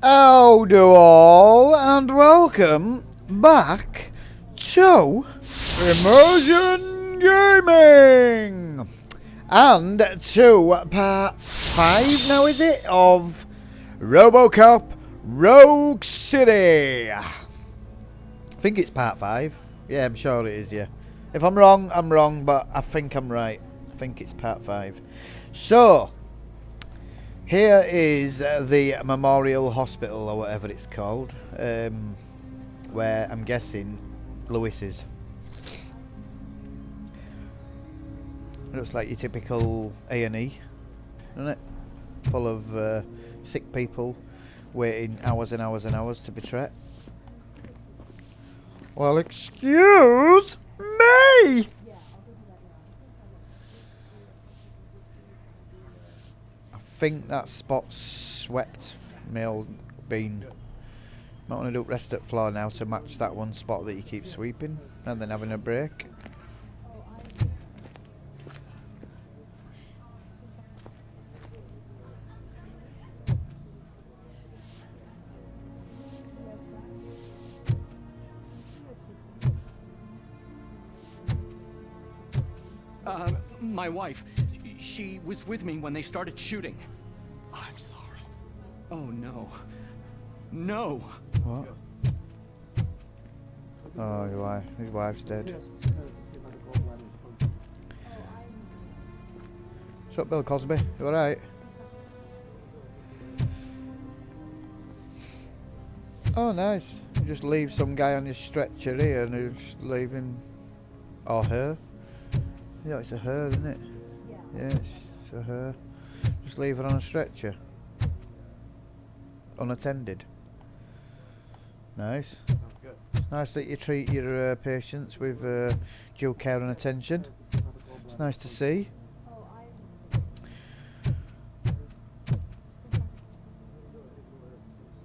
Howdo all, and welcome back to Immersion Gaming! And to part 5 now, is it, of Robocop Rogue City? I think it's part 5. Yeah, I'm sure it is, yeah. If I'm wrong, I'm wrong, but I think I'm right. I think it's part 5. So, here is the Memorial Hospital, or whatever it's called, where I'm guessing Lewis is. Looks like your typical A&E, doesn't it? Full of sick people waiting hours and hours and hours to be treated. Well, excuse me! I think that spot's swept my old bean. Might want to do rest at floor now to match that one spot that you keep sweeping and then having a break. My wife, she was with me when they started shooting. I'm sorry. Oh, no. No! What? Oh, your wife. His wife's dead. What's up, Bill Cosby? You alright? Oh, nice. You just leave some guy on your stretcher here and you just leave him... Or her. Yeah, it's a her, isn't it? Yeah, it's a her. Just leave her on a stretcher. Unattended. Nice. It's nice that you treat your patients with due care and attention. It's nice to see.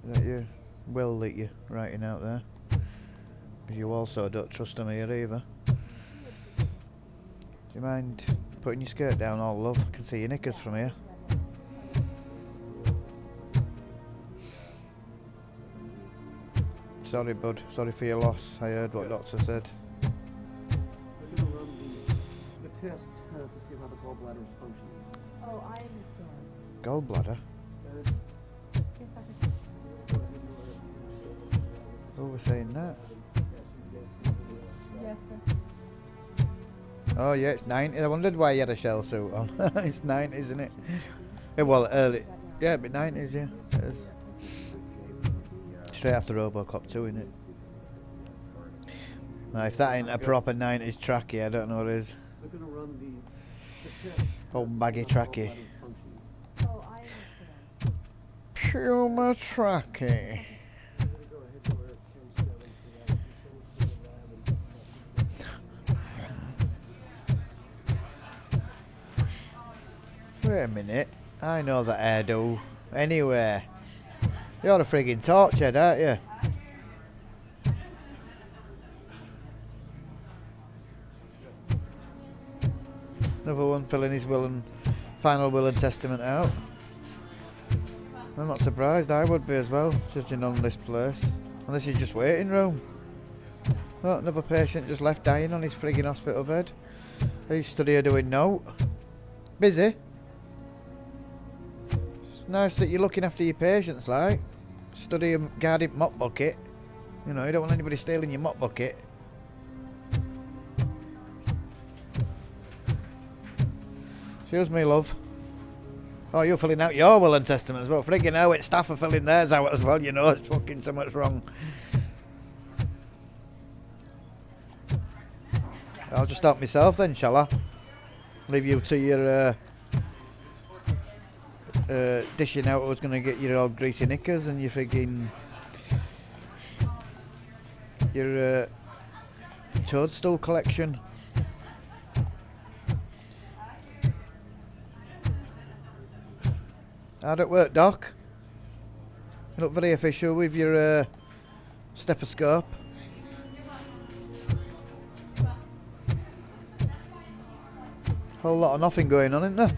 Is that your will that you're writing out there? You also don't trust them here either. Do you mind putting your skirt down, all love? I can see your knickers from here. Sorry, bud. Sorry for your loss. I heard what doctor said. We're going to run the test to see how the gallbladder is functioning. Oh, I understand. Gallbladder? Oh, we're saying that. Yes, sir. Oh yeah, it's 90. I wondered why you had a shell suit on. It's 90, isn't it? Well, early. Yeah, but 90s, yeah. It is. Straight after Robocop 2, isn't it? Now, if that ain't a proper 90s trackie, I don't know what is. We're going to run the test. Old baggy trackie. Oh, I understand. Puma trackie. Wait a minute, I know that hairdo. Anyway, you're a friggin' torchhead, aren't you? Another one filling his will and final will and testament out. I'm not surprised, I would be as well, judging on this place. And this is just waiting room. Oh, another patient just left dying on his friggin' hospital bed. He's stood here doing note. Busy. Nice that you're looking after your patients, like. Study a guarded mop bucket. You know, you don't want anybody stealing your mop bucket. Excuse me, love. Oh, you're filling out your will and testament as well. Friggin' hell, it's staff are filling theirs out as well, you know, it's fucking so much wrong. I'll just stop myself then, shall I? Leave you to your dishing out who's going to get your old greasy knickers and your friggin' your toadstool collection. How'd it work, Doc? You look very official with your stethoscope. Whole lot of nothing going on, isn't there?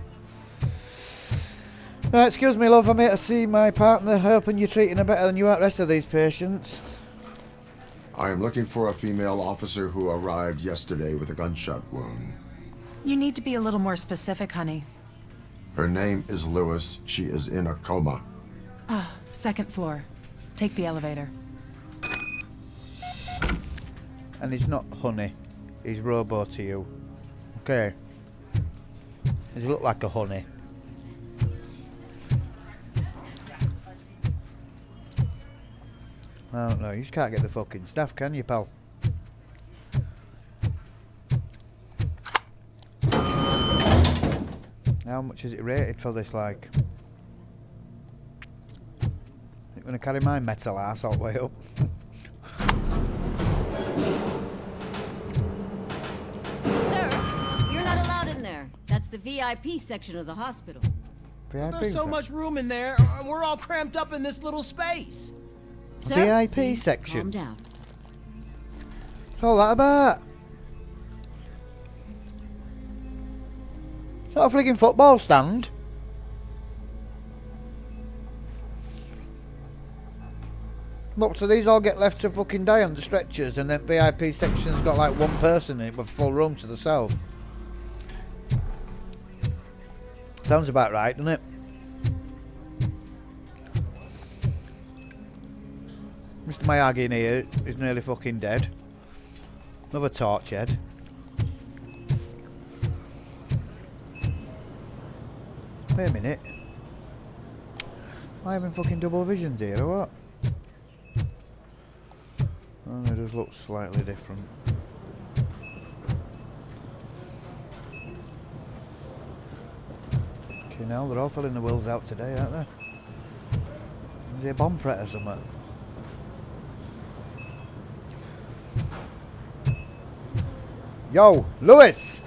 Excuse me, love. I'm here to see my partner. Hoping you're treating her better than you are the rest of these patients. I am looking for a female officer who arrived yesterday with a gunshot wound. You need to be a little more specific, honey. Her name is Lewis. She is in a coma. Ah, second floor. Take the elevator. And he's not honey. He's Robo to you. Okay. Does he look like a honey? I don't know. You just can't get the fucking staff, can you, pal? How much is it rated for this, like? I'm gonna carry my metal ass all the way up. Sir, you're not allowed in there. That's the VIP section of the hospital. VIP There's so sec- much room in there, we're all cramped up in this little space. Sir, VIP please section. calm down. What's all that about? It's not a frigging football stand. Look, so these all get left to fucking die on the stretchers, and then VIP section's got like one person in it with full room to themselves. Sounds about right, doesn't it? Mr. Miyagi in here is nearly fucking dead. Another torch head. Wait a minute. Am I having fucking double visions here or what? Oh, it does look slightly different. Okay, now they're all filling the wills out today, aren't they? Is it a bomb threat or something? Yo, Lewis!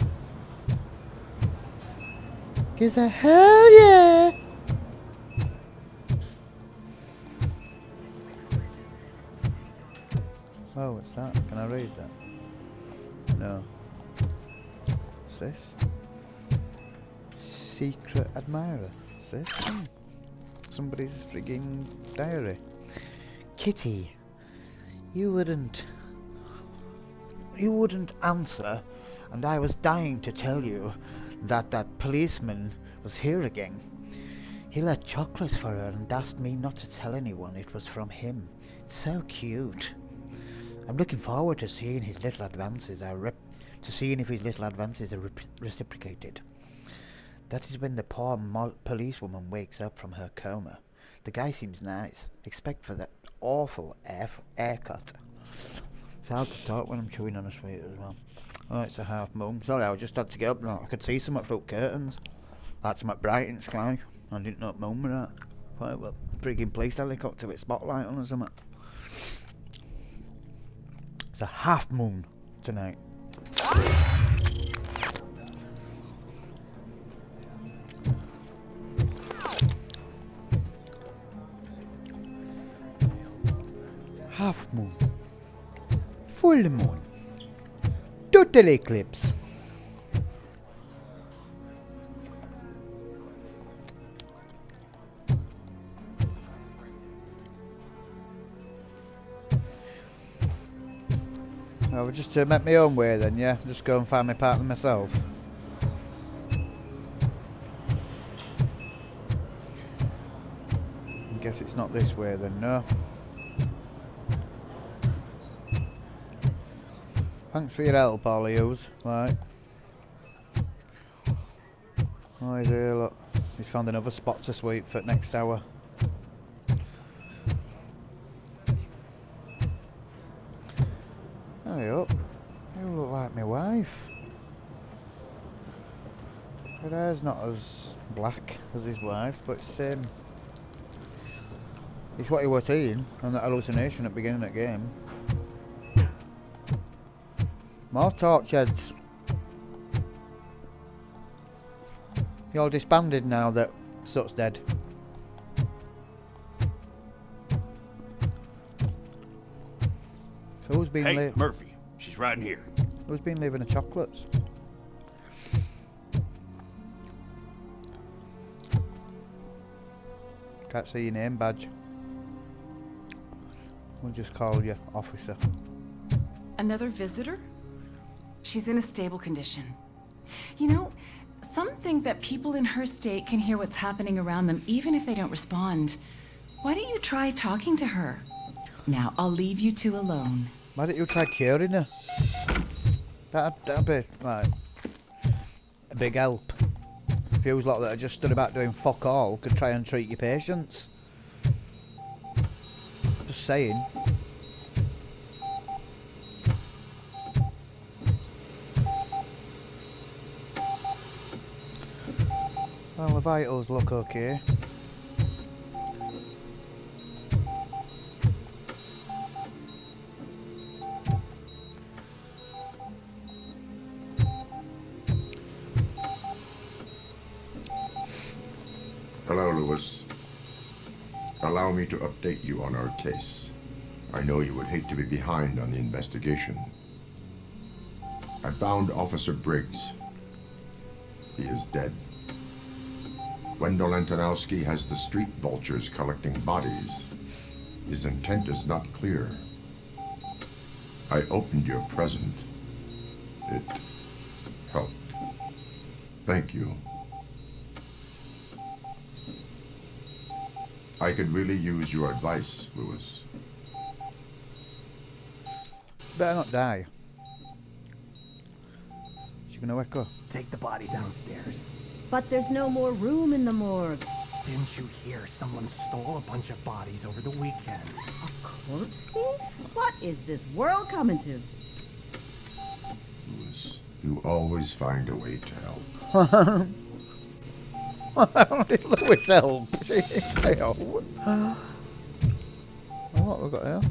Gives a hell yeah! Oh, what's that? Can I read that? No. What's this? Secret admirer. What's this? Oh. Somebody's frigging diary. Kitty, you wouldn't answer, and I was dying to tell you that that policeman was here again. He left chocolates for her and asked me not to tell anyone it was from him. It's so cute. I'm looking forward to seeing his little advances are reciprocated. That is when the poor policewoman wakes up from her coma. The guy seems nice, except for that awful haircut. It's hard to talk when I'm chewing on a sweet as well. Oh, it's a half moon. Sorry, I just had to get up now. I could see some through curtains. Like some bright in the sky. I didn't know what moon was that. Thought it was a frigging police helicopter with spotlight on or something. It's a half moon tonight. Half moon. Full moon. Total eclipse. I'll just make my own way then, yeah? Just go and find my partner myself. I guess it's not this way then, no? Thanks for your help, all of yous. Right. Oh, he's here, look. He's found another spot to sweep for next hour. Hurry up. You look like my wife. Her hair's not as black as his wife's, but it's the same. It's what he was eating on that hallucination at the beginning of the game. More torch heads. You're all disbanded now that Sut's dead. So who's been Hey, Murphy. She's right in here. Who's been leaving the chocolates? Can't see your name badge. We'll just call you officer. Another visitor? She's in a stable condition. You know, some think that people in her state can hear what's happening around them even if they don't respond. Why don't you try talking to her? Now, I'll leave you two alone. Why don't you try curing her? That'd be, like, a big help. Feels like that are just stood about doing fuck all could try and treat your patients. Just saying. Well, the vitals look okay. Hello, Lewis. Allow me to update you on our case. I know you would hate to be behind on the investigation. I found Officer Briggs. He is dead. Wendell Antonowski has the street vultures collecting bodies. His intent is not clear. I opened your present. It helped. Thank you. I could really use your advice, Lewis. Better not die. She's gonna wake up. Take the body downstairs. But there's no more room in the morgue. Didn't you hear someone stole a bunch of bodies over the weekend? A corpse thief? What is this world coming to? Lewis, you always find a way to help. How did Lewis help? Help. What have we got here?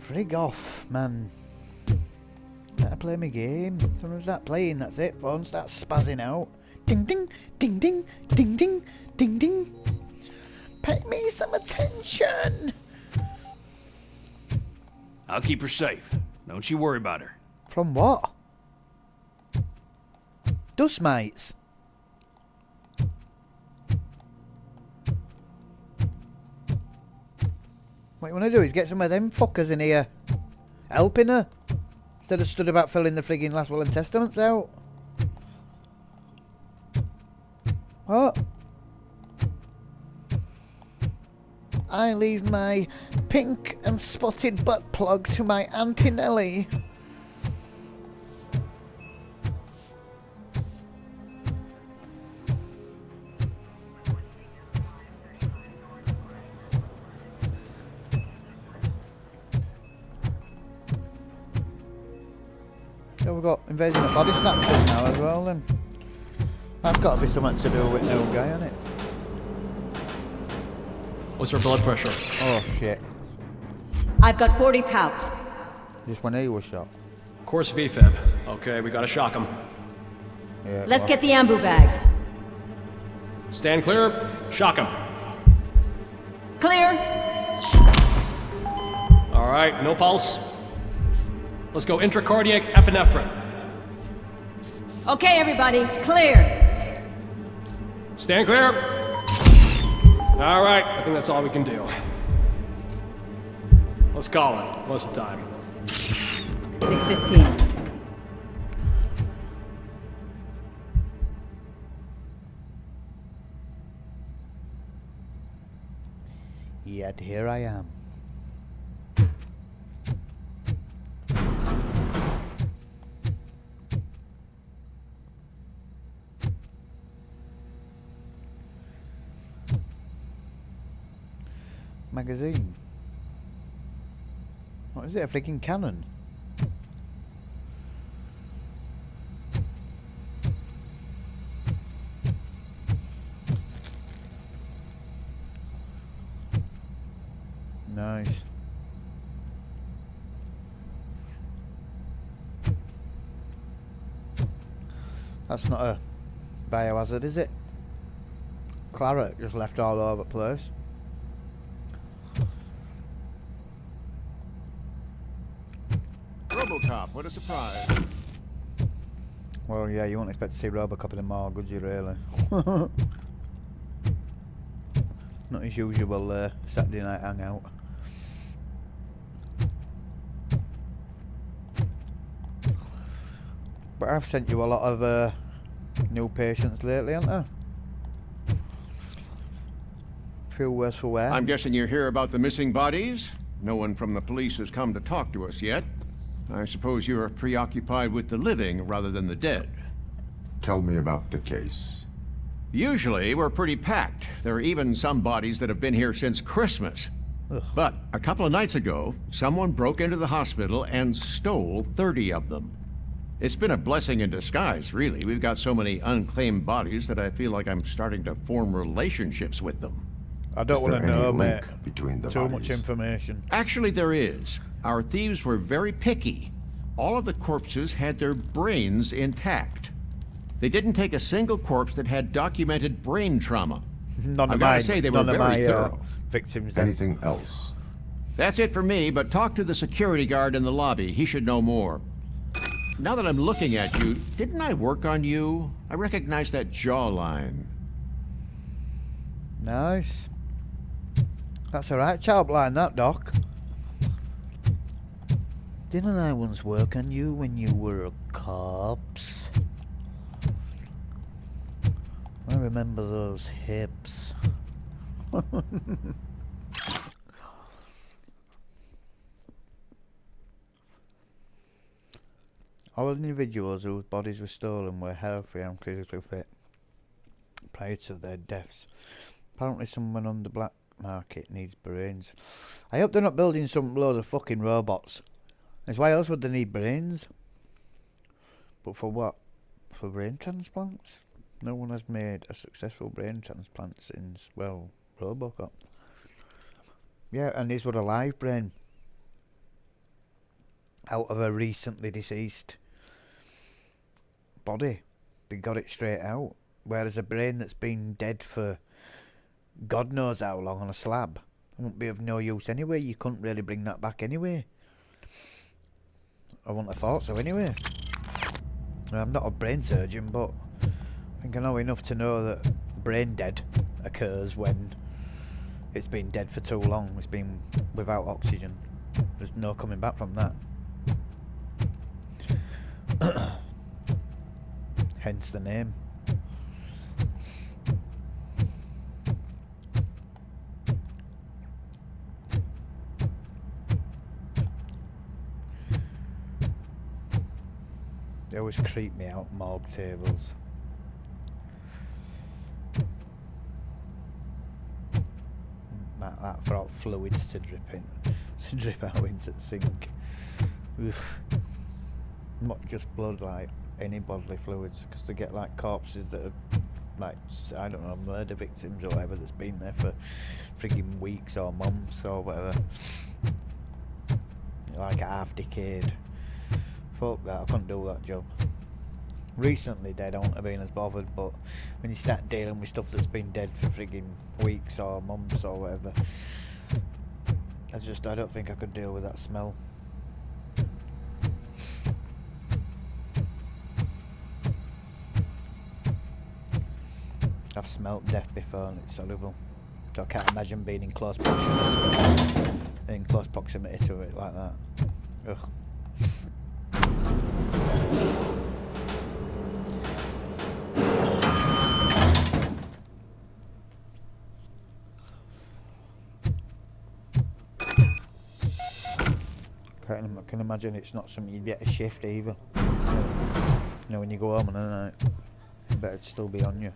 Frig off, man. Gotta play my game. Someone start playing, that's it. Phone starts spazzing out. Ding ding, ding ding, ding ding, ding ding. Pay me some attention. I'll keep her safe. Don't you worry about her. From what? Dust mites. What you want to do is get some of them fuckers in here helping her instead of stood about filling the frigging last will and testaments out. What? I leave my pink and spotted butt plug to my Auntie Nellie. So we've got invasion of body snatchers now as well then. That's got to be something to do with no guy, hasn't it? What's her blood pressure? Oh shit. I've got 40 pout. Just when he was shot. Course VFib. Okay, we gotta shock him. Yeah, Let's well, get the ambu bag. Stand clear. Shock him. Clear. All right, no pulse. Let's go intracardiac epinephrine. Okay, everybody, clear. Stand clear. All right, I think that's all we can do. Let's call it. What's the time? 6:15. Yet here I am. Magazine. What is it? A freaking cannon? Nice. That's not a biohazard, is it? Claret just left all over the place. Robocop, what a surprise. Well, yeah, you won't expect to see Robocop in the morgue, would you, really? Not his usual Saturday night hangout. But I've sent you a lot of new patients lately, haven't I? Few worse for wear. I'm guessing you're here about the missing bodies? No one from the police has come to talk to us yet. I suppose you're preoccupied with the living rather than the dead. Tell me about the case. Usually, we're pretty packed. There are even some bodies that have been here since Christmas. Ugh. But a couple of nights ago, someone broke into the hospital and stole 30 of them. It's been a blessing in disguise, really. We've got so many unclaimed bodies that I feel like I'm starting to form relationships with them. I don't want to know, mate. Between the Too bodies? much information. Actually, there is. Our thieves were very picky. All of the corpses had their brains intact. They didn't take a single corpse that had documented brain trauma. I've got to say, they were very thorough. Victims. Anything else? That's it for me, but talk to the security guard in the lobby. He should know more. Now that I'm looking at you, didn't I work on you? I recognize that jawline. Nice. That's alright, child line, that, Doc. Didn't I once work on you when you were a corpse? I remember those hips. All individuals whose bodies were stolen were healthy and physically fit prior to their deaths. Apparently someone on the black market needs brains. I hope they're not building some load of fucking robots. That's why else would they need brains? But for what? For brain transplants? No one has made a successful brain transplant since, well, Robocop. Yeah, and his was a live brain. Out of a recently deceased body. They got it straight out. Whereas a brain that's been dead for God knows how long on a slab won't be of no use anyway. You couldn't really bring that back anyway. I wouldn't have thought so anyway. I'm not a brain surgeon, but I think I know enough to know that brain dead occurs when it's been dead for too long. It's been without oxygen. There's no coming back from that. Hence the name. They always creep me out, morgue tables. That for all fluids to drip out into the sink. Oof. Not just blood, like any bodily fluids, because they get like corpses that are like, I don't know, murder victims or whatever, that's been there for frigging weeks or months or whatever, like half decayed. Fuck that, I couldn't do that job. Recently dead, I wouldn't have been as bothered, but when you start dealing with stuff that's been dead for frigging weeks or months or whatever, I don't think I could deal with that smell. I've smelt death before and it's horrible. So I can't imagine being in close proximity to it like that. Ugh. I can imagine it's not something you'd get a shift either. You know, when you go home on a night, it better still be on you.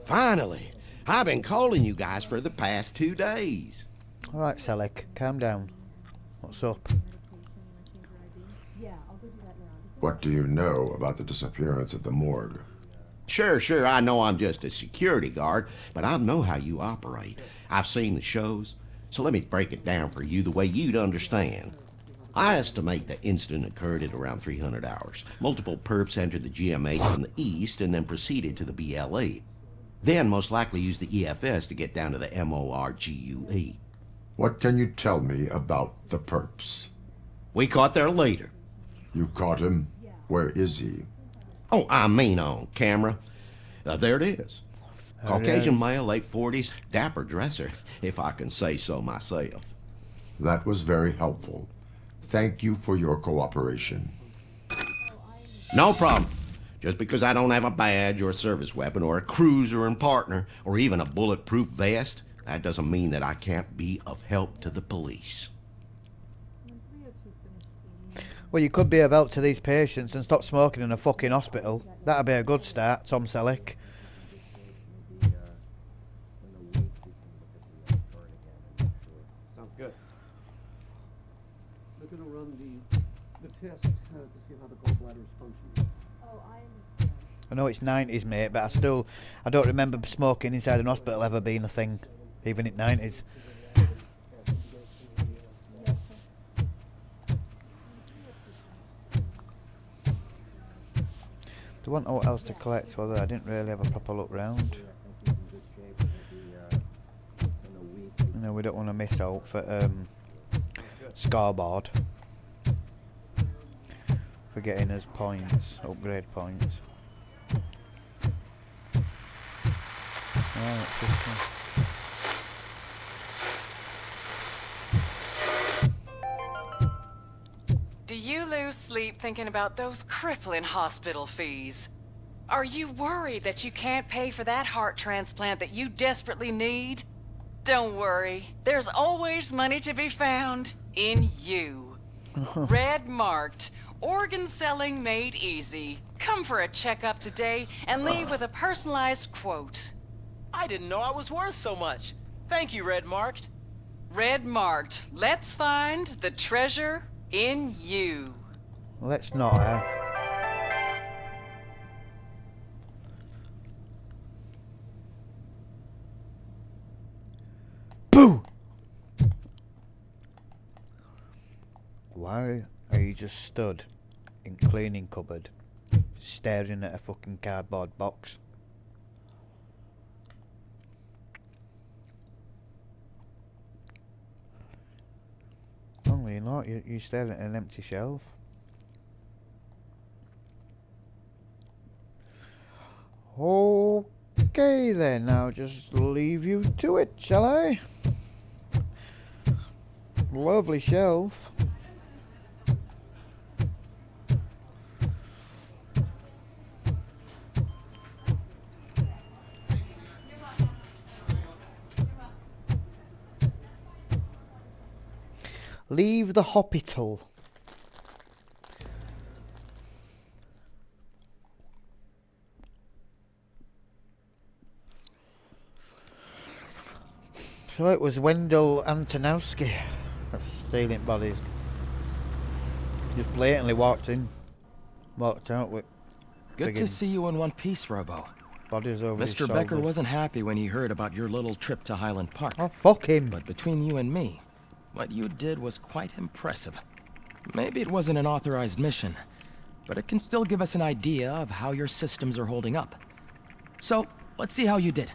Finally! I've been calling you guys for the past 2 days. Alright, Selleck, calm down. What's up? What do you know about the disappearance at the morgue? Sure, I know I'm just a security guard, but I know how you operate. I've seen the shows, so let me break it down for you the way you'd understand. I estimate the incident occurred at around 300 hours. Multiple perps entered the GMH from the east and then proceeded to the BLE. Then most likely used the EFS to get down to the MORGUE. What can you tell me about the perps? We caught their leader. You caught him? Where is he? Oh, I mean on camera. There it is. Caucasian male, late 40s, dapper dresser, if I can say so myself. That was very helpful. Thank you for your cooperation. No problem. Just because I don't have a badge or a service weapon or a cruiser and partner or even a bulletproof vest, that doesn't mean that I can't be of help to the police. Well, you could be of help to these patients and stop smoking in a fucking hospital. That'd be a good start, Tom Selleck. Sounds good. They're gonna run the test to see how the gallbladder is functioning. I know it's 90s, mate, but I don't remember smoking inside an hospital ever being a thing, even in 90s. Do you want what else to collect? Well, I didn't really have a proper look round. No, we don't want to miss out for scoreboard for getting us points, upgrade points. Right, this one. Do you lose sleep thinking about those crippling hospital fees? Are you worried that you can't pay for that heart transplant that you desperately need? Don't worry, there's always money to be found in you. Red marked, organ selling made easy. Come for a checkup today and leave with a personalized quote. I didn't know I was worth so much. Thank you, Red Marked. Red marked, let's find the treasure in you. Let's not, Boo! Why are you just stood in cleaning cupboard, staring at a fucking cardboard box? Oh, you're not. You're staring at an empty shelf. Okay then, I'll just leave you to it, shall I? Lovely shelf. Leave the hospital. So it was Wendell Antonowski that's stealing bodies. Just blatantly walked out with. Good to see you in one piece, Robo. Bodies over his Mr. Becker shoulder. wasn't happy when he heard about your little trip to Highland Park. Oh, fuck him. But between you and me, what you did was quite impressive. Maybe it wasn't an authorized mission, but it can still give us an idea of how your systems are holding up. So, let's see how you did.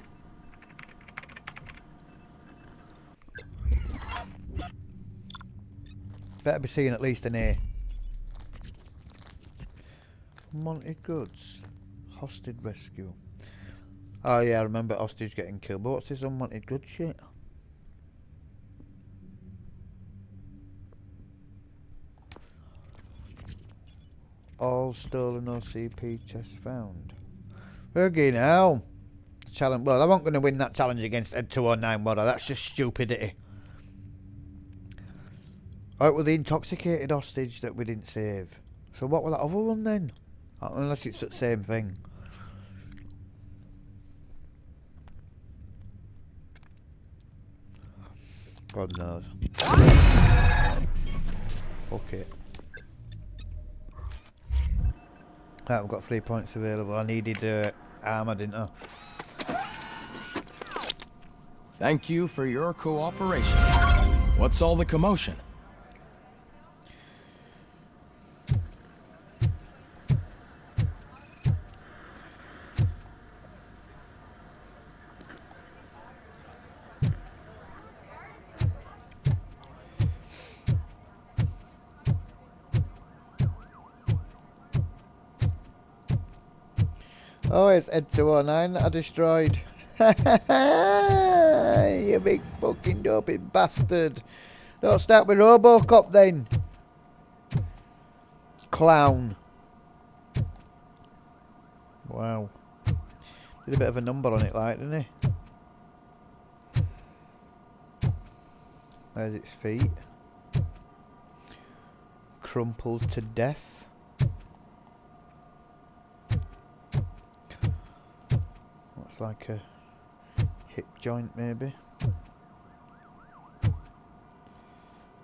Better be seeing at least an A. Unwanted goods. Hostage rescue. Oh yeah, I remember hostage getting killed. But what's this unwanted goods shit? All stolen OCP chests found. Again now. Challenge. Well, I wasn't going to win that challenge against Ed 209, was I? That's just stupidity. Right, well, the intoxicated hostage that we didn't save. So what was that other one then? Unless it's the same thing. God knows. Fuck it. Right, I've got 3 points available. I needed armor, didn't I? Thank you for your cooperation. What's all the commotion? Oh, it's Ed 209 that I destroyed. You big fucking dopey bastard. Don't start with Robocop then. Clown. Wow. Did a bit of a number on it, like, didn't he? There's its feet. Crumpled to death. Looks like a hip joint, maybe.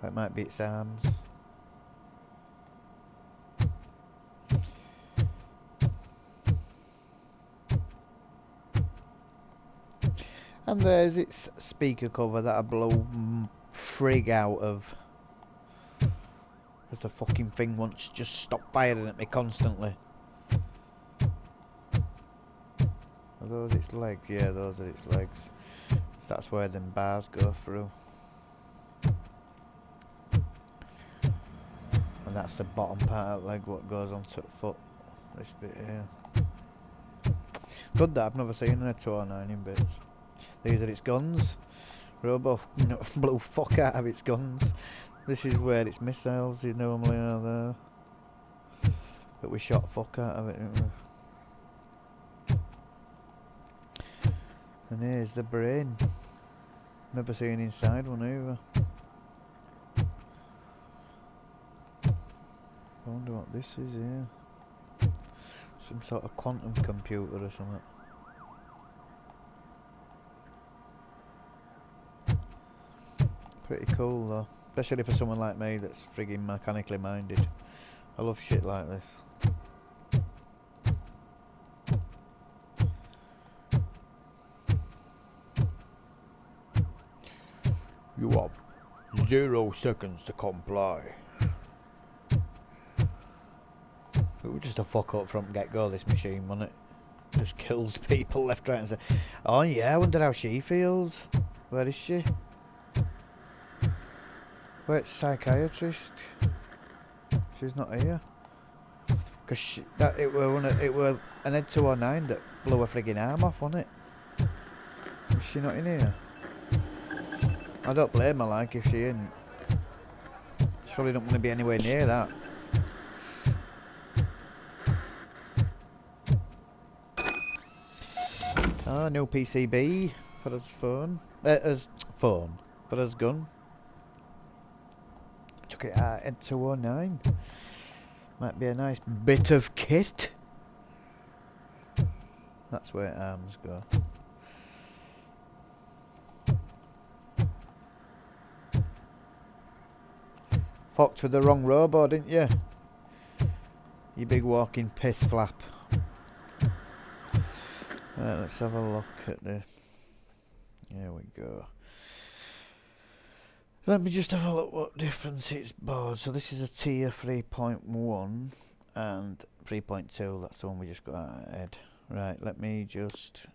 That might be its arms. And there's its speaker cover that I blow frig out of. Because the fucking thing wants to just stop firing at me constantly. Are those its legs? Yeah, those are its legs. So that's where them bars go through. And that's the bottom part of the leg what goes onto the foot. This bit here. Good that I've never seen a 209 in bits. These are its guns. Robo blew fuck out of its guns. This is where its missiles normally are there. But we shot fuck out of it, didn't we? And here's the brain. Never seen inside one either. I wonder what this is here. Some sort of quantum computer or something. Pretty cool though. Especially for someone like me that's frigging mechanically minded. I love shit like this. You have 0 seconds to comply. It was just a fuck up from get-go, this machine, wasn't it? Just kills people left, right and centre. Oh yeah, I wonder how she feels. Where is she? Where's psychiatrist? She's not here. Cause it were an Ed 209 that blew her frigging arm off, wasn't it? Is she not in here? I don't blame her, like, if she isn't. She's probably not going to be anywhere near that. Ah, no PCB for his phone. For his gun. Took it out at 209. Might be a nice bit of kit. That's where arms go. Fucked with the wrong robo, didn't you? You big walking piss flap. Right, let's have a look at the... Here we go. Let me just have a look what difference it's board. So this is a tier 3.1 and 3.2. That's the one we just got out ahead. Right, let me just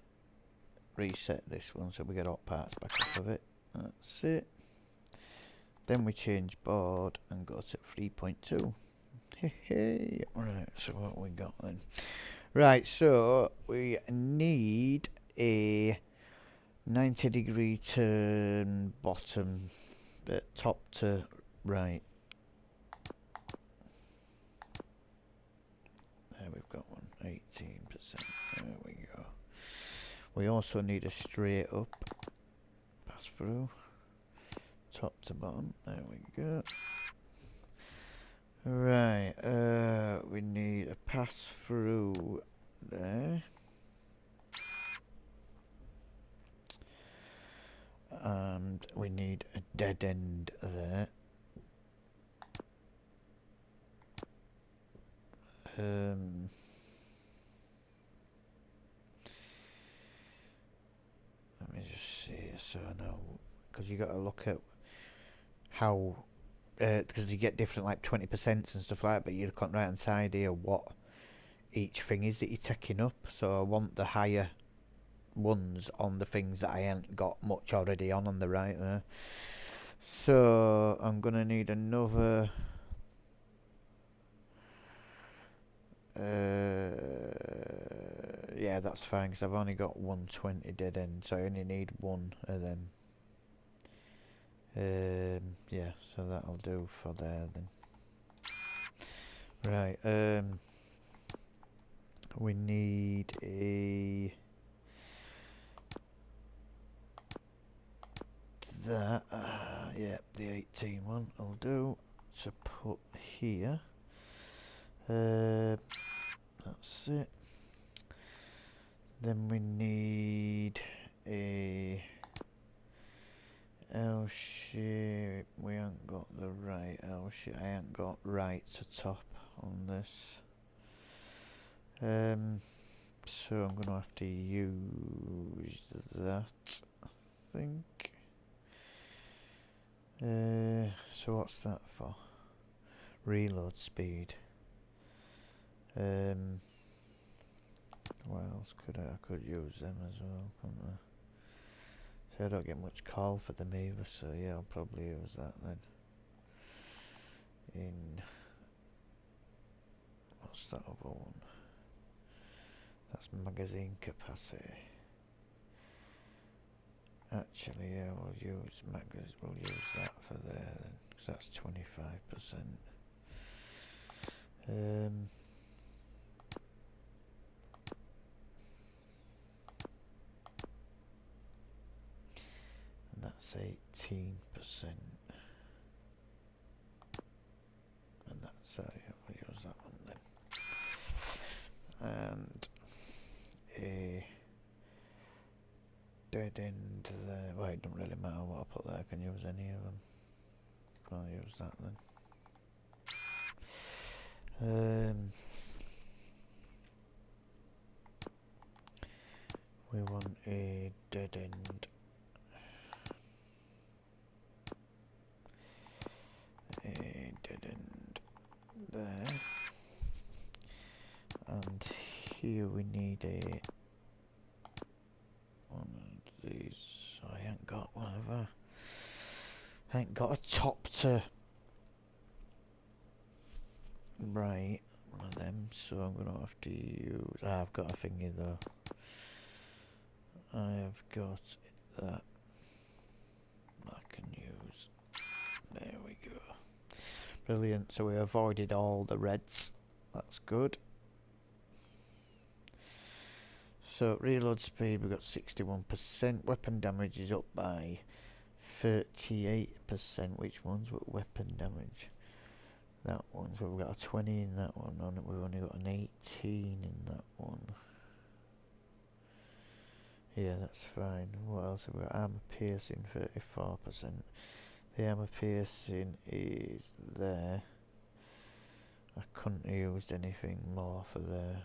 reset this one so we get all parts back off of it. That's it. Then we change board and go to 3.2. Hey. Right, so what we got then? Right, so we need a 90-degree turn bottom, top to right. There we've got one, 18%. There we go. We also need a straight up pass through, top to bottom. There we go. Right, we need a pass through there. And we need a dead end there. Let me just see, so now, because you got to look at how, because you get different like 20% and stuff like that, but you look on the right hand side here what each thing is that you're taking up. So I want the higher ones on the things that I ain't got much already on the right there. So I'm gonna need another yeah, that's fine, because I've only got 120 dead ends, so I only need one of them. Yeah, so that'll do for there then. Right, we need yeah, the 18 one will do to put here. That's it. Then we need a L shape. We haven't got the right L shape. I haven't got right to top on this. So I'm gonna have to use that, I think. So what's that for? Reload speed. What else could I could use them as well, couldn't I? So I don't get much call for them either, so yeah, I'll probably use that then. In what's that other one? That's magazine capacity. Actually, yeah, we'll use that for there then, because that's 25%. And that's 18%. And that's yeah, we'll use that one then. And a dead end there. Well, it doesn't really matter what I put there, I can use any of them. I'll use that then. We want a dead end. A dead end there. And here we need a one of these. I ain't got one of a. I ain't got a top to right one of them, so I'm gonna have to use. I've got a thingy though. I have got that I can use. There we go. Brilliant. So we avoided all the reds. That's good. So reload speed, we've got 61%. Weapon damage is up by 38%. Which one's with weapon damage? That one. So we've got a 20 in that one. We've only got an 18 in that one. Yeah, that's fine. What else have we got? Armor piercing, 34%. The armor piercing is there. I couldn't have used anything more for there.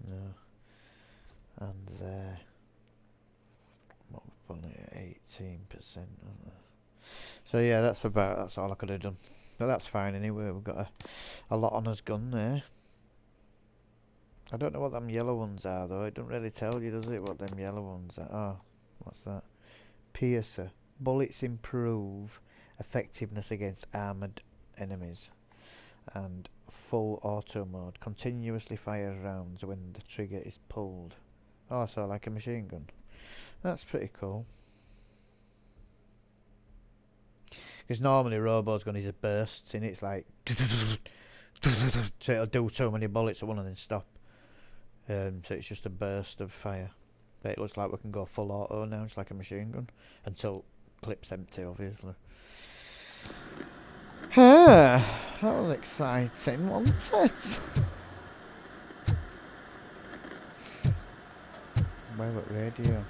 No. And there. What we're pulling it at 18%, aren't we? So yeah, that's all I could have done. But that's fine anyway. We've got a lot on us gun there. I don't know what them yellow ones are though. It doesn't really tell you, does it, what them yellow ones are? Oh, what's that? Piercer. Bullets improve effectiveness against armoured enemies. And full auto mode. Continuously fires rounds when the trigger is pulled. Oh, so like a machine gun. That's pretty cool. Because normally Robo's gun is a burst in it. It's like so it'll do so many bullets at one and then stop. So it's just a burst of fire. But it looks like we can go full auto now, just like a machine gun, until clip's empty, obviously. That was exciting, wasn't it? Private radio.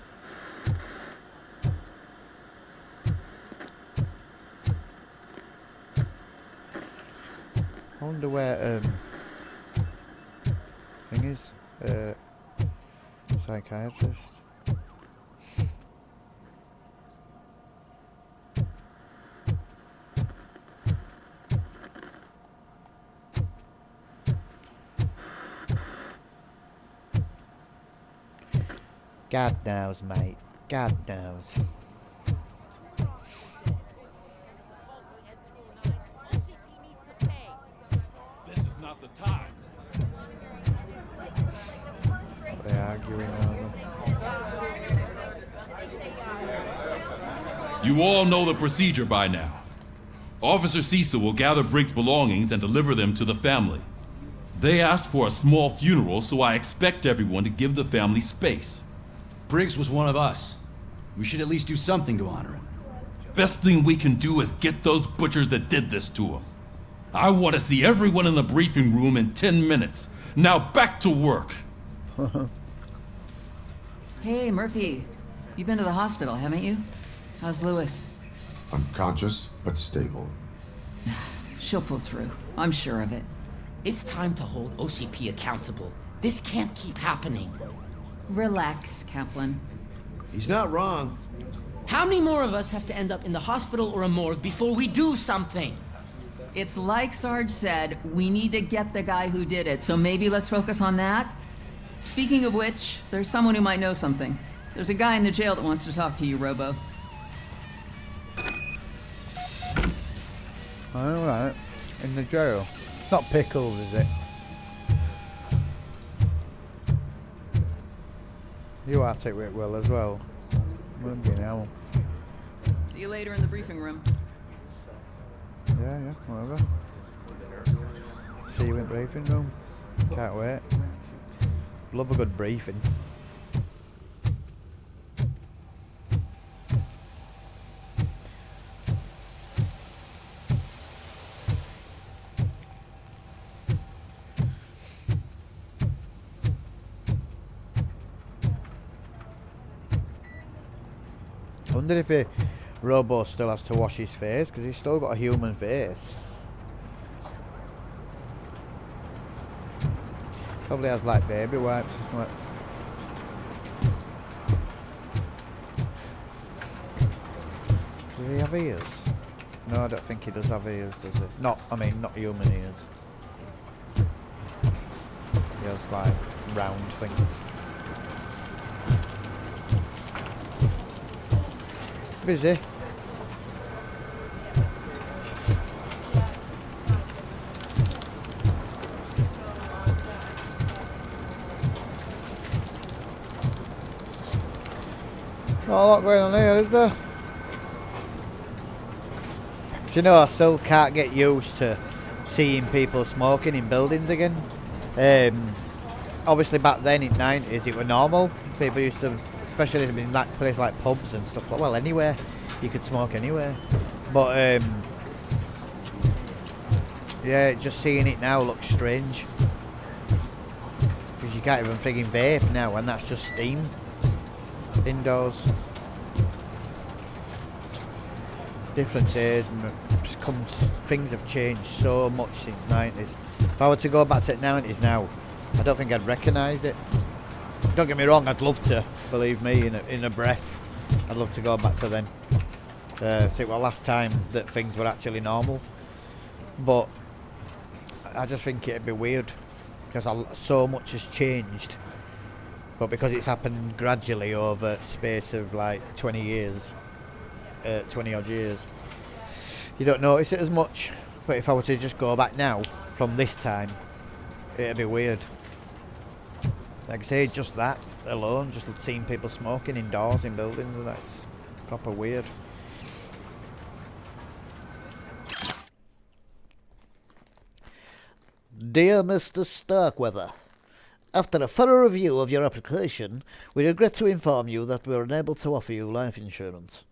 I wonder where thing is. Psychiatrist. God knows, mate. God knows. This is You all know the procedure by now. Officer Cecil will gather Briggs' belongings and deliver them to the family. They asked for a small funeral, so I expect everyone to give the family space. Briggs was one of us. We should at least do something to honor him. Best thing we can do is get those butchers that did this to him. I want to see everyone in the briefing room in 10 minutes. Now back to work. Hey, Murphy. You've been to the hospital, haven't you? How's Lewis? Unconscious, but stable. She'll pull through. I'm sure of it. It's time to hold OCP accountable. This can't keep happening. Relax, Kaplan. He's not wrong. How many more of us have to end up in the hospital or a morgue before we do something? It's like Sarge said, we need to get the guy who did it, so maybe let's focus on that? Speaking of which, there's someone who might know something. There's a guy in the jail that wants to talk to you, Robo. Alright. In the jail. It's not Pickles, is it? You are take it well as well. Maybe now. See you later in the briefing room. Yeah, whatever. See you in briefing room. Can't wait. Love a good briefing. I wonder if Robo still has to wash his face, because he's still got a human face. Probably has like baby wipes or something. Does he have ears? No, I don't think he does have ears, does he? Not human ears. He has like round things. Busy. Not a lot going on here, is there? Do you know, I still can't get used to seeing people smoking in buildings again. Obviously back then in the 90s it was normal. People used to, especially in that place like pubs and stuff, well, anywhere. You could smoke anywhere. But yeah, just seeing it now looks strange. Because you can't even frigging vape now, and that's just steam. Indoors. Difference is, things have changed so much since 90s. If I were to go back to the 90s now, I don't think I'd recognise it. Don't get me wrong, I'd love to, believe me, in a breath. I'd love to go back to then. See, well, last time that things were actually normal. But I just think it'd be weird, because so much has changed. But because it's happened gradually over a space of like 20 years, 20 odd years, you don't notice it as much. But if I were to just go back now, from this time, it'd be weird. Like I say, just that alone, just seeing people smoking indoors in buildings, that's proper weird. Dear Mr. Starkweather, after a thorough review of your application, we regret to inform you that we are unable to offer you life insurance.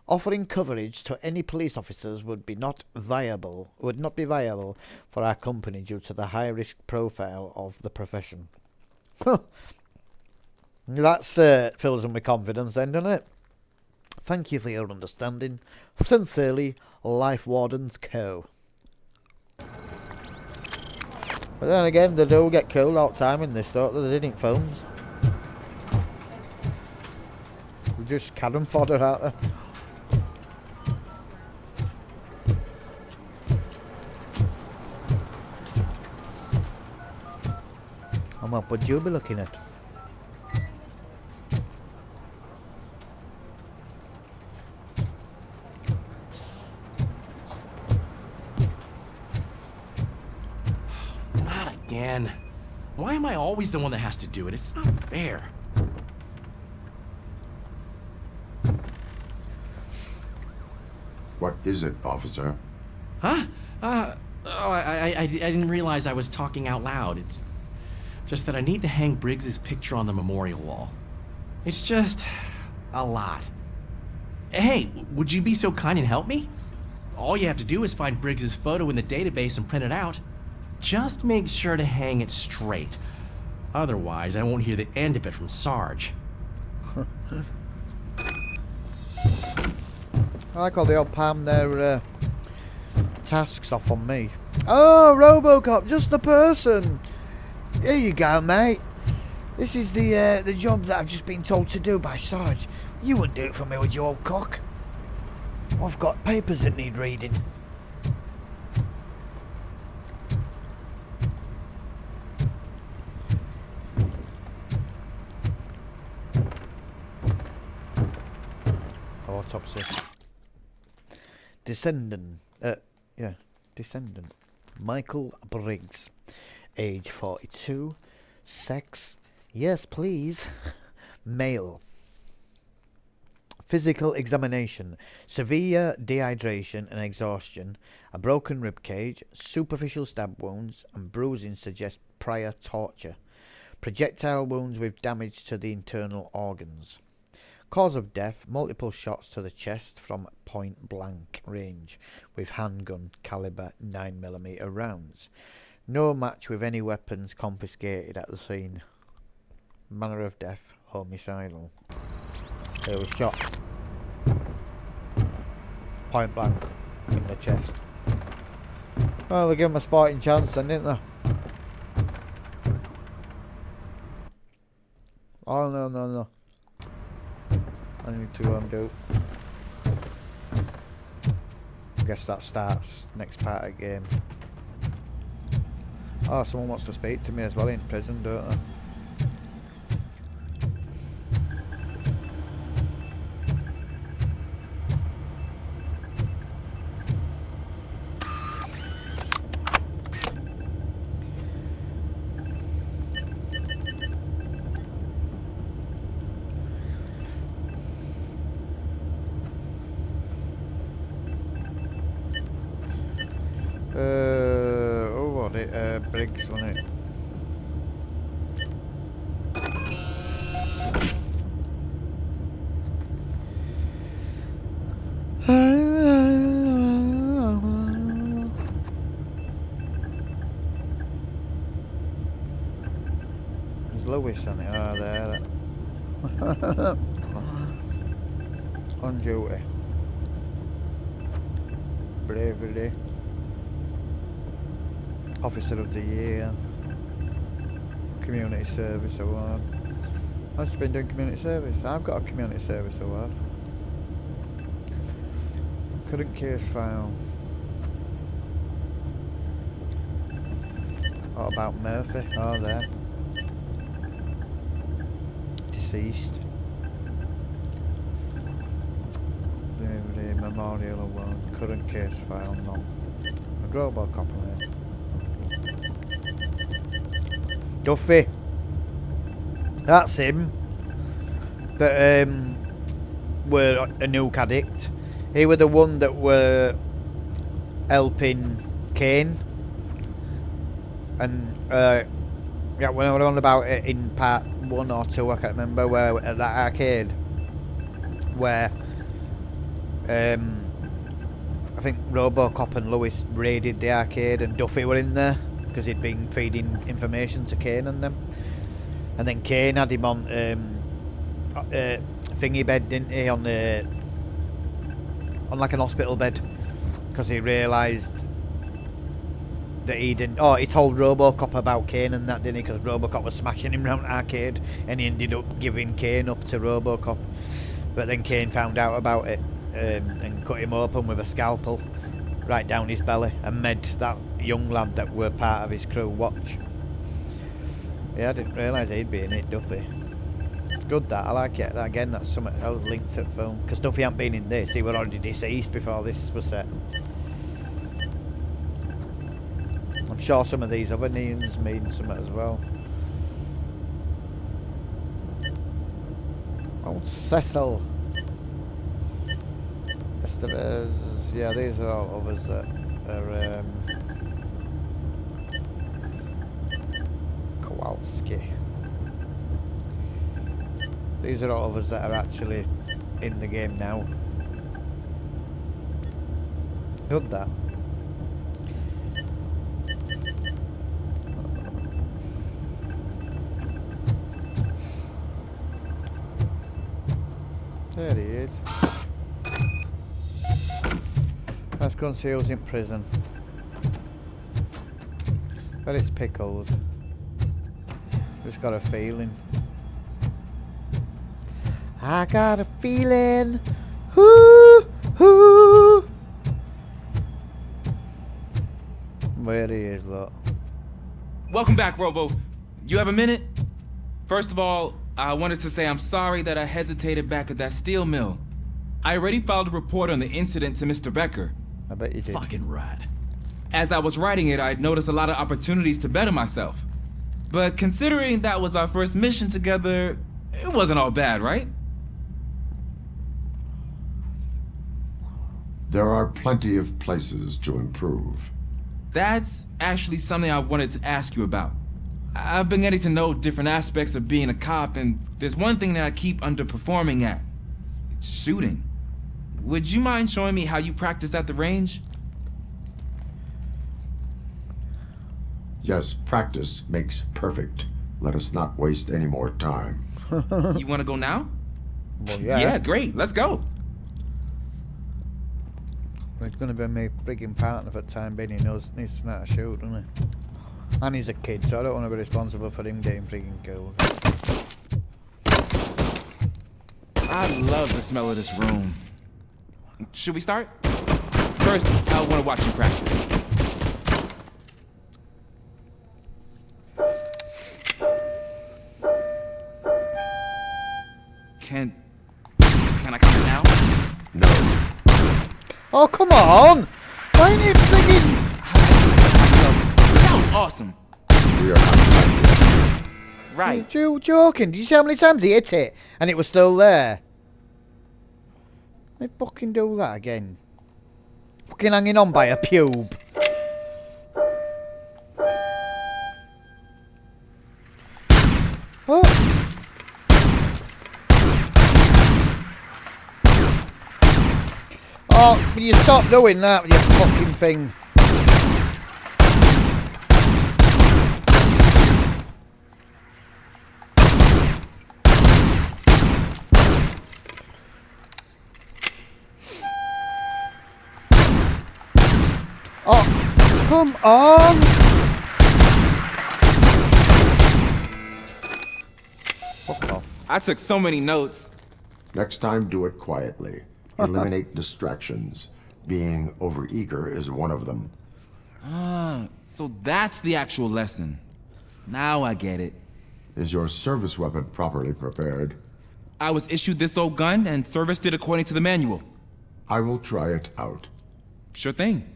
Offering coverage to any police officers would not be viable for our company due to the high risk profile of the profession. That's fills them with confidence then, doesn't it? Thank you for your understanding. Sincerely, Life Wardens Co. But then again, they do get killed all the time in this, don't they? They did in films. They just cannon fodder, aren't they? And what would you be looking at? Not again. Why am I always the one that has to do it? It's not fair. What is it, officer? Huh? I didn't realize I was talking out loud. It's just that I need to hang Briggs's picture on the memorial wall. It's just a lot. Hey, would you be so kind and help me? All you have to do is find Briggs's photo in the database and print it out. Just make sure to hang it straight. Otherwise, I won't hear the end of it from Sarge. I like all the old palm their tasks off on me. Oh, Robocop, just the person. Here you go, mate. This is the job that I've just been told to do by Sarge. You wouldn't do it for me, would you, old cock? I've got papers that need reading. Autopsy. Descendant. Descendant. Michael Briggs. Age 42. Sex. Yes, please. Male. Physical examination. Severe dehydration and exhaustion. A broken rib cage. Superficial stab wounds and bruising suggest prior torture. Projectile wounds with damage to the internal organs. Cause of death, multiple shots to the chest from point blank range with handgun caliber 9mm rounds. No match with any weapons confiscated at the scene. Manner of death, homicidal. He was shot point blank in the chest. Well, they gave him a sporting chance then, didn't they? Oh, no. I need to undo. I guess that starts next part of the game. Oh, someone wants to speak to me as well in prison, don't they? Briggs, wasn't it? There's Lewis on it. Oh, there. On duty. Bravery. Officer of the Year, Community Service Award. I've just been doing community service. I've got a community service award. Current case file. What about Murphy? Oh, there. Deceased. Bravery Memorial Award. Current case file, none. A Robocop on it. Duffy. That's him. That were a nuke addict. He was the one that were helping Kane. And yeah, when I was on about it in part 1 or 2, I can't remember, where at that arcade where I think Robocop and Lewis raided the arcade and Duffy were in there because he'd been feeding information to Kane and them, and then Kane had him on thingy bed, didn't he, on like an hospital bed, because he realised that he didn't. Oh, he told Robocop about Kane and that, didn't he? Because Robocop was smashing him around the arcade, and he ended up giving Kane up to Robocop. But then Kane found out about it and cut him open with a scalpel right down his belly and made that young lad that were part of his crew watch. Yeah, I didn't realise he'd be in it, Duffy. Good, that. I like it. Again, that's something that was linked to the film. Because Duffy hadn't been in this. He was already deceased before this was set. I'm sure some of these other names mean something as well. Oh, Cecil. Estevez. Yeah, these are all others that are Kowalski. These are all others that are actually in the game now. Heard that? There he is. Let's go and see who's in prison. But it's Pickles. Just got a feeling. I got a feeling. Hoo, hoo. Where he is, look. Welcome back, Robo. You have a minute? First of all, I wanted to say I'm sorry that I hesitated back at that steel mill. I already filed a report on the incident to Mr. Becker. I bet you did. Fucking rat. As I was writing it, I'd noticed a lot of opportunities to better myself. But considering that was our first mission together, it wasn't all bad, right? There are plenty of places to improve. That's actually something I wanted to ask you about. I've been getting to know different aspects of being a cop, and there's one thing that I keep underperforming at. It's shooting. Would you mind showing me how you practice at the range? Yes, practice makes perfect. Let us not waste any more time. You want to go now? Well, yeah. Yeah, great. Let's go. Well, he's going to be my frigging partner for the time being. He needs to know how to shoot, doesn't he? And he's a kid, so I don't want to be responsible for him getting frigging killed. I love the smell of this room. Should we start? First, I want to watch you practice. Can I come in now? No. Oh, come on! Why ain't it frigging... That was awesome. We are not right. You joking? Did you see how many times he hit it and it was still there? They fucking do that again. Fucking hanging on by a pube. Oh. Oh, will you stop doing that with your fucking thing? Oh, come on! Fuck off. I took so many notes. Next time, do it quietly. Eliminate distractions. Being overeager is one of them. Ah, so that's the actual lesson. Now I get it. Is your service weapon properly prepared? I was issued this old gun and serviced it according to the manual. I will try it out. Sure thing.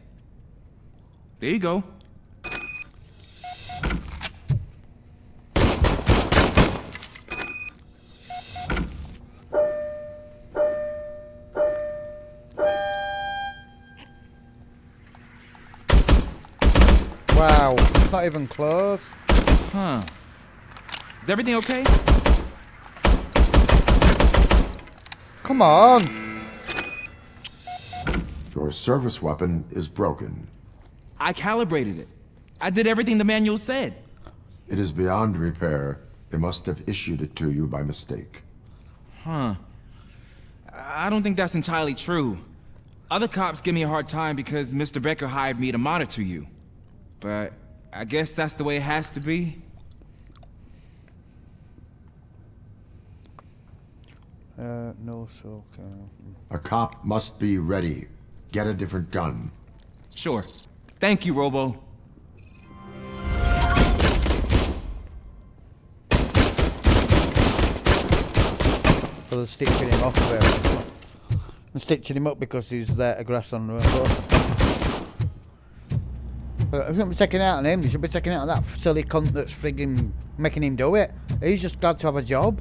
There you go. Wow, it's not even close. Huh. Is everything okay? Come on! Your service weapon is broken. I calibrated it. I did everything the manual said. It is beyond repair. They must have issued it to you by mistake. Huh. I don't think that's entirely true. Other cops give me a hard time because Mr. Becker hired me to monitor you. But I guess that's the way it has to be. No, so... A cop must be ready. Get a different gun. Sure. Thank you, Robo. So they're stitching him off there. And stitching him up because he's there to grass on the road. But I shouldn't be taking out on him, you should be taking out on that silly cunt that's frigging making him do it. He's just glad to have a job.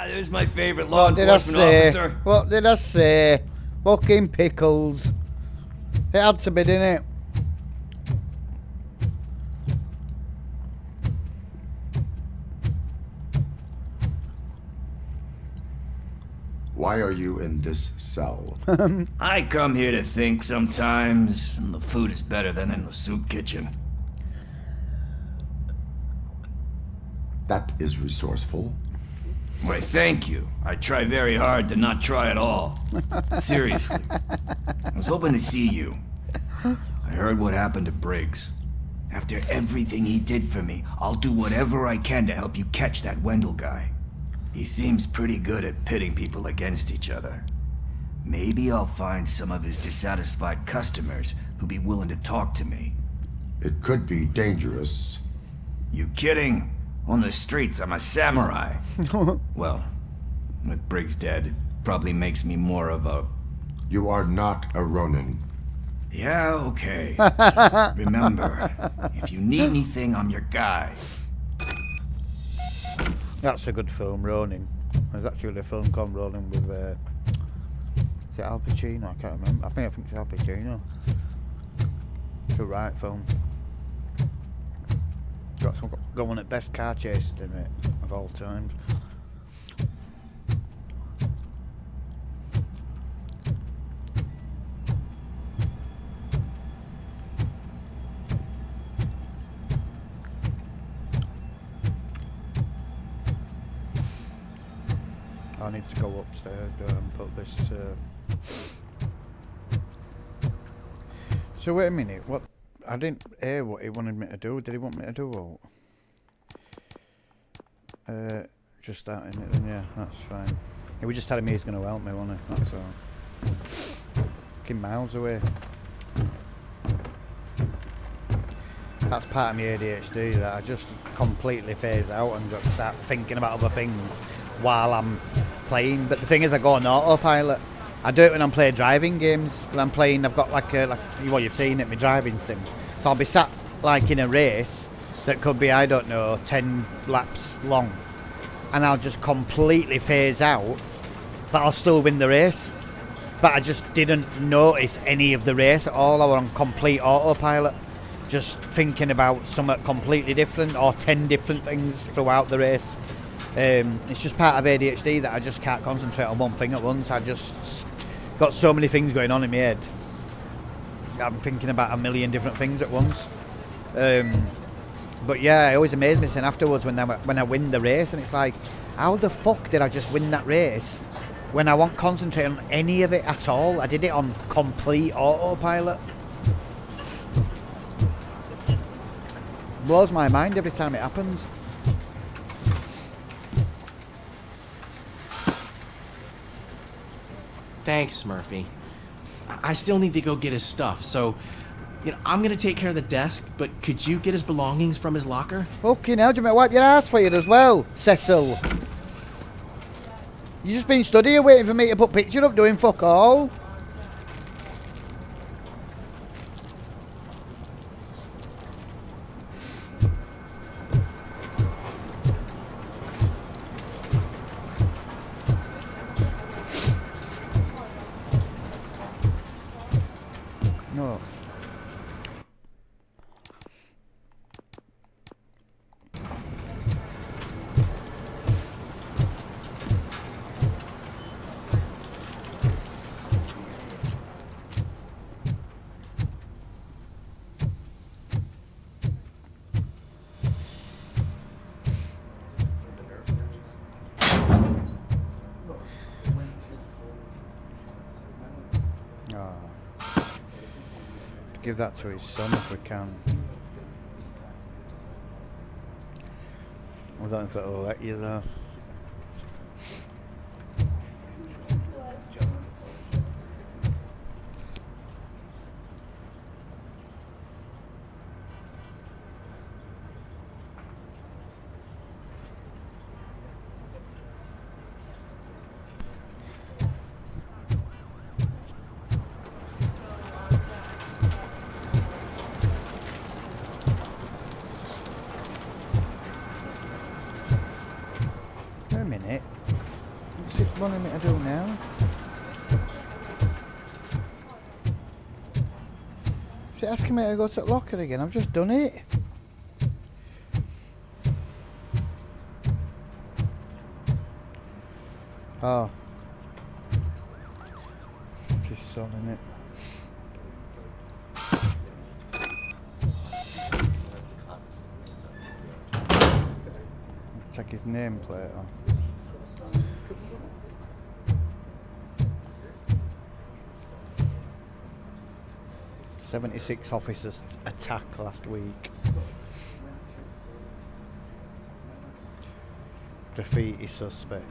There's my favorite law What did I enforcement say? officer. What did I say? Fucking pickles. It had to be, didn't it? Why are you in this cell? I come here to think sometimes, and the food is better than in the soup kitchen. That is resourceful. Why, thank you. I try very hard to not try at all. Seriously. I was hoping to see you. I heard what happened to Briggs. After everything he did for me, I'll do whatever I can to help you catch that Wendell guy. He seems pretty good at pitting people against each other. Maybe I'll find some of his dissatisfied customers who'll be willing to talk to me. It could be dangerous. You kidding? On the streets, I'm a samurai. Well, with Briggs dead, it probably makes me more of a... You are not a Ronin. Yeah, okay. Just remember, if you need anything, I'm your guy. That's a good film, Ronin. There's actually a film called Ronin with, is it Al Pacino? I can't remember. I think it's Al Pacino. It's a right film. Got one of the best car chases in it of all times. I need to go upstairs and put this. So wait a minute. What? I didn't hear what he wanted me to do. Did he want me to do what? Just that in it then, yeah, that's fine. He was just telling me he's going to help me, wasn't he? That's all. Fucking miles away. That's part of my ADHD, that I just completely phase out and start thinking about other things while I'm playing. But the thing is, I go on autopilot. I do it when I'm playing driving games. When I'm playing, I've got like well, you've seen it, my driving sim. So I'll be sat like in a race that could be, I don't know, 10 laps long, and I'll just completely phase out, but I'll still win the race. But I just didn't notice any of the race at all. I was on complete autopilot, just thinking about something completely different or 10 different things throughout the race. It's just part of ADHD that I just can't concentrate on one thing at once. I just got so many things going on in my head. I'm thinking about a million different things at once. But yeah, it always amazes me saying afterwards when I win the race, and it's like, how the fuck did I just win that race when I won't concentrate on any of it at all? I did it on complete autopilot. Blows my mind every time it happens. Thanks, Murphy. I still need to go get his stuff, so, I'm gonna take care of the desk, but could you get his belongings from his locker? Fucking hell, do you want me to wipe your ass for you as well, Cecil? You just been studying waiting for me to put picture up doing fuck all? No. Give that to his son if we can. I don't know if it'll let you though. wanting me to do now? Is it asking me to go to the locker again? I've just done it. Oh. Just sodding it. Check his nameplate on. "76 officers attacked last week. Graffiti suspect."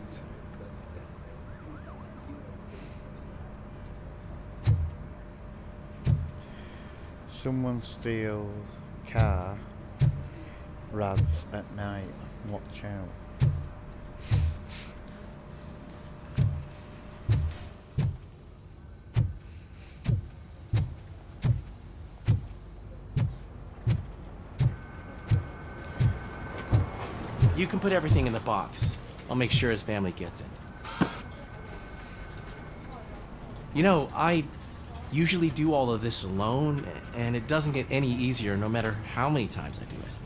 "Someone steals car rads at night. Watch out." You can put everything in the box. I'll make sure his family gets it. You know, I usually do all of this alone, and it doesn't get any easier no matter how many times I do it.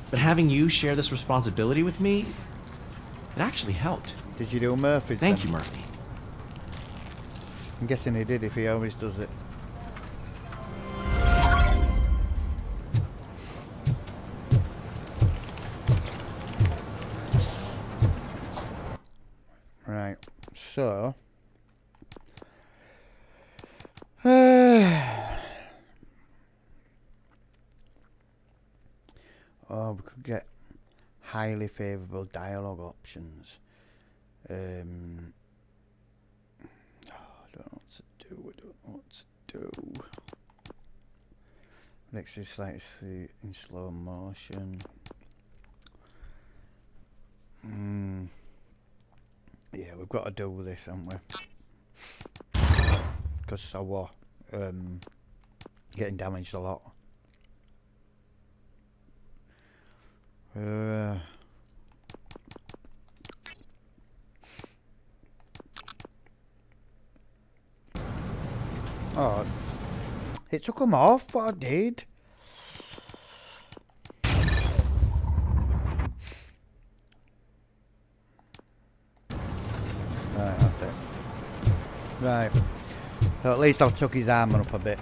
But having you share this responsibility with me, it actually helped. Did you do Murphy's? Thank you, Murphy. I'm guessing he did if he always does it. Right, so oh, we could get highly favourable dialogue options. I don't know what to do. I don't know what to do. Next is like see in slow motion. Yeah, we've got to do this, haven't we? Because I was getting damaged a lot. Oh, it took them off, but I did. Right, that's it. Right. So at least I've took his armour up a bit.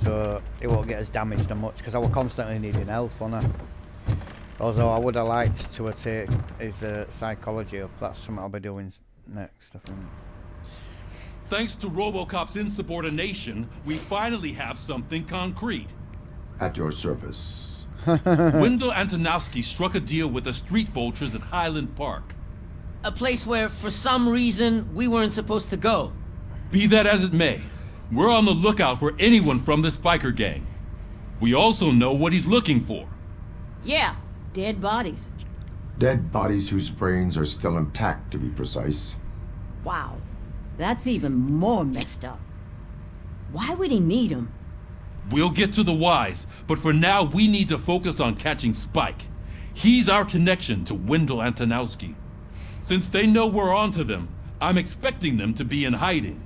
So it won't get as damaged as much, because I was constantly needing health, wasn't I? Although I would have liked to take his psychology up. That's something I'll be doing next, I think. Thanks to Robocop's insubordination, we finally have something concrete. At your service. Wendell Antonowski struck a deal with the street vultures at Highland Park. A place where, for some reason, we weren't supposed to go. Be that as it may, we're on the lookout for anyone from this biker gang. We also know what he's looking for. Yeah, dead bodies. Dead bodies whose brains are still intact, to be precise. Wow, that's even more messed up. Why would he need them? We'll get to the whys, but for now we need to focus on catching Spike. He's our connection to Wendell Antonowski. Since they know we're onto them, I'm expecting them to be in hiding.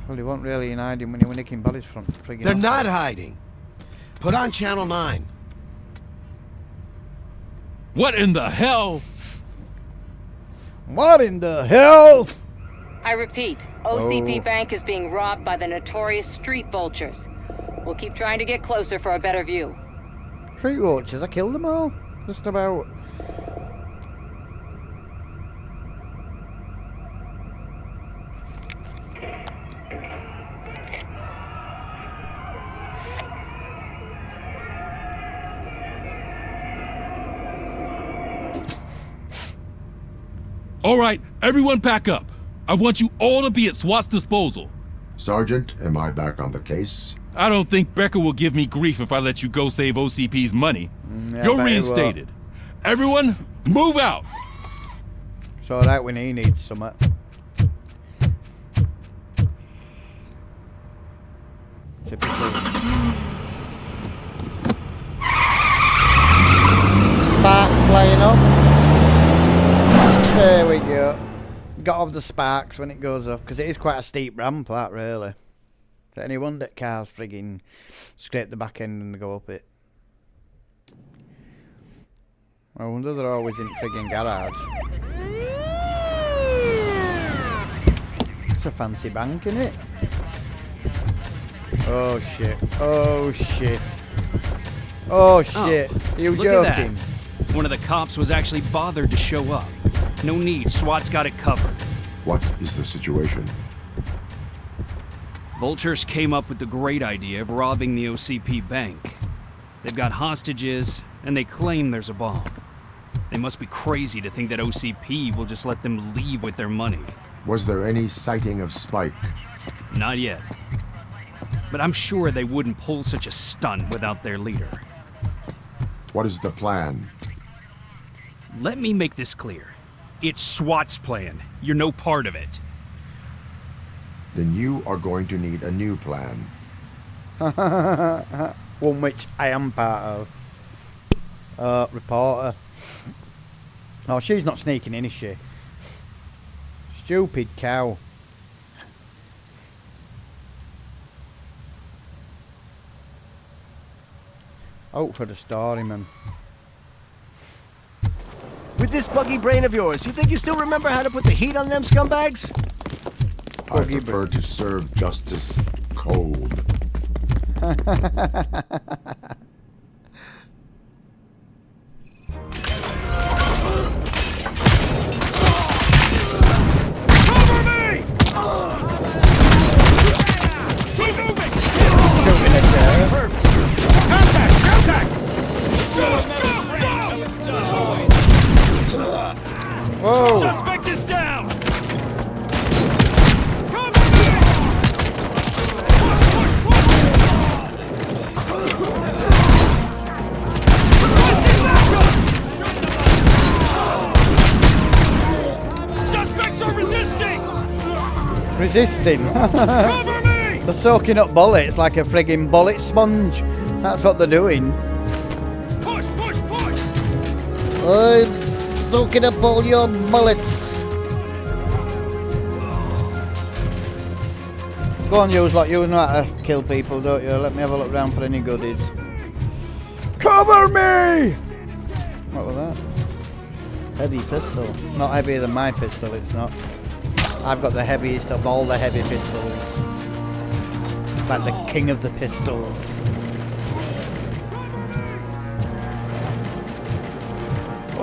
Well, he wasn't really in hiding when he was nicking bodies from friggin' They're not hospital. hiding. Put on Channel 9. What in the hell? What in the hell? I repeat, OCP Bank is being robbed by the notorious street vultures. We'll keep trying to get closer for a better view. Street vultures, I killed them all. Just about. All right, everyone pack up. I want you all to be at SWAT's disposal. Sergeant, am I back on the case? I don't think Becker will give me grief if I let you go save OCP's money. Yeah, You're reinstated. Everyone, move out! It's alright when he needs some. Typical. Sparks playing up. There we go. Got off the sparks when it goes up, because it is quite a steep ramp, that, really. Is it any wonder that cars frigging scrape the back end and go up it? I wonder they're always in frigging garage. It's a fancy bank, isn't it? Oh shit. Oh shit. Oh shit. Are you look joking? at that. One of the cops was actually bothered to show up. No need, SWAT's got it covered. What is the situation? Vultures came up with the great idea of robbing the OCP bank. They've got hostages, and they claim there's a bomb. They must be crazy to think that OCP will just let them leave with their money. Was there any sighting of Spike? Not yet. But I'm sure they wouldn't pull such a stunt without their leader. What is the plan? Let me make this clear. It's SWAT's plan. You're no part of it. Then you are going to need a new plan. One which I am part of. Reporter. Oh, she's not sneaking in, is she? Stupid cow. Out for the story, man. With this buggy brain of yours, you think you still remember how to put the heat on them scumbags? I prefer to serve justice cold. Whoa! Suspect is down! Suspects are resisting! Resisting? They're soaking up bullets like a friggin' bullet sponge. That's what they're doing. Push, push, push! I'm soaking up all your bullets. Go on, you lot. You know how to kill people, don't you? Let me have a look round for any goodies. Cover me! What was that? Heavy pistol. Not heavier than my pistol, it's not. I've got the heaviest of all the heavy pistols. It's like the king of the pistols.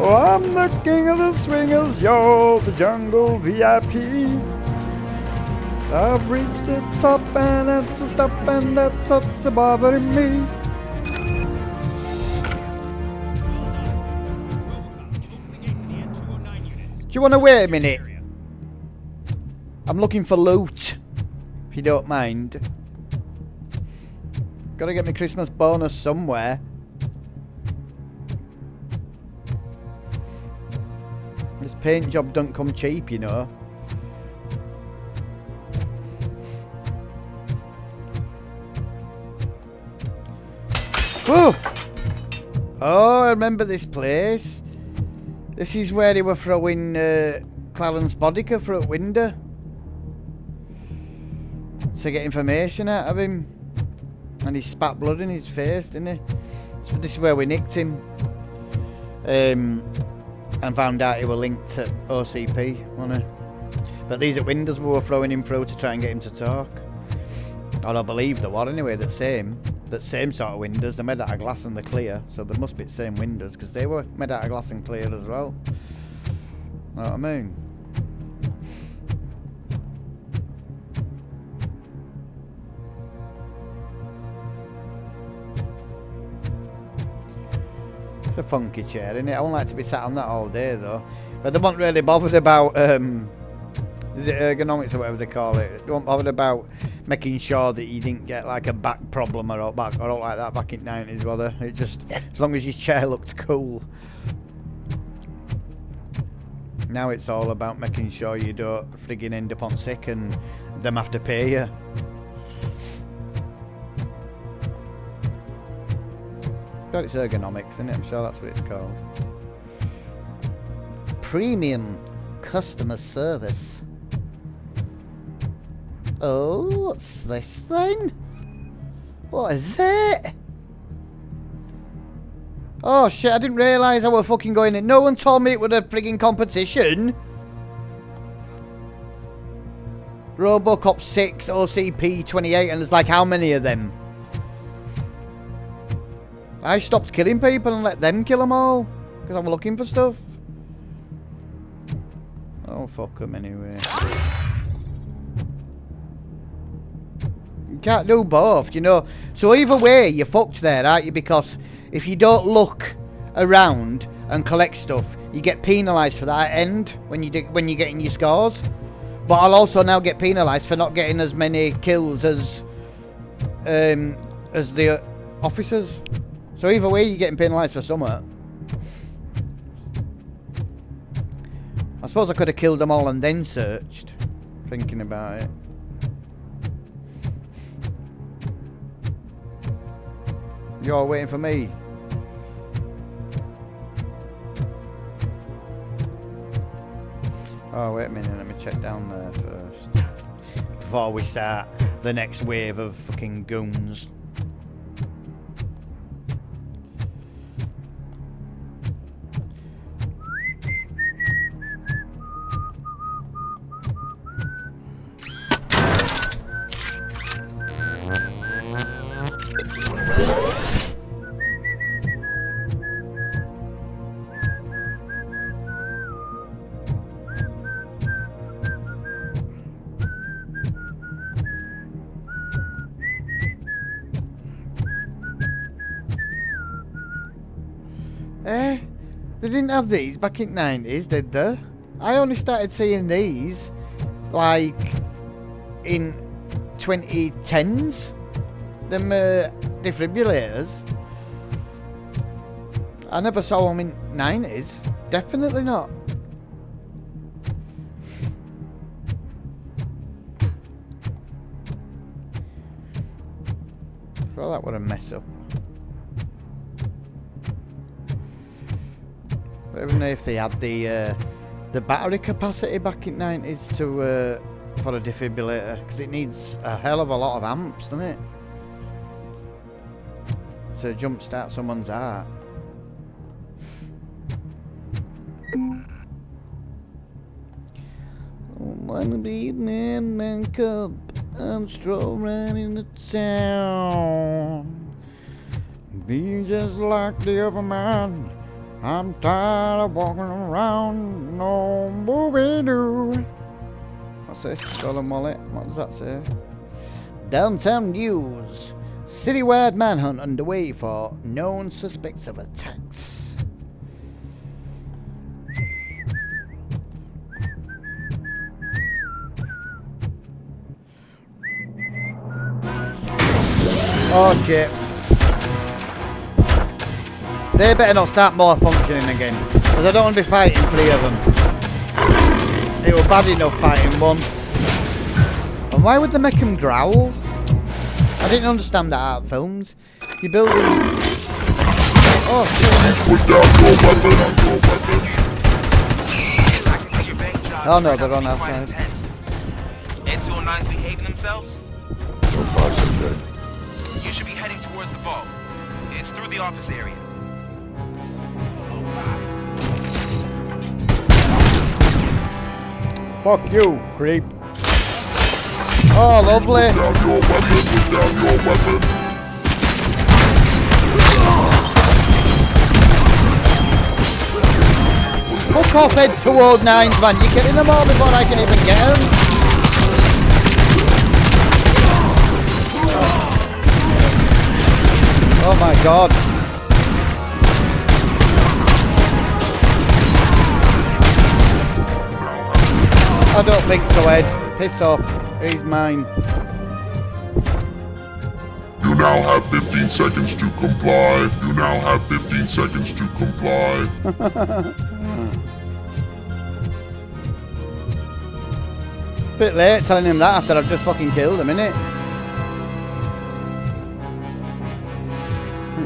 Oh, I'm the king of the swingers, yo, the jungle VIP. I've reached the top and that's a stop and that's what's bothering me. Do you want to wait a minute? I'm looking for loot, if you don't mind. Gotta get my Christmas bonus somewhere. This paint job don't come cheap, you know. Whoa! Oh, I remember this place. This is where they were throwing Clarence Bodica through a window to get information out of him. And he spat blood in his face, didn't he? So this is where we nicked him. And found out he was linked to OCP, wasn't he? But these are windows we were throwing him through to try and get him to talk. Or I believe they were anyway, that same sort of windows. They're made out of glass and they're clear, so they must be the same windows, because they were made out of glass and clear as well. Know what I mean? It's a funky chair, isn't it? I wouldn't like to be sat on that all day though. But they weren't really bothered about is it ergonomics or whatever they call it? They weren't bothered about making sure that you didn't get like a back problem or back or all like that back in the 90s, were they? It just, as long as your chair looked cool. Now it's all about making sure you don't friggin' end up on sick and them have to pay you. God, it's ergonomics, isn't it? I'm sure that's what it's called. Premium customer service. Oh, what's this then? What is it? Oh shit, I didn't realise I were fucking going in. No one told me it was a frigging competition. Robocop 6, OCP 28, and there's like how many of them? I stopped killing people and let them kill them all. Because I'm looking for stuff. Oh, fuck them anyway. You can't do both, you know. So either way, you're fucked there, aren't you? Because if you don't look around and collect stuff, you get penalised for that at end when you're getting your scores. But I'll also now get penalised for not getting as many kills as the officers. So either way, you're getting penalised for something. I suppose I could have killed them all and then searched. Thinking about it. You're waiting for me. Oh, wait a minute. Let me check down there first. Before we start the next wave of fucking goons. They didn't have these back in the 90s, did they? I only started seeing these, like, in 2010s. Them defibrillators. I never saw them in 90s. Definitely not. Well, that would have messed up. I don't know if they had the battery capacity back in 90s to for a defibrillator, because it needs a hell of a lot of amps, doesn't it? To jumpstart someone's heart. Wanna be man cup and stroll right into town. Be just like the other man. I'm tired of walking around, no booby-doo. What's this? Golden Molly. What does that say? Downtown news. Citywide manhunt underway for known suspects of attacks. Oh shit. They better not start more functioning again, because I don't want to be fighting 3 of them. It was bad enough fighting one. And why would they make him growl? I didn't understand that art films. You're building... Oh shit. Oh no, they're on our side. N209's behaving themselves? So far, so good. You should be heading towards the vault. It's through the office area. Fuck you, creep. Oh, lovely. Down your weapon, put down your weapon. Fuck off, head 209s, man. You're killing them all before I can even get them. Oh my god. I don't think so, Ed. Piss off. He's mine. You now have 15 seconds to comply. You now have 15 seconds to comply. Bit late telling him that after I've just fucking killed him, innit?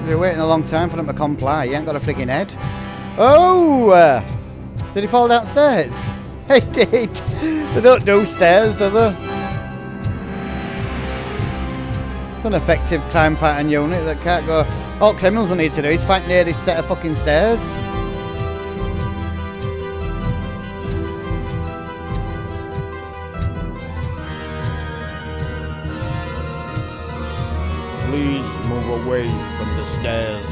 You're waiting a long time for him to comply. He ain't got a friggin' head. Oh! Did he fall downstairs? It did. They don't do stairs, do they? It's an effective crime fighting unit that can't go. All criminals will need to do is fight near this set of fucking stairs. Please move away from the stairs.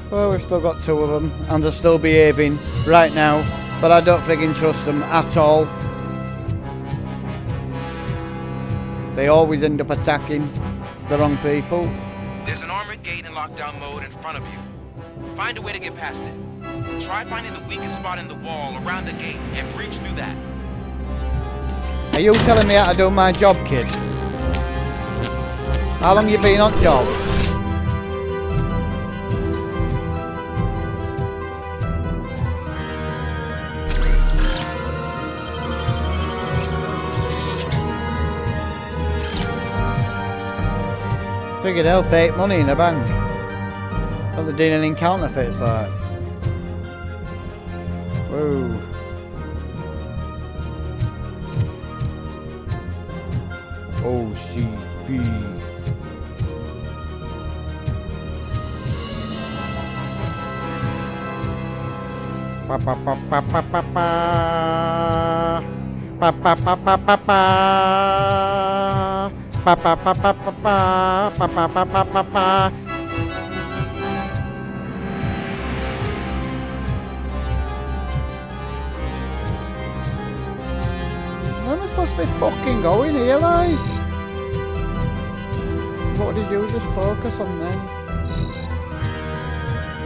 Well, we've still got 2 of them, and they're still behaving right now, but I don't friggin' trust them at all. They always end up attacking the wrong people. There's an armored gate in lockdown mode in front of you. Find a way to get past it. Try finding the weakest spot in the wall around the gate and breach through that. Are you telling me how to do my job, kid? How long you been on job? Figured hell, fake money in the bank. Are they dealing in counterfeits like? Whoa. OCP. Pa pa pa pa pa pa pa. Pa pa pa pa pa pa. Pa pa pa pa pa pa. Pa pa pa pa pa pa. Where am I supposed to be fucking going here, like? What did you just focus on then?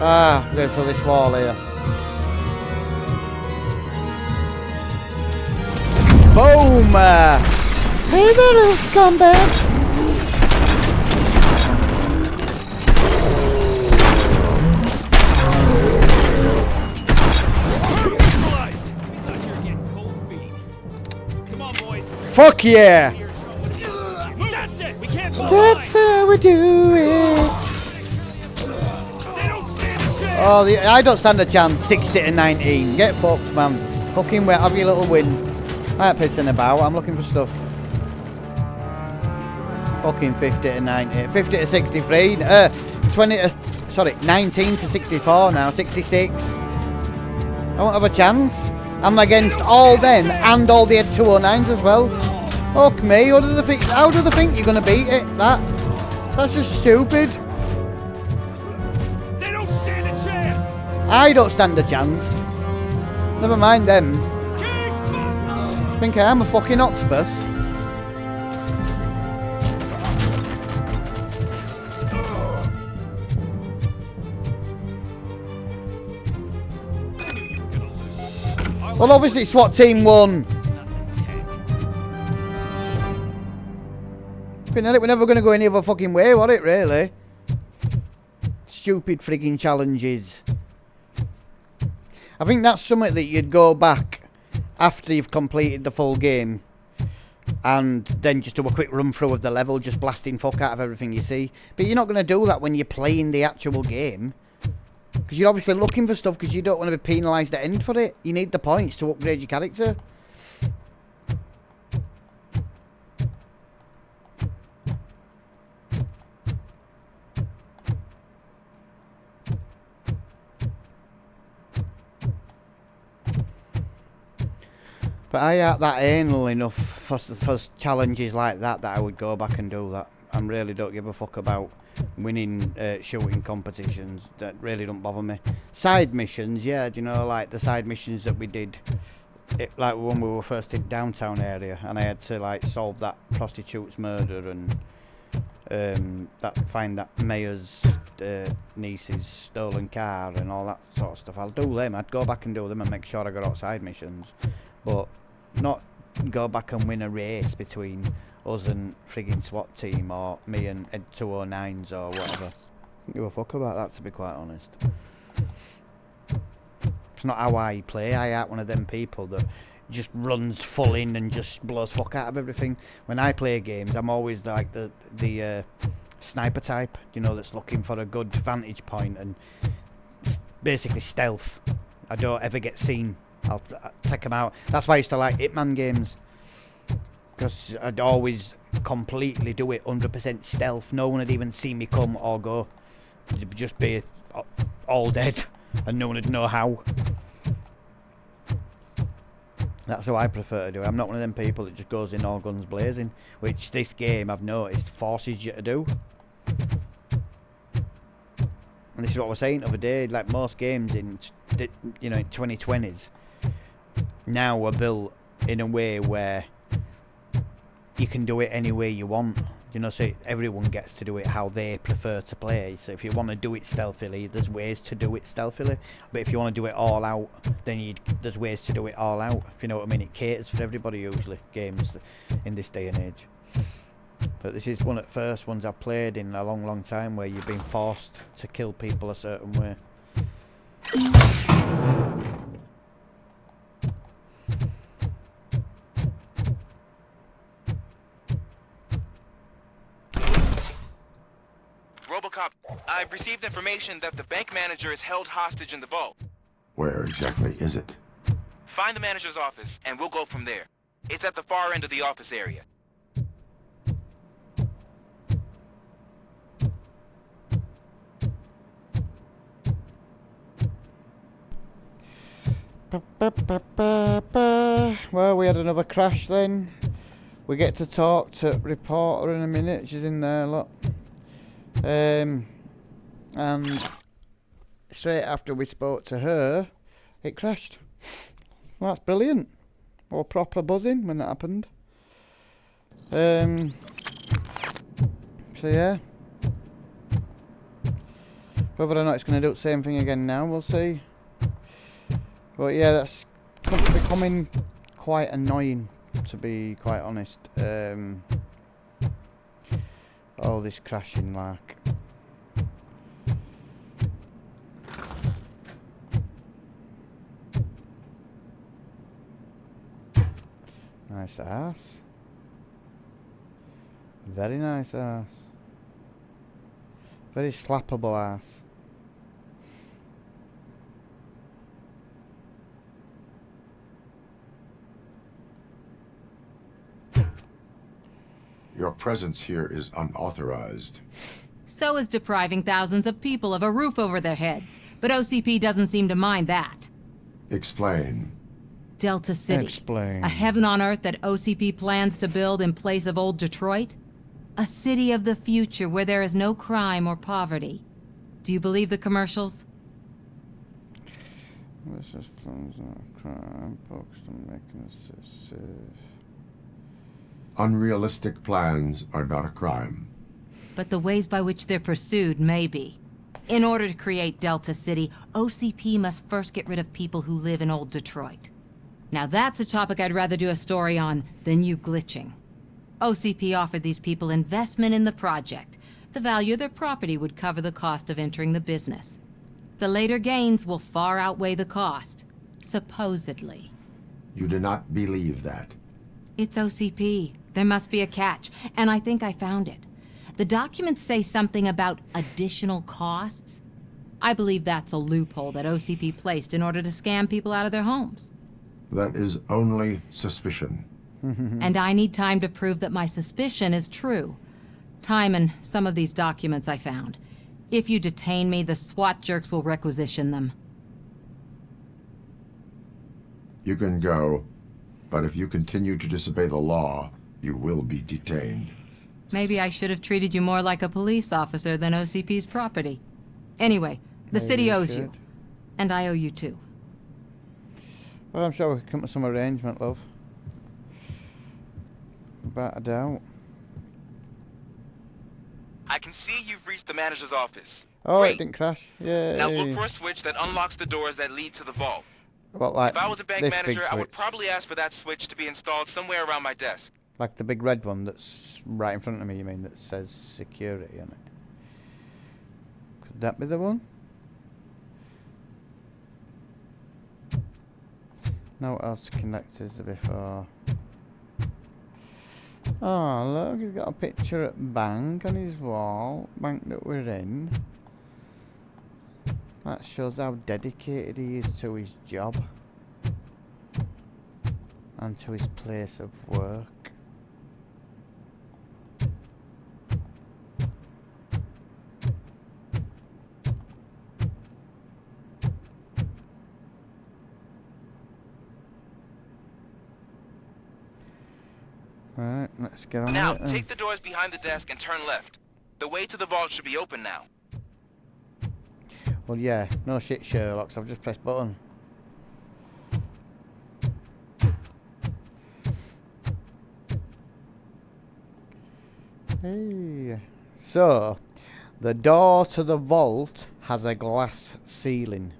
Ah, go for this wall here. Boom! Hey there, little scumbags! Fuck yeah! That's it! We can't go That's how we do it! Oh, I don't stand a chance. 60 to 19. Get fucked, man. Fucking wait, have your little win. I ain't pissing about. I'm looking for stuff. Fucking 50 to 90. 50 to 63. 20 to... Sorry, 19 to 64 now. 66. I won't have a chance. I'm against all them and all the 209s as well. Fuck me, how do they think you're gonna beat it? That's just stupid. They don't stand a chance. I don't stand a chance. Never mind them. Think I am a fucking octopus? Well, obviously SWAT team won. We're never going to go any other fucking way, was it, really? Stupid frigging challenges. I think that's something that you'd go back after you've completed the full game and then just do a quick run through of the level, just blasting fuck out of everything you see. But you're not going to do that when you're playing the actual game. Because you're obviously looking for stuff because you don't want to be penalised at end for it. You need the points to upgrade your character. But I ain't that anal enough for challenges like that I would go back and do that. I really don't give a fuck about winning shooting competitions. That really don't bother me. Side missions, yeah, do you know, like the side missions that we did, like when we were first in downtown area and I had to like solve that prostitute's murder and find that mayor's niece's stolen car and all that sort of stuff. I'll do them. I'd go back and do them and make sure I got out side missions, but not go back and win a race between us and frigging SWAT team or me and Ed 209s or whatever. I don't give a fuck about that, to be quite honest. It's not how I play. I ain't one of them people that just runs full in and just blows fuck out of everything. When I play games, I'm always like the sniper type, you know, that's looking for a good vantage point and basically stealth. I don't ever get seen. I'll take them out. That's why I used to like Hitman games, because I'd always completely do it 100% stealth. No one would even see me come or go. It'd just be all dead and no one would know how. That's how I prefer to do it. I'm not one of them people that just goes in all guns blazing, which this game, I've noticed, forces you to do. And this is what I was saying the other day, like most games in, you know, in 2020s now are built in a way where you can do it any way you want. You know, so everyone gets to do it how they prefer to play. So if you want to do it stealthily, there's ways to do it stealthily. But if you want to do it all out, then there's ways to do it all out. If you know what I mean, it caters for everybody usually, games in this day and age. But this is one of the first ones I've played in a long, long time where you've been forced to kill people a certain way. Robocop, I've received information that the bank manager is held hostage in the vault. Where exactly is it? Find the manager's office, and we'll go from there. It's at the far end of the office area. Well, we had another crash then. We get to talk to reporter in a minute. She's in there, look. And straight after we spoke to her, it crashed. Well, that's brilliant. Or proper buzzing when that happened. So yeah. Whether or not it's going to do the same thing again now, we'll see. But yeah, that's becoming quite annoying, to be quite honest. All this crashing like. Nice ass. Very nice ass. Very slappable ass. Your presence here is unauthorized. So is depriving thousands of people of a roof over their heads. But OCP doesn't seem to mind that. Explain. Delta City. Explain. A heaven on earth that OCP plans to build in place of old Detroit? A city of the future where there is no crime or poverty. Do you believe the commercials? This is plans of crime, books to making us safe. Unrealistic plans are not a crime. But the ways by which they're pursued may be. In order to create Delta City, OCP must first get rid of people who live in old Detroit. Now that's a topic I'd rather do a story on than you glitching. OCP offered these people investment in the project. The value of their property would cover the cost of entering the business. The later gains will far outweigh the cost, supposedly. You do not believe that. It's OCP. There must be a catch, and I think I found it. The documents say something about additional costs. I believe that's a loophole that OCP placed in order to scam people out of their homes. That is only suspicion. And I need time to prove that my suspicion is true. Time and some of these documents I found. If you detain me, the SWAT jerks will requisition them. You can go, but if you continue to disobey the law, you will be detained. Maybe I should have treated you more like a police officer than OCP's property. Anyway, the city owes you. And I owe you too. Well, I'm sure we can come to some arrangement, love. Without a doubt. I can see you've reached the manager's office. Oh, Great. it didn't crash. Yeah. Now look for a switch that unlocks the doors that lead to the vault. What, like If I was a bank this manager, big I would switch? probably ask for that switch to be installed somewhere around my desk. Like the big red one that's right in front of me, you mean, that says security on it? Could that be the one? No what else connectors before. Oh look, he's got a picture at bank on his wall. Bank that we're in. That shows how dedicated he is to his job. And to his place of work. Right, let's get on Now, with it. take the doors behind the desk and turn left. The way to the vault should be open now. Well, yeah, no shit, Sherlock. So I've just pressed button. Hey. So, the door to the vault has a glass ceiling.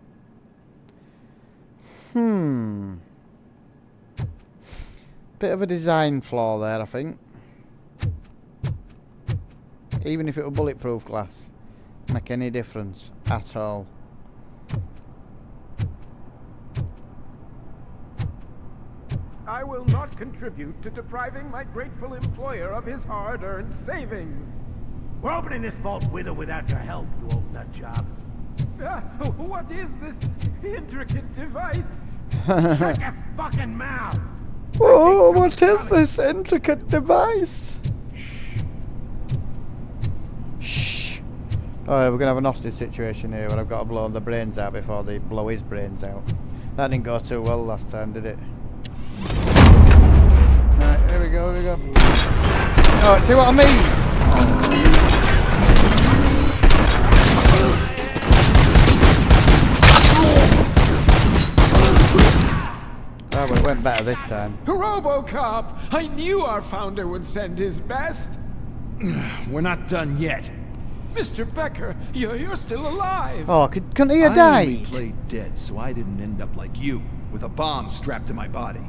Bit of a design flaw there, I think. Even if it were bulletproof glass, make any difference at all. I will not contribute to depriving my grateful employer of his hard-earned savings. We're opening this vault with or without your help, you old nut job. What is this intricate device? Shut your fucking mouth! Oh, what is this intricate device? Shh. Oh, we're gonna have an hostage situation here where I've got to blow the brains out before they blow his brains out. That didn't go too well last time, did it? Right, here we go, here we go. Oh, see what I mean? Oh, well, it went better this time. Robocop! I knew our founder would send his best. We're not done yet. Mr. Becker, you're still alive. Oh, couldn't he have I only died? played dead, so I didn't end up like you, with a bomb strapped to my body.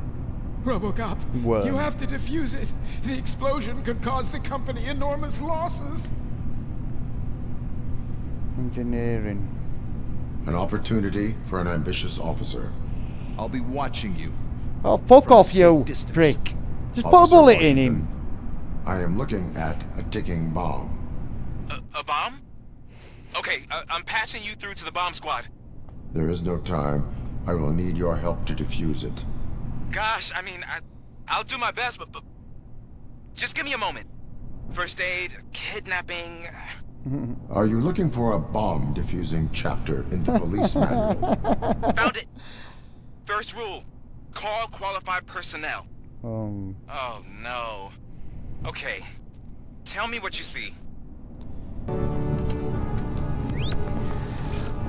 Robocop, Whoa. you have to defuse it. The explosion could cause the company enormous losses. Engineering. An opportunity for an ambitious officer. I'll be watching you. Oh, fuck From a off, safe you distance. prick. Just put a Officer bullet in Washington, him. I am looking at a ticking bomb. A bomb? Okay, I'm passing you through to the bomb squad. There is no time. I will need your help to defuse it. Gosh, I mean, I'll do my best, but just give me a moment. First aid, kidnapping... Are you looking for a bomb defusing chapter in the police manual? Found it! First rule, call qualified personnel. Oh no. Okay, tell me what you see.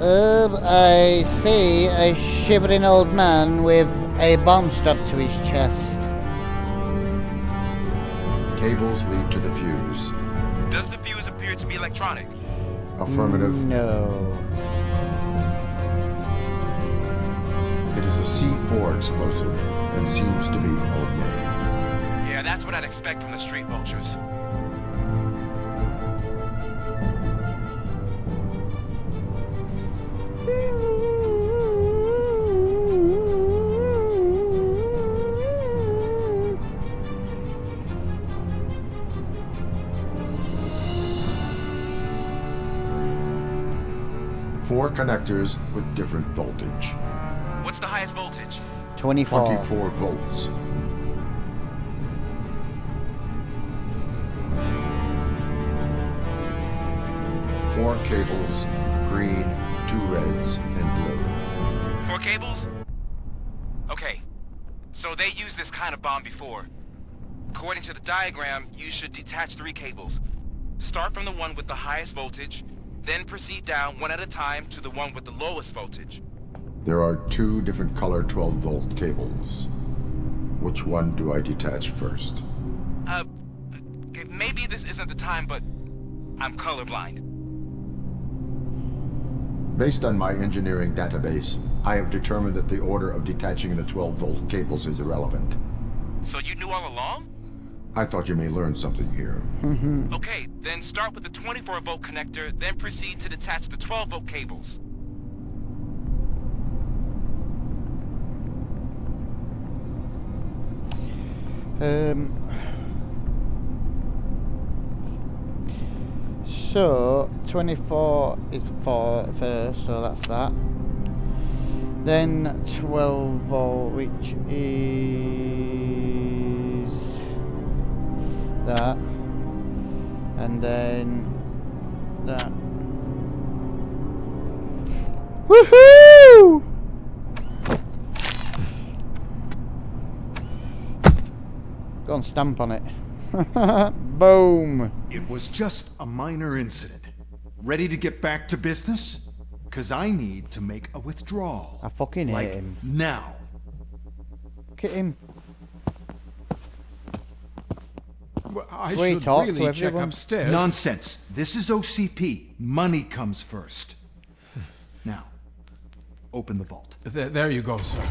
I see a shivering old man with a bomb strapped to his chest. Cables lead to the fuse. Does the fuse appear to be electronic? Affirmative. No. It is a C4 explosive and seems to be homemade. Yeah, that's what I'd expect from the street vultures. Four connectors with different voltage. What's the highest voltage? 24. 24 volts. Four cables, green, 2 reds, and blue. 4 cables? Okay, so they used this kind of bomb before. According to the diagram, you should detach 3 cables. Start from the one with the highest voltage, then proceed down one at a time to the one with the lowest voltage. There are 2 different color 12-volt cables. Which one do I detach first? Okay, maybe this isn't the time, but I'm colorblind. Based on my engineering database, I have determined that the order of detaching the 12-volt cables is irrelevant. So you knew all along? I thought you may learn something here. Okay, then start with the 24-volt connector, then proceed to detach the 12-volt cables. So 24 is for first, so that's that. Then 12 volt, which is that, and then that. Woohoo! Go and stamp on it. Boom. It was just a minor incident. Ready to get back to business? Cause I need to make a withdrawal. I fucking hate him. Now. Look at him. Well, I Sweet should talk to really check everyone. upstairs. Nonsense. This is OCP. Money comes first. Now, open the vault. There you go, sir.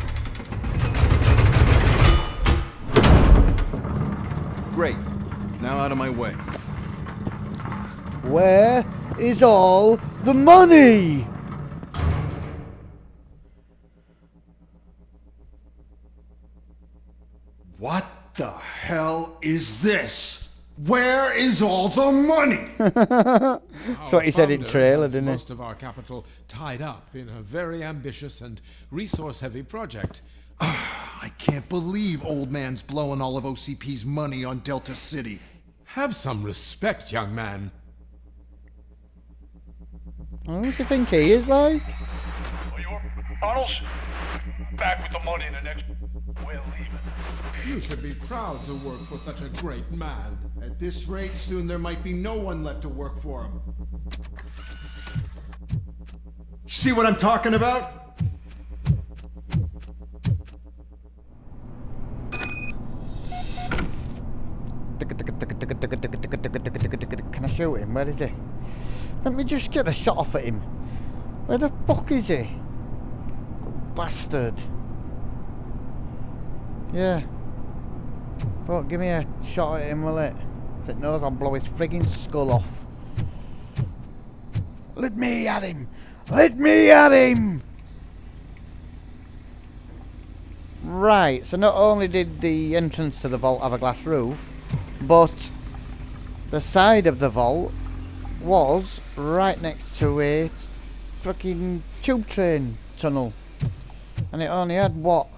Great. Now out of my way. Where is all the money? What the hell is this? Where is all the money? That's what he said in Founder trailer, has didn't he? most of our capital tied up in a very ambitious and resource-heavy project. I can't believe old man's blowing all of OCP's money on Delta City. Have some respect, young man. What does he think he is like? Arnold, back with the money in the next. We're leaving. You should be proud to work for such a great man. At this rate, soon there might be no one left to work for him. See what I'm talking about? Can I shoot him? Where is he? Let me just get a shot off at him. Where the fuck is he? Bastard. Yeah. Fuck, give me a shot at him, will it? If it knows I'll blow his frigging skull off. Let me at him! Let me at him! Right, so not only did the entrance to the vault have a glass roof, but the side of the vault was right next to a fucking tube train tunnel. And it only had, what?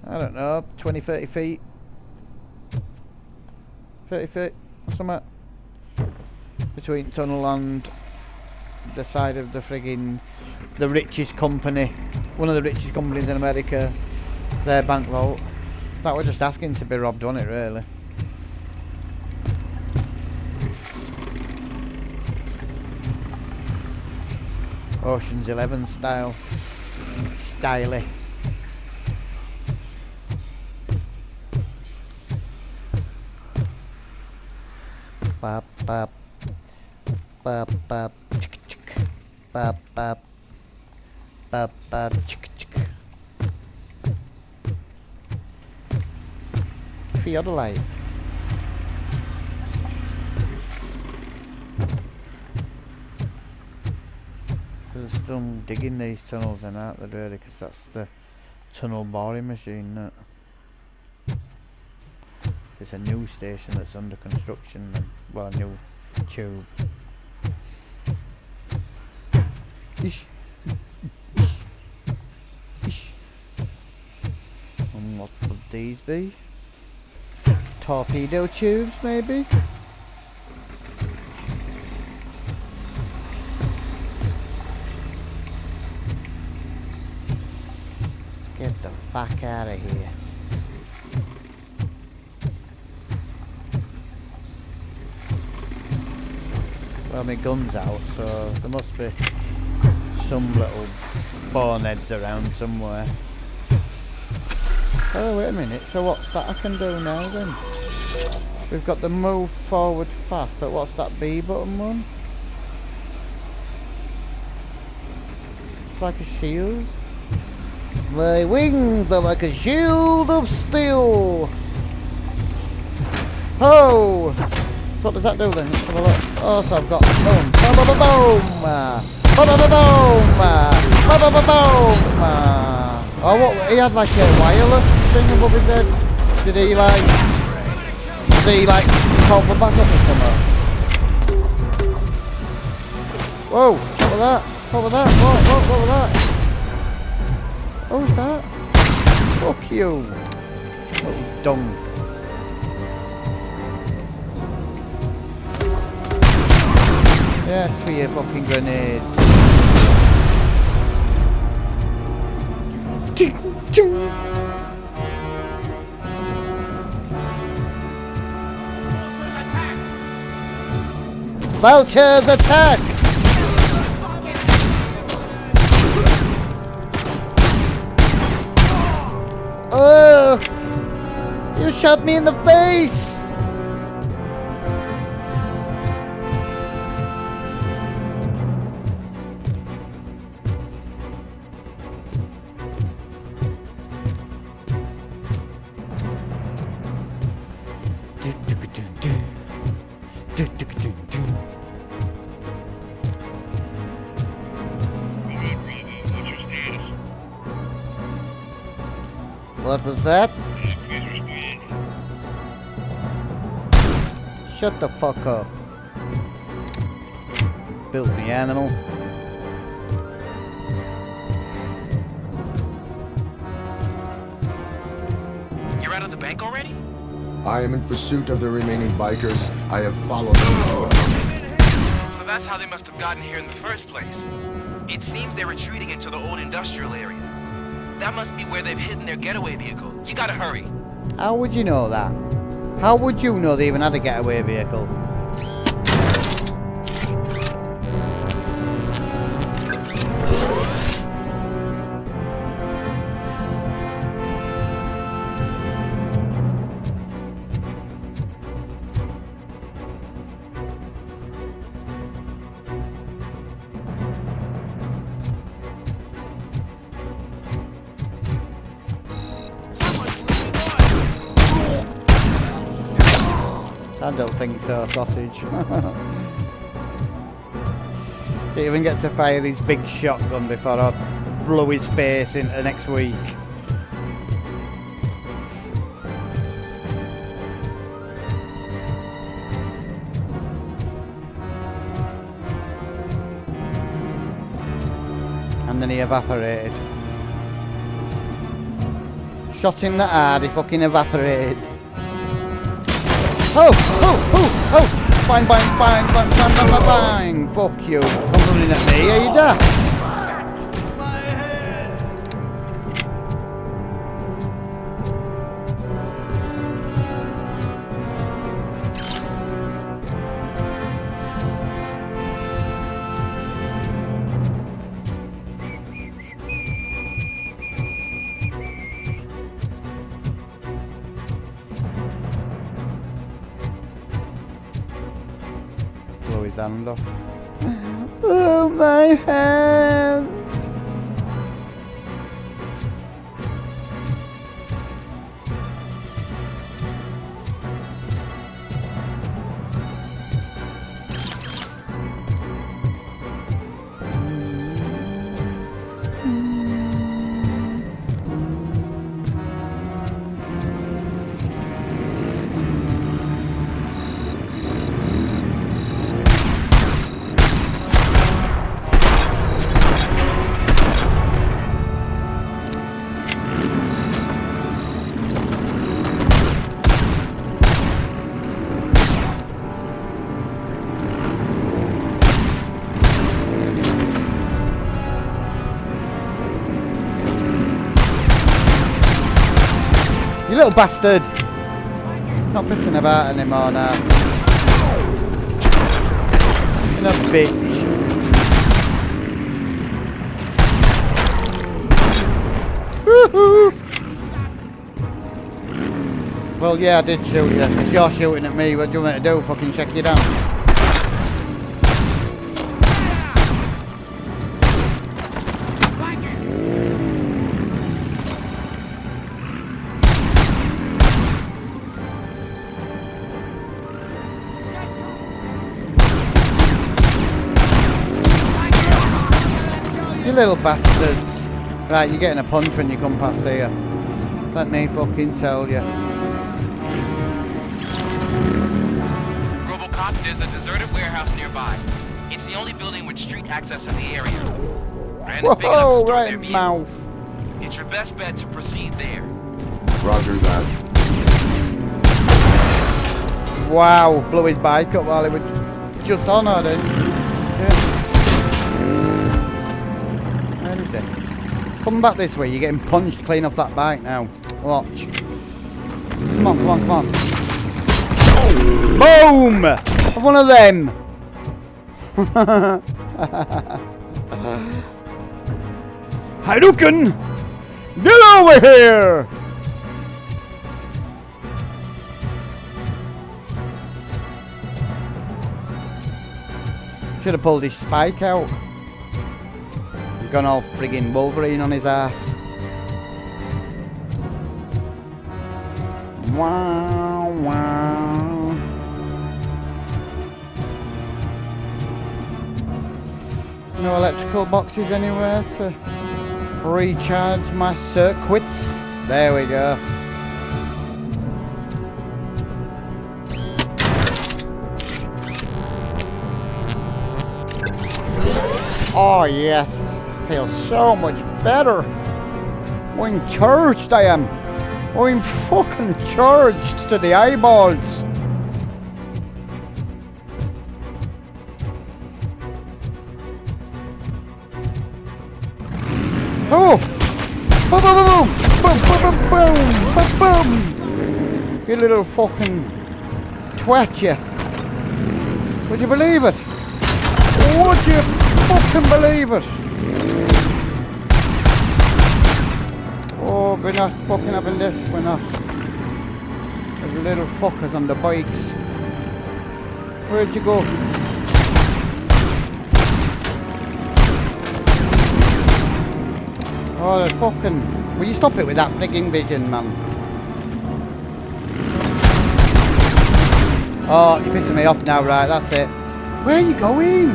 I don't know, 20, 30 feet? 30 feet or something? Between tunnel and the side of the friggin' the richest company, one of the richest companies in America, their bank vault. That was just asking to be robbed, wasn't it, really? Ocean's 11 style. Styly. Bop bop. Bop bop. Chick chick. Bop bop. Bop bop. Chick chick. Theodolite. There's still digging these tunnels and out there, really, because that's the tunnel boring machine. That it's a new station that's under construction, and well, a new tube. Ish. Ish. And what would these be? Torpedo tubes, maybe? Get the fuck out of here. Well, my gun's out, so there must be some little boneheads around somewhere. Oh, wait a minute, so what's that I can do now then? We've got the move forward fast, but what's that B button one? It's like a shield. My wings are like a shield of steel. Ho! So what does that do then? Let's have a look. Oh, so I've got boom, boom, boom, boom, boom, boom, boom, boom, boom. Oh, what? He had like a wireless thing above his head. Did he like Does he like call for backup or something? Whoa, what was that? What was that? What was that? What was that? Fuck you. Little dumb. Yes, for your fucking grenades. Vultures attack! Oh! You shot me in the face! What was that? Shut the fuck up. Filthy animal. You're out of the bank already? I am in pursuit of the remaining bikers. I have followed them. So that's how they must have gotten here in the first place. It seems they're retreating into the old industrial area. That must be where they've hidden their getaway vehicle. You gotta hurry. How would you know that? How would you know they even had a getaway vehicle? I don't think so, sausage. He even gets to fire his big shotgun before I blow his face into next week. And then he evaporated. Shot him that hard, he fucking evaporated. Oh! Bang, bang, bang, bang, bang, bang, bang, bang! Fuck you. Come running at me, are you daft? Blow his hand off. Oh, my hand! You little bastard! Not pissing about anymore now. You're a bitch. Woohoo! Well, yeah, I did shoot you. If you're shooting at me, what do you want me to do? Fucking check you down. You little bastards. Right, you're getting a punch when you come past here. Let me fucking tell you. There's a deserted warehouse nearby. It's the only building with street access in the area. And it's big enough to store their vehicle. It's your best bet to proceed there. Roger that. Wow, blew his bike up while he was just on her then. Yeah. Where is it? Come back this way, you're getting punched clean off that bike now. Watch. Come on, come on, come on. Boom! One of them! Hadouken! Get over here! Should have pulled his spike out. He's gone all friggin' Wolverine on his ass. Wow, wow. No electrical boxes anywhere to recharge my circuits. There we go. Oh yes, feels so much better. I'm charged, I am. I'm fucking charged to the eyeballs. Oh! Boom, boom, boom, boom, boom, boom, boom, boom. You little fucking twat, you. Would you believe it? Would you fucking believe it? Oh, we're not fucking having this, we're not. There's little fuckers on the bikes. Where'd you go? Oh, the fucking... Will you stop it with that frigging vision, man? Oh, you're pissing me off now, right, that's it. Where are you going?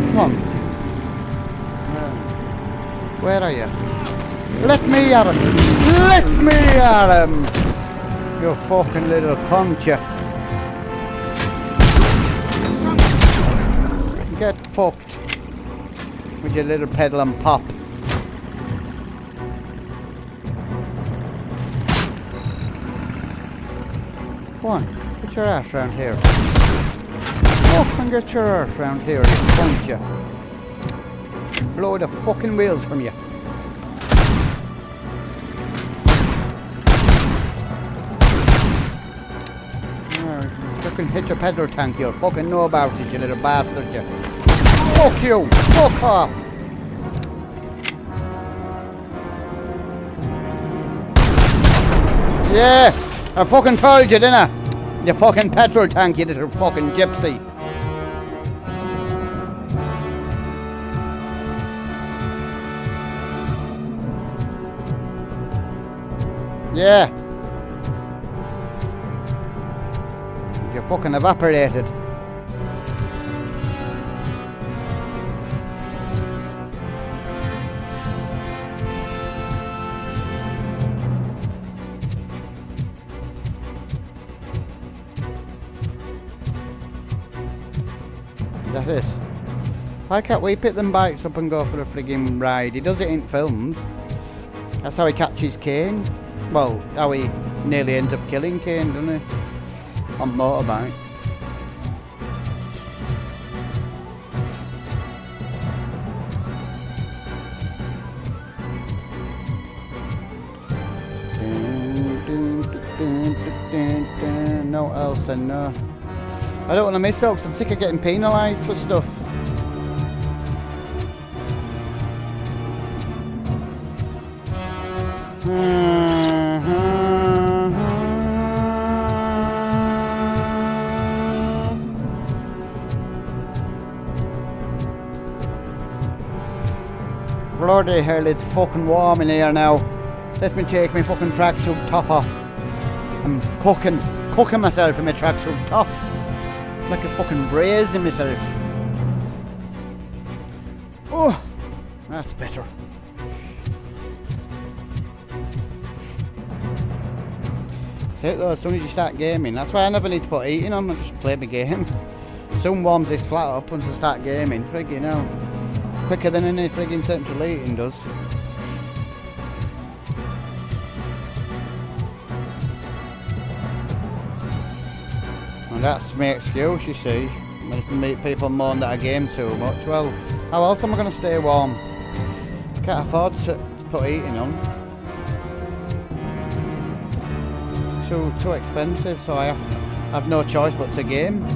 Come on. Where are you? Let me at him! Let me at him! You fucking little cunt, you. Get fucked with your little pedal and pop. Go on, get your ass round here. Fucking get your ass round here, you cunt, you. Blow the fucking wheels from you. Fucking hit your petrol tank, you'll fucking know about it, you little bastard, you. Fuck you! Fuck off! Yeah! I fucking told you, didn't I? You fucking petrol tank, you little fucking gypsy. Yeah. You fucking evaporated. That's it. Why can't we pick them bikes up and go for a frigging ride? He does it in films. That's how he catches Kane. Well, how he nearly ends up killing Kane, doesn't he? On motorbike. No else then, no. I don't want to miss out because I'm sick of getting penalised for stuff. Bloody hell, it's fucking warm in here now. Let me take my fucking tracksuit top off. I'm cooking myself in my tracksuit top. Like a fucking braising myself. Oh, that's better. That's it though, as soon as you start gaming. That's why I never need to put heating on, I just play my game. Soon warms this flat up once I start gaming. Friggin' hell. Quicker than any friggin' central heating does. And that's my excuse, you see. When I meet people moan that I game too much, well, how else am I going to stay warm? Can't afford to put heating on. It's too expensive, so I have no choice but to game.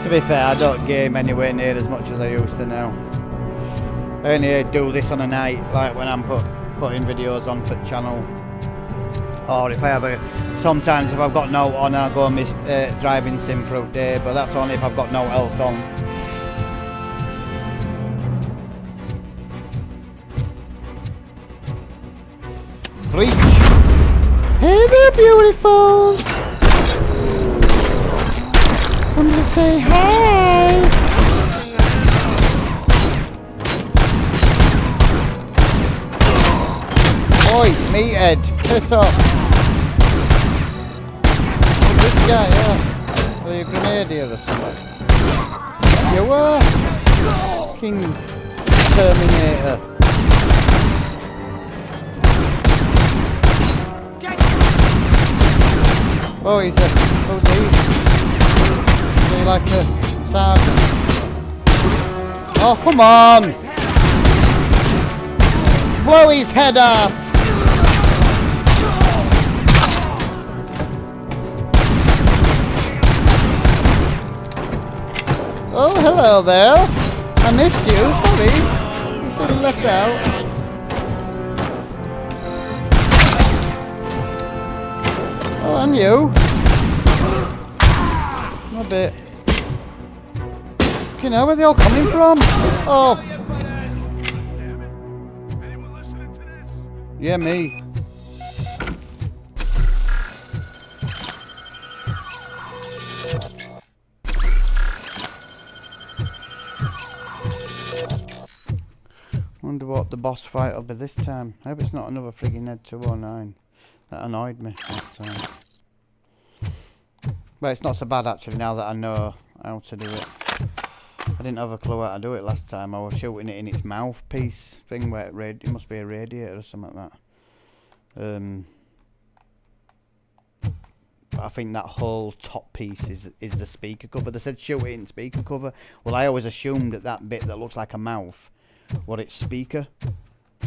To be fair, I don't game anywhere near as much as I used to now. I only do this on a night, like when I'm putting videos on for the channel. Or if I have sometimes if I've got no on, I'll go on my driving sim for a day, but that's only if I've got no else on. Reach. Hey there, beautifuls! I'm gonna say hi! Oi, meathead, piss off! Oh, this guy, yeah. Are you a grenadier or something? You are! King Terminator. Oh, he's a... who's he? Is he like a sergeant? Oh, come on! Blow his head off! Oh, hello there. I missed you, sorry. You should have left out. Oh, and you. A bit. You know where they all coming from? Oh. Yeah, me. Wonder what the boss fight will be this time. I hope it's not another friggin' Ned 209. That annoyed me last time. But it's not so bad actually now that I know how to do it. I didn't have a clue how to do it last time. I was shooting it in its mouthpiece thing where it must be a radiator or something like that. But I think that whole top piece is the speaker cover. They said shoot it in speaker cover. Well, I always assumed that bit that looks like a mouth, what it's speaker,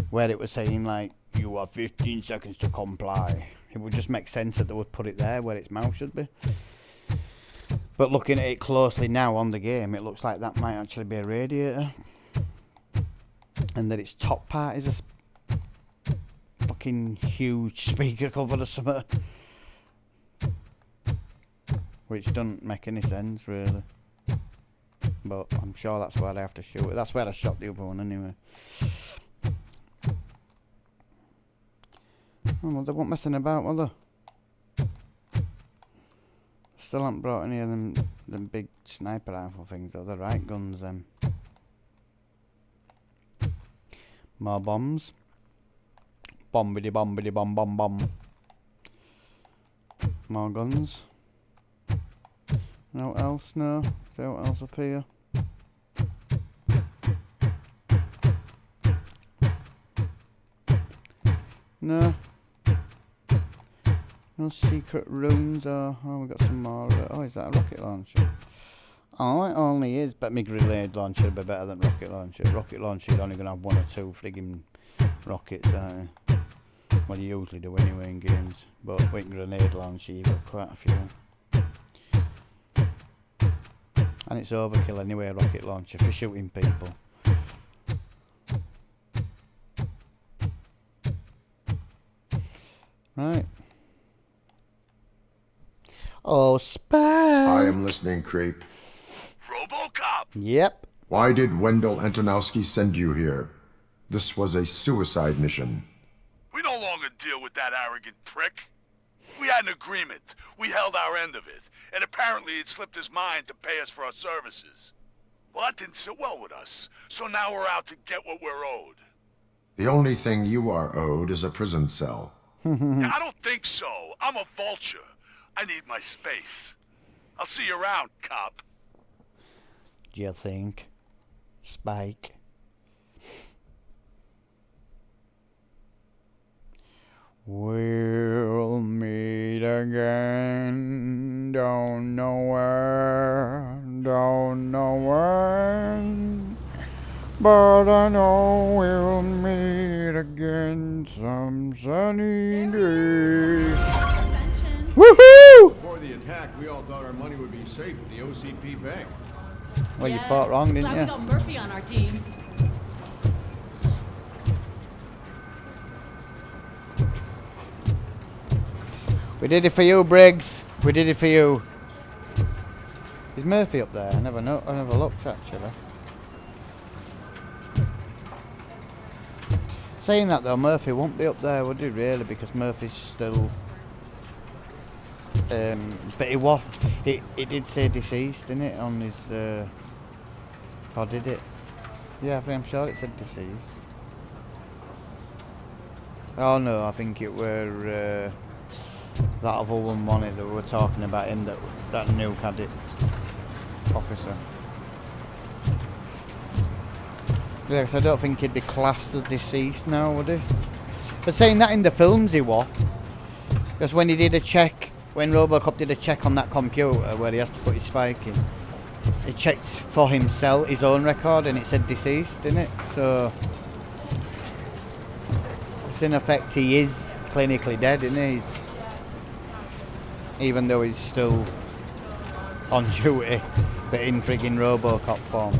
where it was saying like, you have 15 seconds to comply. It would just make sense that they would put it there where its mouth should be. But looking at it closely now on the game, it looks like that might actually be a radiator. And that its top part is a fucking huge speaker cover or something. Which doesn't make any sense really. But I'm sure that's where I have to shoot it. That's where I shot the other one anyway. Oh, well, they weren't messing about, were they? Still haven't brought any of them big sniper rifle things, though. The right guns, them. More bombs. Bombity bombity bomb bomb bomb. More guns. No else, no. Is there what else up here? No. No secret rooms or... oh, we got some more... oh, is that a rocket launcher? Oh, it only is, but my grenade launcher would be better than rocket launcher. Rocket launcher, you're only going to have one or two friggin' rockets, aren't you? Well, you usually do anyway in games. But with grenade launcher, you've got quite a few. And it's overkill anyway, a rocket launcher, for shooting people. Right. Oh, spy! I am listening, creep. Robocop! Yep. Why did Wendell Antonowski send you here? This was a suicide mission. We no longer deal with that arrogant prick. We had an agreement. We held our end of it. And apparently it slipped his mind to pay us for our services. Well, that didn't sit well with us, so now we're out to get what we're owed. The only thing you are owed is a prison cell. Yeah, I don't think so. I'm a vulture. I need my space. I'll see you around, cop. Do you think? Spike. We'll meet again. Don't know where. Don't know when. But I know we'll meet again some sunny day. Woohoo! Before the attack, we all thought our money would be safe at the OCP bank. Well, you thought wrong, didn't Glad you? we got Murphy on our team. We did it for you, Briggs. We did it for you. Is Murphy up there? I never looked actually. Saying that though, Murphy won't be up there, would he really? Because Murphy's still. But it did say deceased, didn't it, on his. Or did it? Yeah, I'm sure it said deceased. Oh no, I think it were that other one that we were talking about him, that new cadet officer. Yeah, 'cause I don't think he'd be classed as deceased now, would he? But saying that in the films he was. Because when he did a check, when Robocop did a check on that computer where he has to put his spike in, he checked for himself, his own record, and it said deceased, didn't it? So, it's in effect he is clinically dead, isn't he? Even though he's still on duty, but in friggin' Robocop form.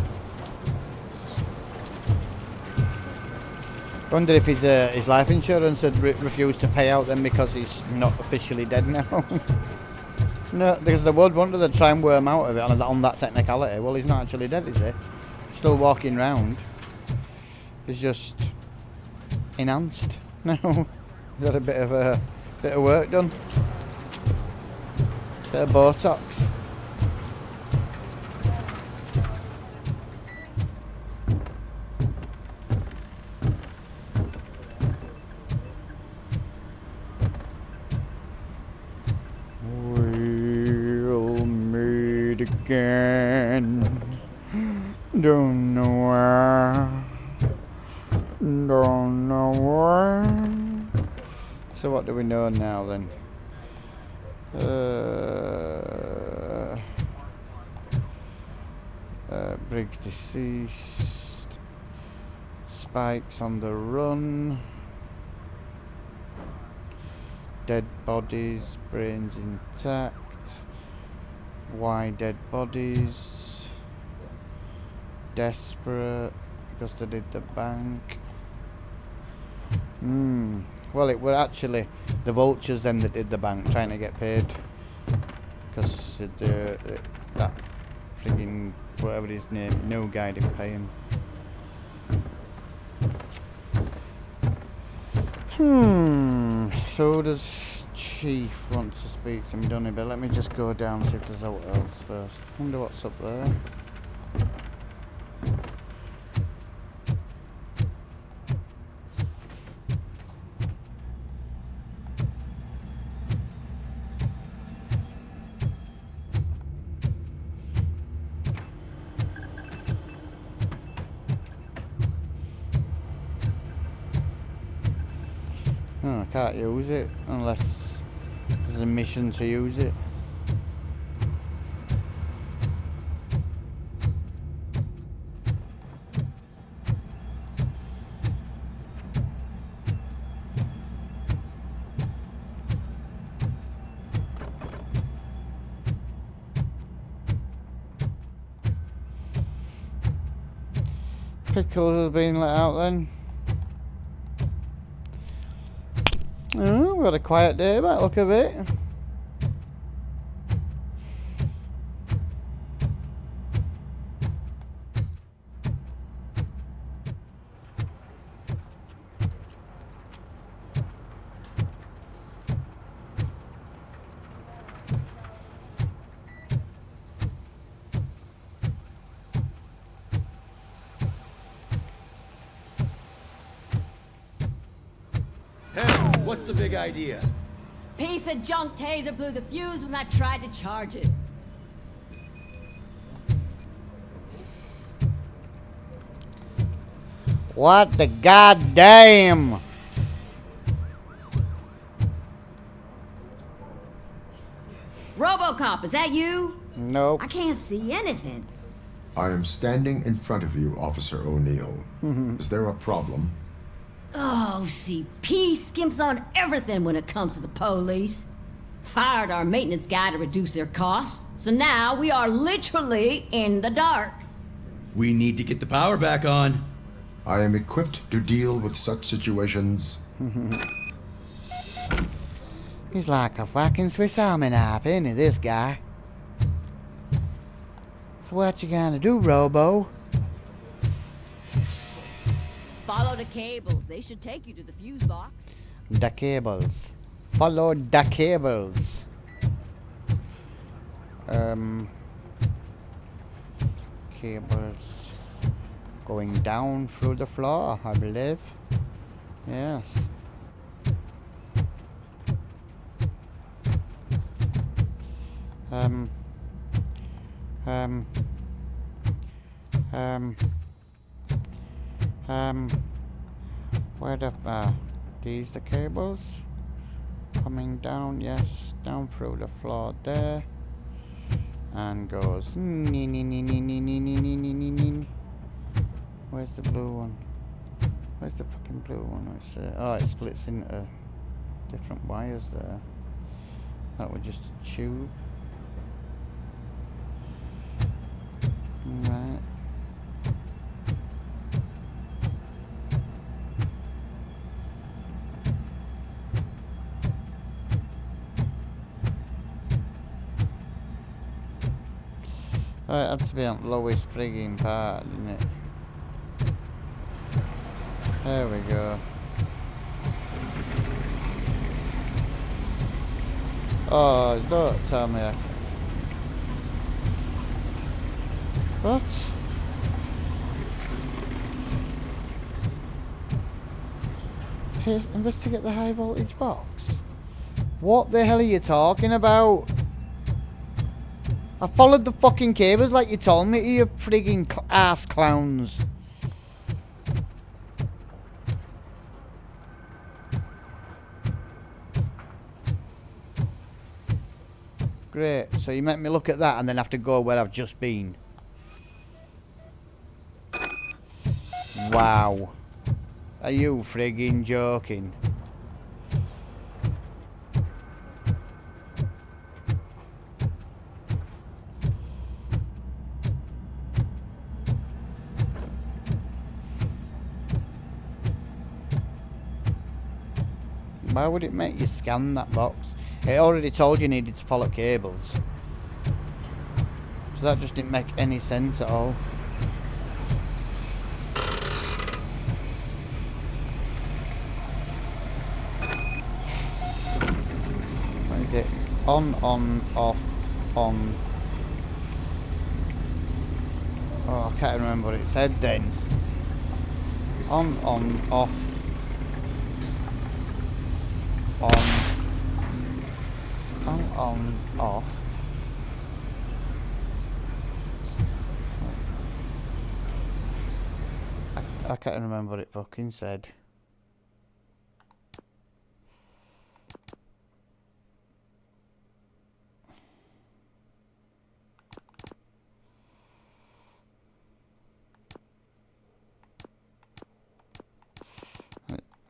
Wonder if his life insurance had refused to pay out then because he's not officially dead now. No, because they would, wouldn't they? They'd try and worm out of it on that technicality. Well, he's not actually dead, is he? Still walking round. He's just enhanced now. He's had a bit of work done. Bit of Botox. We'll meet again. Don't know where. Don't know where. So what do we know now then? Briggs deceased. Spike's on the run. Dead bodies, brains intact. Why dead bodies? Desperate because they did the bank. Well, it were actually the vultures then that did the bank, trying to get paid. Because that friggin' whatever his name, no guy didn't pay him. So does Chief want to speak to me, don't he? But let me just go down and see if there's what else first. Wonder what's up there. Oh, I can't use it unless there's a mission to use it. Pickles has been let out then. Oh, we had a quiet day by the look of it. What's the big idea? Piece of junk taser blew the fuse when I tried to charge it. What the goddamn? Robocop, is that you? Nope. I can't see anything. I am standing in front of you, Officer O'Neill. Is there a problem? Oh, OCP skimps on everything when it comes to the police. Fired our maintenance guy to reduce their costs, so now we are literally in the dark. We need to get the power back on. I am equipped to deal with such situations. He's like a fucking Swiss Army knife, ain't he, this guy? So what you gonna do, Robo? Follow the cables. They should take you to the fuse box. The cables. Follow the cables. Cables. Going down through the floor, I believe. Yes. Where the, these the cables? Coming down, yes, down through the floor there. And goes, where's the blue one? Where's the fucking blue one? It's, oh, it splits into different wires there. That was just a tube. Right. It had to be on the lowest frigging part, didn't it? There we go. Oh, don't tell me I... What? Here, investigate the high voltage box. What the hell are you talking about? I followed the fucking cables like you told me to, you frigging ass clowns. Great, so you make me look at that and then have to go where I've just been. Wow. Are you frigging joking? Why would it make you scan that box? It already told you needed to follow cables. So that just didn't make any sense at all. What is it? On, off, on. Oh, I can't remember what it said then. On, off. On, off. I can't remember what it fucking said.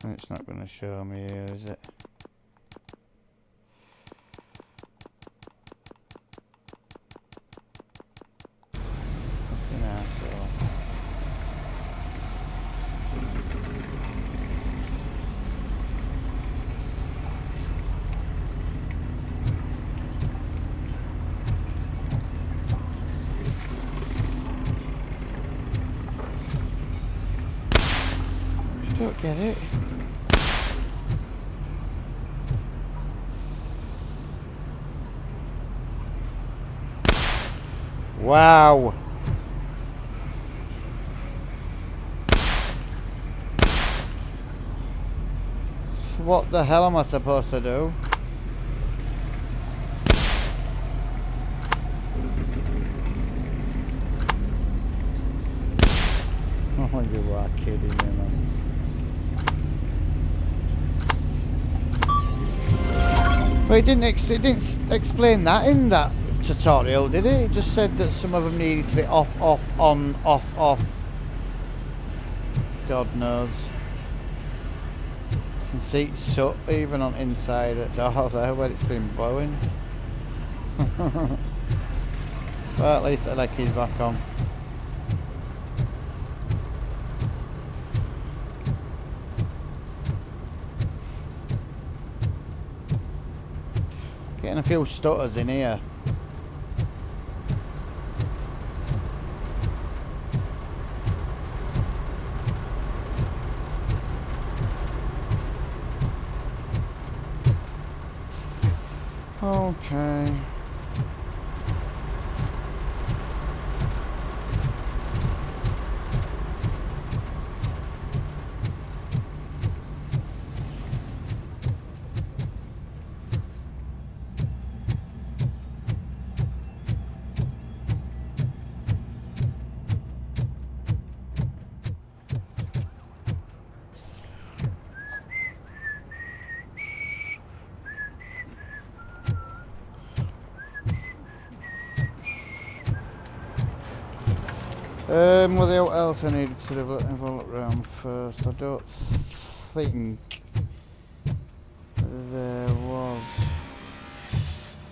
It's not going to show me here, is it? Don't get it. Wow. So what the hell am I supposed to do? Oh, you are kidding me, man. Well, it didn't explain that in that tutorial, did it? It just said that some of them needed to be off, on, off. God knows. You can see it's soot even on inside at doors there where it's been blowing. Well, at least the deck is back on. Getting a few stutters in here. Okay. What else I needed to have a look around first? I don't think there was.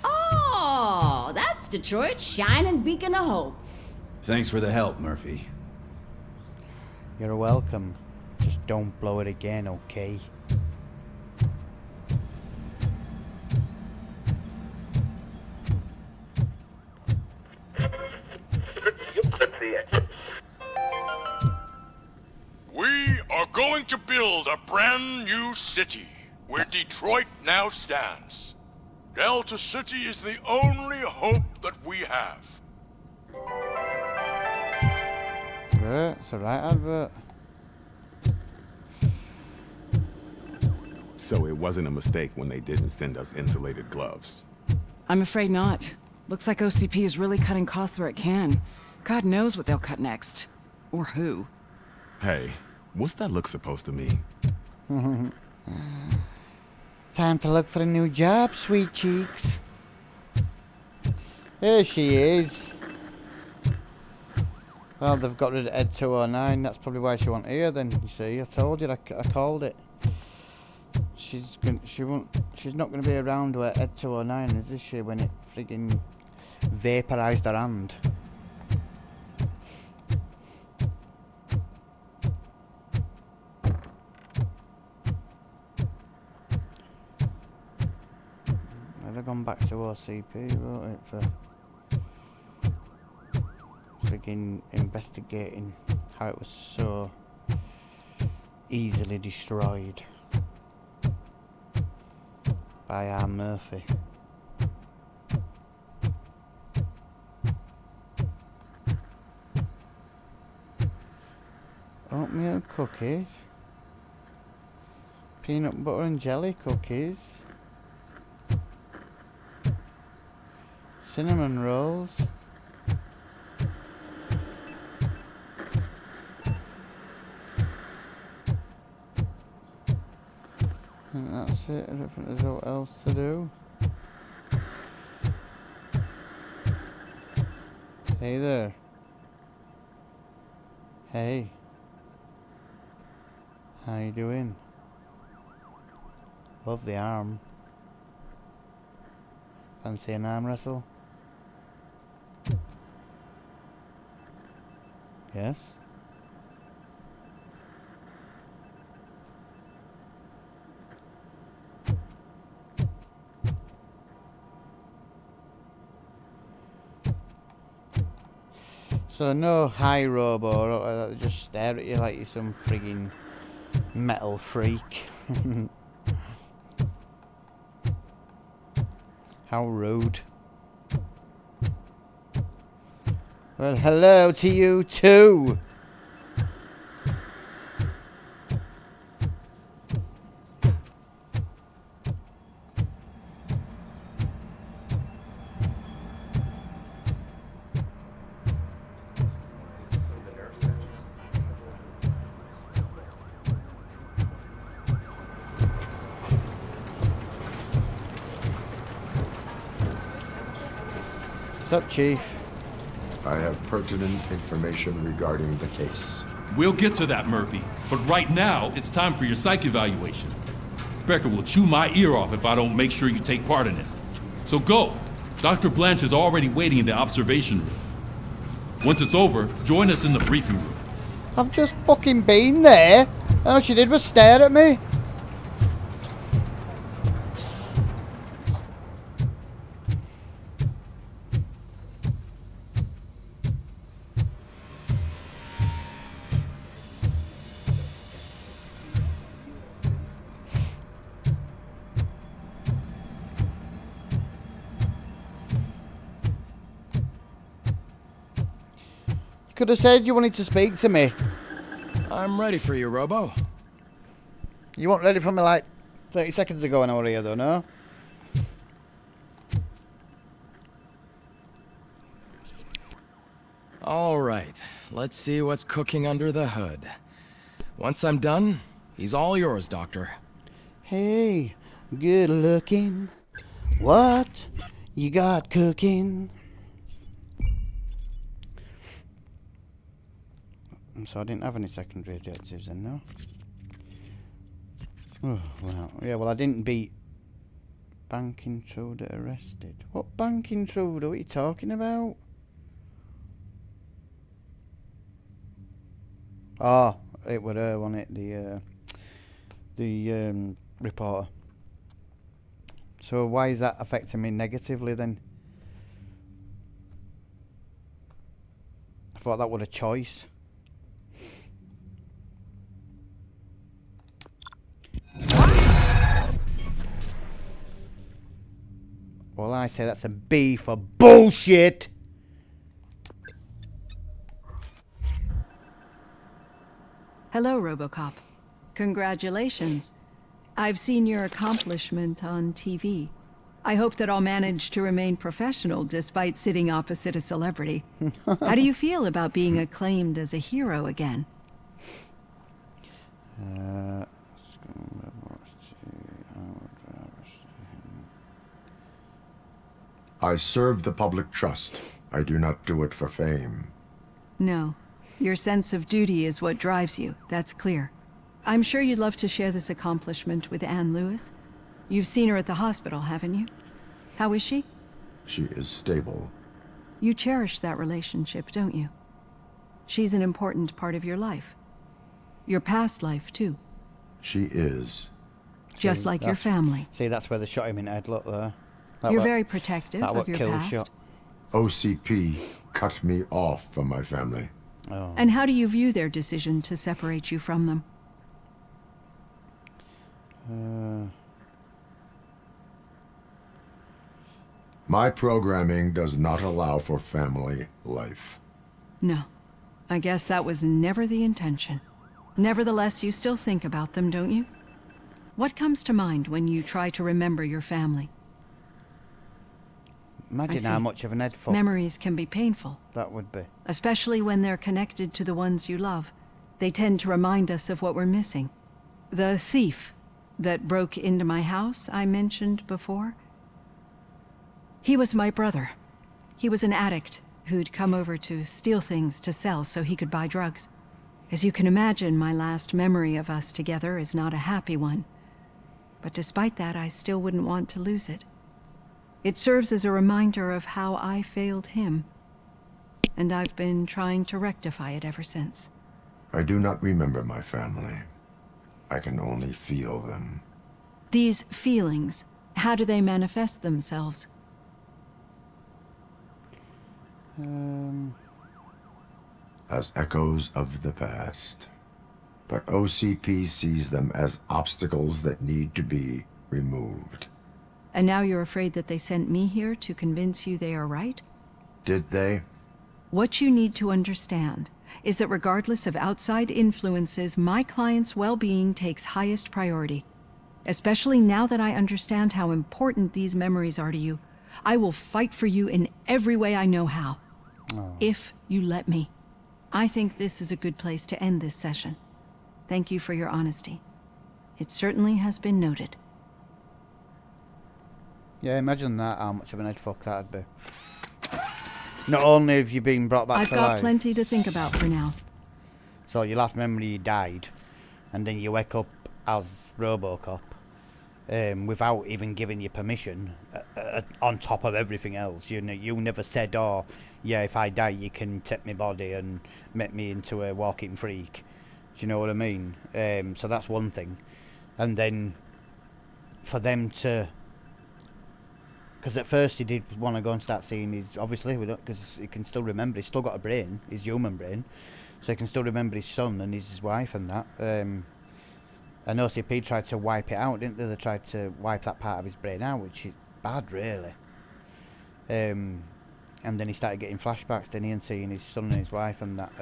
Oh, that's Detroit's shining beacon of hope. Thanks for the help, Murphy. You're welcome. Just don't blow it again, okay? We are going to build a brand new city where Detroit now stands. Delta City is the only hope that we have. Right, it's a right advert. So it wasn't a mistake when they didn't send us insulated gloves. I'm afraid not. Looks like OCP is really cutting costs where it can. God knows what they'll cut next. Or who. Hey, what's that look supposed to mean? Time to look for a new job, sweet cheeks. Here she is. Well, they've got rid of Ed 209. That's probably why she wasn't here. Then you see, I told you, I called it. She's not gonna be around where Ed 209 is she? When it friggin' vaporized her hand. I'd have gone back to OCP, wrote it for friggin' investigating how it was so easily destroyed by our Murphy. Oatmeal cookies, peanut butter and jelly cookies, cinnamon rolls, and that's it. I don't think there's what else to do. Hey there. Hey. How you doing? Love the arm. Fancy an arm wrestle? Yes? So no hi robo, just stare at you like you're some friggin' metal freak. How rude. Well, hello to you too. What's up, Chief? I have pertinent information regarding the case. We'll get to that, Murphy. But right now, it's time for your psych evaluation. Becker will chew my ear off if I don't make sure you take part in it. So go. Dr. Blanche is already waiting in the observation room. Once it's over, join us in the briefing room. I've just fucking been there. All she did was stare at me. Could have said you wanted to speak to me. I'm ready for you, Robo. You weren't ready for me like 30 seconds ago when I was here though, no? Alright, let's see what's cooking under the hood. Once I'm done, he's all yours, Doctor. Hey, good looking. What you got cooking? So I didn't have any secondary objectives then, no? Oh, well, yeah, well I didn't beat bank intruder arrested. What bank intruder? What are you talking about? Oh, it was her, wasn't it? The reporter. So why is that affecting me negatively then? I thought that was a choice. Well, I say that's a B for bullshit. Hello, Robocop. Congratulations. I've seen your accomplishment on TV. I hope that I'll manage to remain professional despite sitting opposite a celebrity. How do you feel about being acclaimed as a hero again? I serve the public trust. I do not do it for fame. No. Your sense of duty is what drives you, that's clear. I'm sure you'd love to share this accomplishment with Anne Lewis. You've seen her at the hospital, haven't you? How is she? She is stable. You cherish that relationship, don't you? She's an important part of your life. Your past life, too. She is. Just like your family. See, that's where they shot him in the head, look there. You're very protective of your past. OCP cut me off from my family. Oh. And how do you view their decision to separate you from them? My programming does not allow for family life. No. I guess that was never the intention. Nevertheless, you still think about them, don't you? What comes to mind when you try to remember your family? Imagine how much of an head fuck Memories can be painful. that would be. Especially when they're connected to the ones you love. They tend to remind us of what we're missing. The thief that broke into my house I mentioned before. He was my brother. He was an addict who'd come over to steal things to sell so he could buy drugs. As you can imagine, my last memory of us together is not a happy one. But despite that, I still wouldn't want to lose it. It serves as a reminder of how I failed him. And I've been trying to rectify it ever since. I do not remember my family. I can only feel them. These feelings, how do they manifest themselves? As echoes of the past. But OCP sees them as obstacles that need to be removed. And now you're afraid that they sent me here to convince you they are right? Did they? What you need to understand is that regardless of outside influences, my client's well-being takes highest priority. Especially now that I understand how important these memories are to you. I will fight for you in every way I know how. If you let me. I think this is a good place to end this session. Thank you for your honesty. It certainly has been noted. Yeah, imagine that, how much of an head fuck that'd be. Not only have you been brought back I've to got life, plenty to think about for now. so your last memory you died, and then you wake up as Robocop, without even giving you permission, on top of everything else. You know, you never said, oh, yeah, if I die you can take my body and make me into a walking freak. Do you know what I mean? So that's one thing. And then for them to... Because at first he did want to go and start seeing his... Obviously, because he can still remember. He's still got a brain, his human brain. So he can still remember his son and his wife and that. And OCP tried to wipe it out, didn't they? They tried to wipe that part of his brain out, which is bad, really. And then he started getting flashbacks, didn't he, and seeing his son and his wife and that.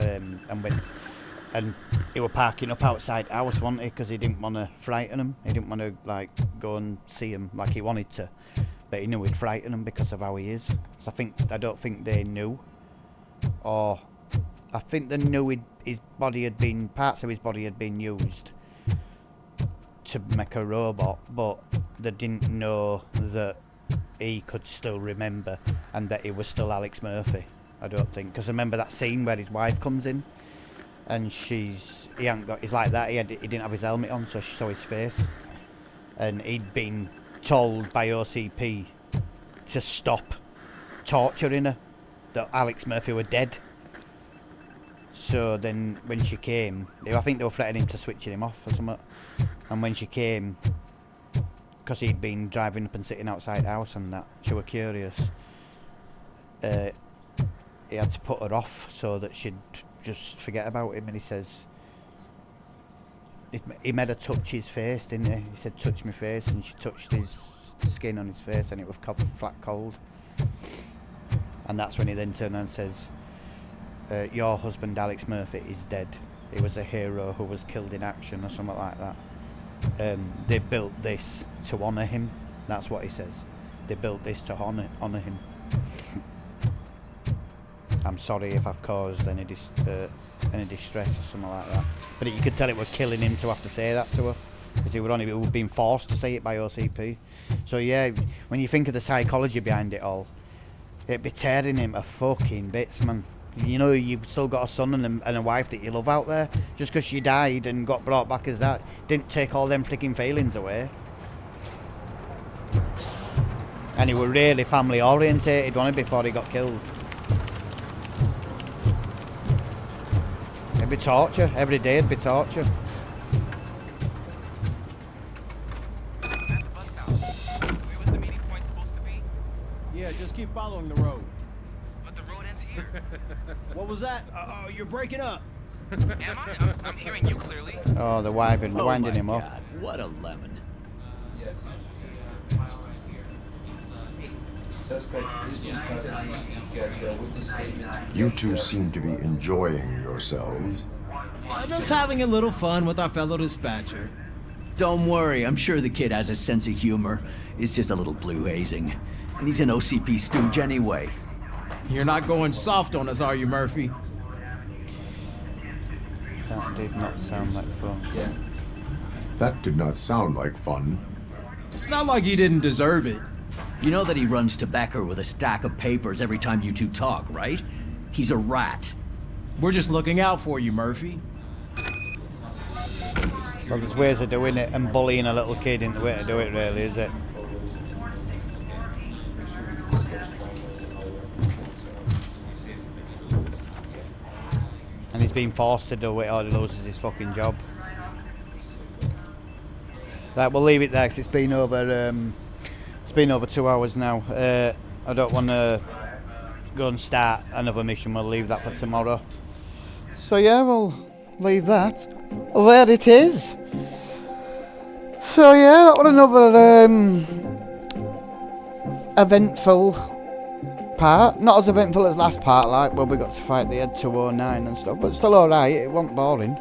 And he were parking up outside the house, wasn't he? Because he didn't want to frighten him. He didn't want to like go and see him like he wanted to, but he knew he'd frighten him because of how he is. So I don't think they knew, or I think they knew his body had been, parts of his body had been used to make a robot, but they didn't know that he could still remember and that he was still Alex Murphy. I don't think, because remember that scene where his wife comes in and he hadn't got, he's like that, he didn't have his helmet on, so she saw his face, and he'd been told by OCP to stop torturing her, that Alex Murphy were dead. So then when she came, I think they were threatening to switching him off or something. And when she came, because he'd been driving up and sitting outside the house and that, she were curious. He had to put her off so that she'd just forget about him. And he says, he made her touch his face, didn't he? He said, touch my face, and she touched his skin on his face, and it was flat cold. And that's when he then turned and says, your husband Alex Murphy is dead. He was a hero who was killed in action or something like that. They built this to honour him. That's what he says. They built this to honour him. I'm sorry if I've caused any distress or something like that. But you could tell it was killing him to have to say that to her, because he was being forced to say it by OCP. So yeah, when you think of the psychology behind it all, it'd be tearing him to fucking bits, man. You know, you've still got a son and a wife that you love out there. Just because she died and got brought back as that didn't take all them freaking feelings away. And he were really family orientated, wasn't he, before he got killed. It'd be torture. Every day it'd be torture. Yeah, just keep following the road. But the road ends here. What was that? Oh, you're breaking up. Am I? I'm hearing you clearly. Oh, they're winding him up. God, what a lemon. You two seem to be enjoying yourselves. Just having a little fun with our fellow dispatcher. Don't worry, I'm sure the kid has a sense of humor. It's just a little blue hazing. And he's an OCP stooge anyway. You're not going soft on us, are you, Murphy? That did not sound like fun. Yeah. That did not sound like fun. It's not like he didn't deserve it. You know that he runs to Becker with a stack of papers every time you two talk, right? He's a rat. We're just looking out for you, Murphy. Well, there's ways of doing it, and bullying a little kid isn't the way to do it, really, is it? And he's being forced to do it or he loses his fucking job. Right, we'll leave it there because it's been over 2 hours now. I don't want to go and start another mission. We'll leave that for tomorrow. So yeah, we'll leave that where it is. So yeah, that was another eventful part. Not as eventful as last part, like where we got to fight the Ed 209 and stuff, but still alright. It wasn't boring.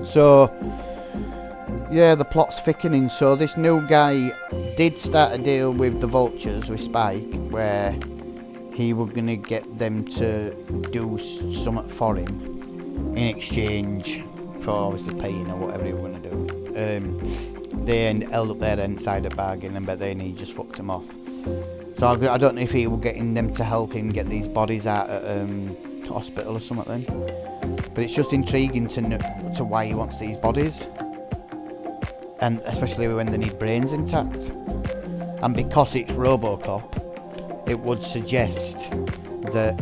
So yeah, the plot's thickening. So this new guy did start a deal with the Vultures, with Spike, where he was going to get them to do something for him in exchange for obviously paying or whatever he was going to do. They held up their end side of bargain, but then he just fucked him off. So I don't know if he will getting them to help him get these bodies out at hospital or something then. But it's just intriguing to know to why he wants these bodies, and especially when they need brains intact. And because it's Robocop, it would suggest that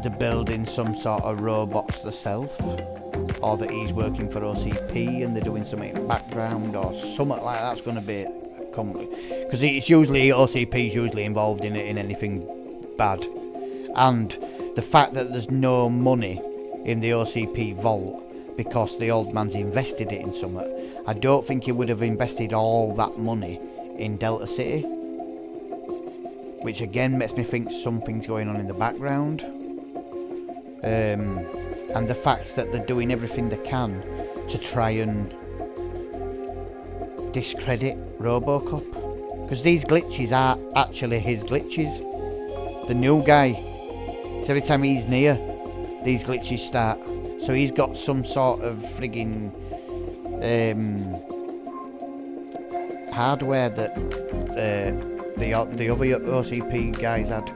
they're building some sort of robots themselves, or that he's working for OCP and they're doing something in the background or something like that's going to be, because it's usually OCP's usually involved in anything bad. And the fact that there's no money in the OCP vault because the old man's invested it in something, I don't think he would have invested all that money in Delta City, which again makes me think something's going on in the background. And the fact that they're doing everything they can to try and discredit Robocop, because these glitches are actually his glitches. The new guy, so every time he's near, these glitches start. So he's got some sort of frigging hardware that the other OCP guys had,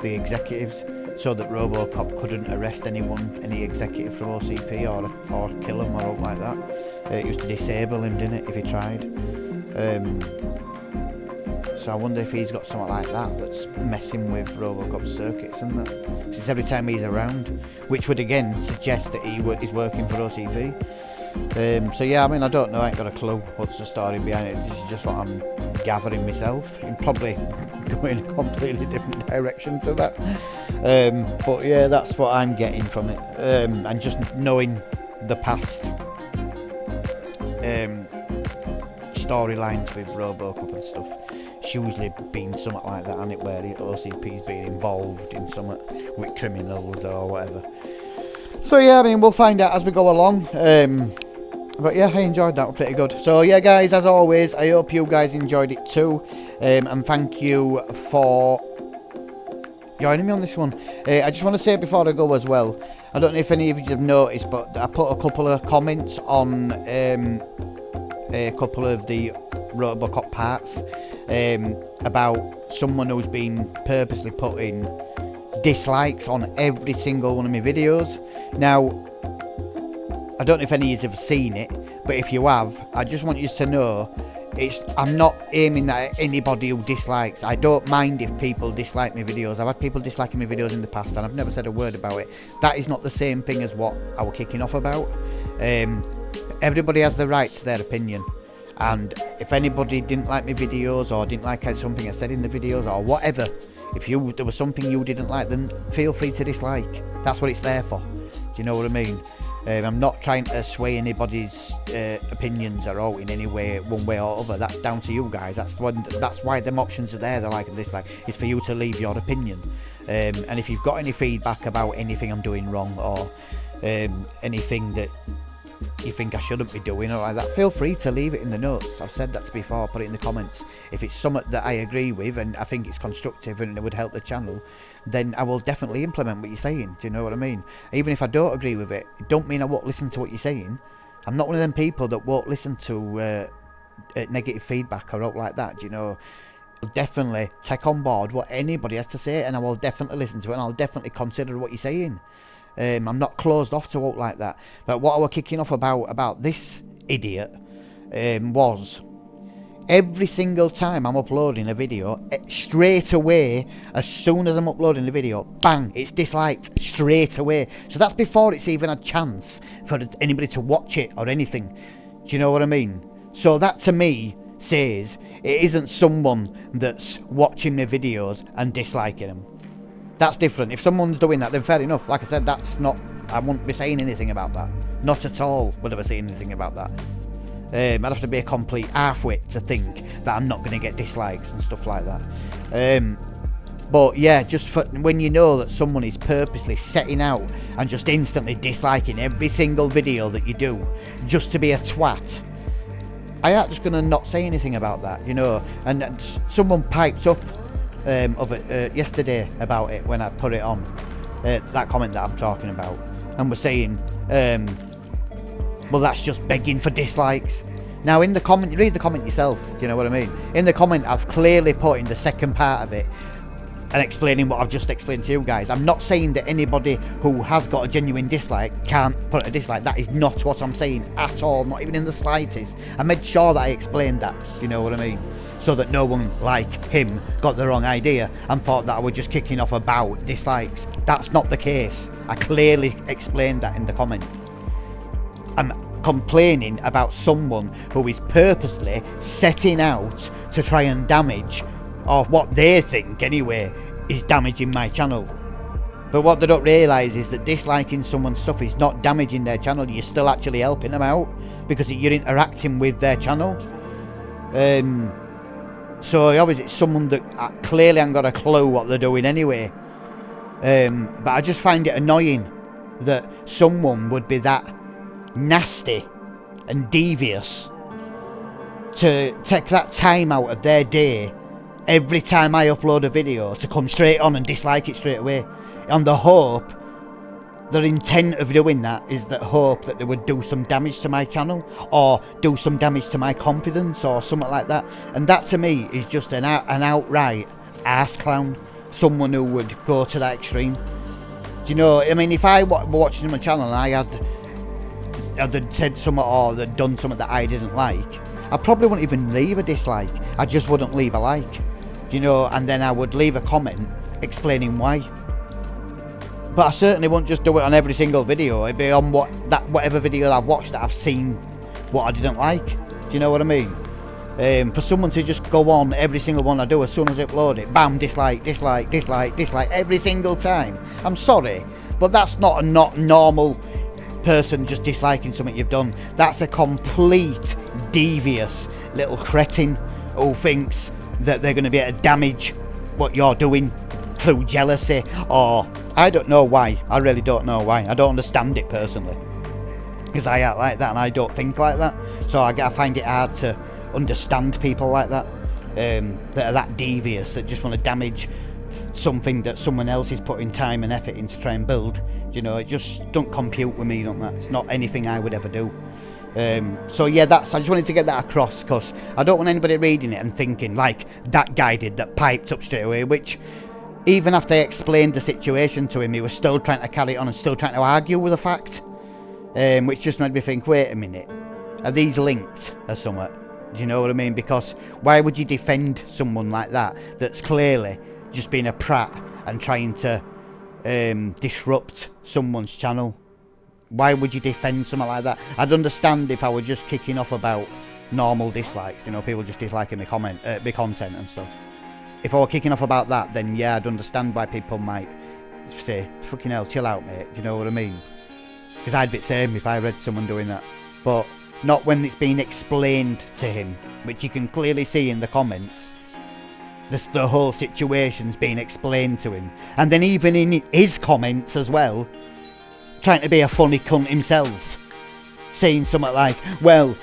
the executives, so that Robocop couldn't arrest any executive from OCP or kill him or something like that. It used to disable him, didn't it, if he tried. So I wonder if he's got something like that that's messing with Robocop's circuits, isn't it? Since every time he's around, which would again suggest that he's working for OCP. So yeah, I mean, I don't know, I ain't got a clue what's the story behind it. This is just what I'm gathering myself. I'm probably going a completely different direction to that. But yeah, that's what I'm getting from it. And just knowing the past storylines with Robocop and stuff, it's usually been something like that, hasn't it, where the OCP's been involved in something with criminals or whatever. So yeah, I mean, we'll find out as we go along. But yeah, I enjoyed that, pretty good. So yeah, guys, as always, I hope you guys enjoyed it too. And thank you for joining me on this one. I just want to say before I go as well, I don't know if any of you have noticed, but I put a couple of comments on a couple of the Robocop parts about someone who's been purposely putting dislikes on every single one of my videos. Now, I don't know if any of you have seen it, but if you have, I just want you to know I'm not aiming at anybody who dislikes. I don't mind if people dislike my videos. I've had people disliking my videos in the past and I've never said a word about it. That is not the same thing as what I was kicking off about. Everybody has the right to their opinion, and if anybody didn't like my videos or didn't like something I said in the videos or whatever, if there was something you didn't like, then feel free to dislike. That's what it's there for. Do you know what I mean? I'm not trying to sway anybody's opinions or out in any way, one way or other. That's down to you guys. That's why them options are there. They're like this, like it's for you to leave your opinion. And if you've got any feedback about anything I'm doing wrong or anything that you think I shouldn't be doing or like that, feel free to leave it in the notes. I've said that before. Put it in the comments. If it's something that I agree with and I think it's constructive and it would help the channel, then I will definitely implement what you're saying. Do you know what I mean? Even if I don't agree with it, it don't mean I won't listen to what you're saying. I'm not one of them people that won't listen to negative feedback or out like that. Do you know? I'll definitely take on board what anybody has to say, and I will definitely listen to it, and I'll definitely consider what you're saying. I'm not closed off to out like that. But what I was kicking off about this idiot was every single time I'm uploading a video, straight away, as soon as I'm uploading the video, bang, it's disliked straight away. So that's before it's even a chance for anybody to watch it or anything. Do you know what I mean? So that to me says it isn't someone that's watching my videos and disliking them. That's different. If someone's doing that, then fair enough. Like I said, that's not, I wouldn't be saying anything about that. Not at all would I be saying anything about that. I'd have to be a complete half-wit to think that I'm not going to get dislikes and stuff like that. But yeah, just for, when you know that someone is purposely setting out and just instantly disliking every single video that you do just to be a twat, I ain't just going to not say anything about that, you know. And someone piped up of it yesterday about it when I put it on, that comment that I'm talking about, and was saying, well, that's just begging for dislikes. Now in the comment, read the comment yourself, do you know what I mean? In the comment I've clearly put in the second part of it and explaining what I've just explained to you guys. I'm not saying that anybody who has got a genuine dislike can't put a dislike. That is not what I'm saying at all, not even in the slightest. I made sure that I explained that, do you know what I mean? So that no one like him got the wrong idea and thought that I was just kicking off about dislikes. That's not the case. I clearly explained that in the comment. I'm complaining about someone who is purposely setting out to try and damage, or what they think anyway, is damaging my channel. But what they don't realise is that disliking someone's stuff is not damaging their channel. You're still actually helping them out because you're interacting with their channel. So obviously it's someone that clearly ain't got a clue what they're doing anyway. But I just find it annoying that someone would be that nasty and devious to take that time out of their day every time I upload a video to come straight on and dislike it straight away, on the hope, their intent of doing that is that hope that they would do some damage to my channel or do some damage to my confidence or something like that. And that to me is just an outright arse clown, someone who would go to that extreme. Do you know, I mean, if I were watching my channel and I had said something or had done something that I didn't like, I probably wouldn't even leave a dislike. I just wouldn't leave a like, you know, and then I would leave a comment explaining why. But I certainly won't just do it on every single video. It'd be on whatever video I've watched that I've seen what I didn't like. Do you know what I mean? For someone to just go on every single one I do, as soon as I upload it, bam, dislike, dislike, dislike, dislike every single time. I'm sorry, but that's not a normal person just disliking something you've done. That's a complete devious little cretin who thinks that they're going to be able to damage what you're doing through jealousy, or I don't know why. I really don't know why. I don't understand it personally, because I act like that and I don't think like that. So I find it hard to understand people like that, that are that devious, that just want to damage something that someone else is putting time and effort in to try and build. You know, it just don't compute with me, don't that? It's not anything I would ever do. So yeah, I just wanted to get that across, because I don't want anybody reading it and thinking like that guy did, that piped up straight away, which even after I explained the situation to him, he was still trying to carry on and still trying to argue with the fact, which just made me think, wait a minute, are these linked or something? Do you know what I mean? Because why would you defend someone like that, that's clearly just being a prat and trying to disrupt someone's channel? Why would you defend something like that? I'd understand if I were just kicking off about normal dislikes, you know, people just disliking my content and stuff. If I were kicking off about that, then yeah, I'd understand why people might say, fucking hell, chill out, mate. Do you know what I mean? Because I'd be the same if I read someone doing that. But not when it's being explained to him, which you can clearly see in the comments. The whole situation's being explained to him. And then even in his comments as well, trying to be a funny cunt himself, saying something like, well,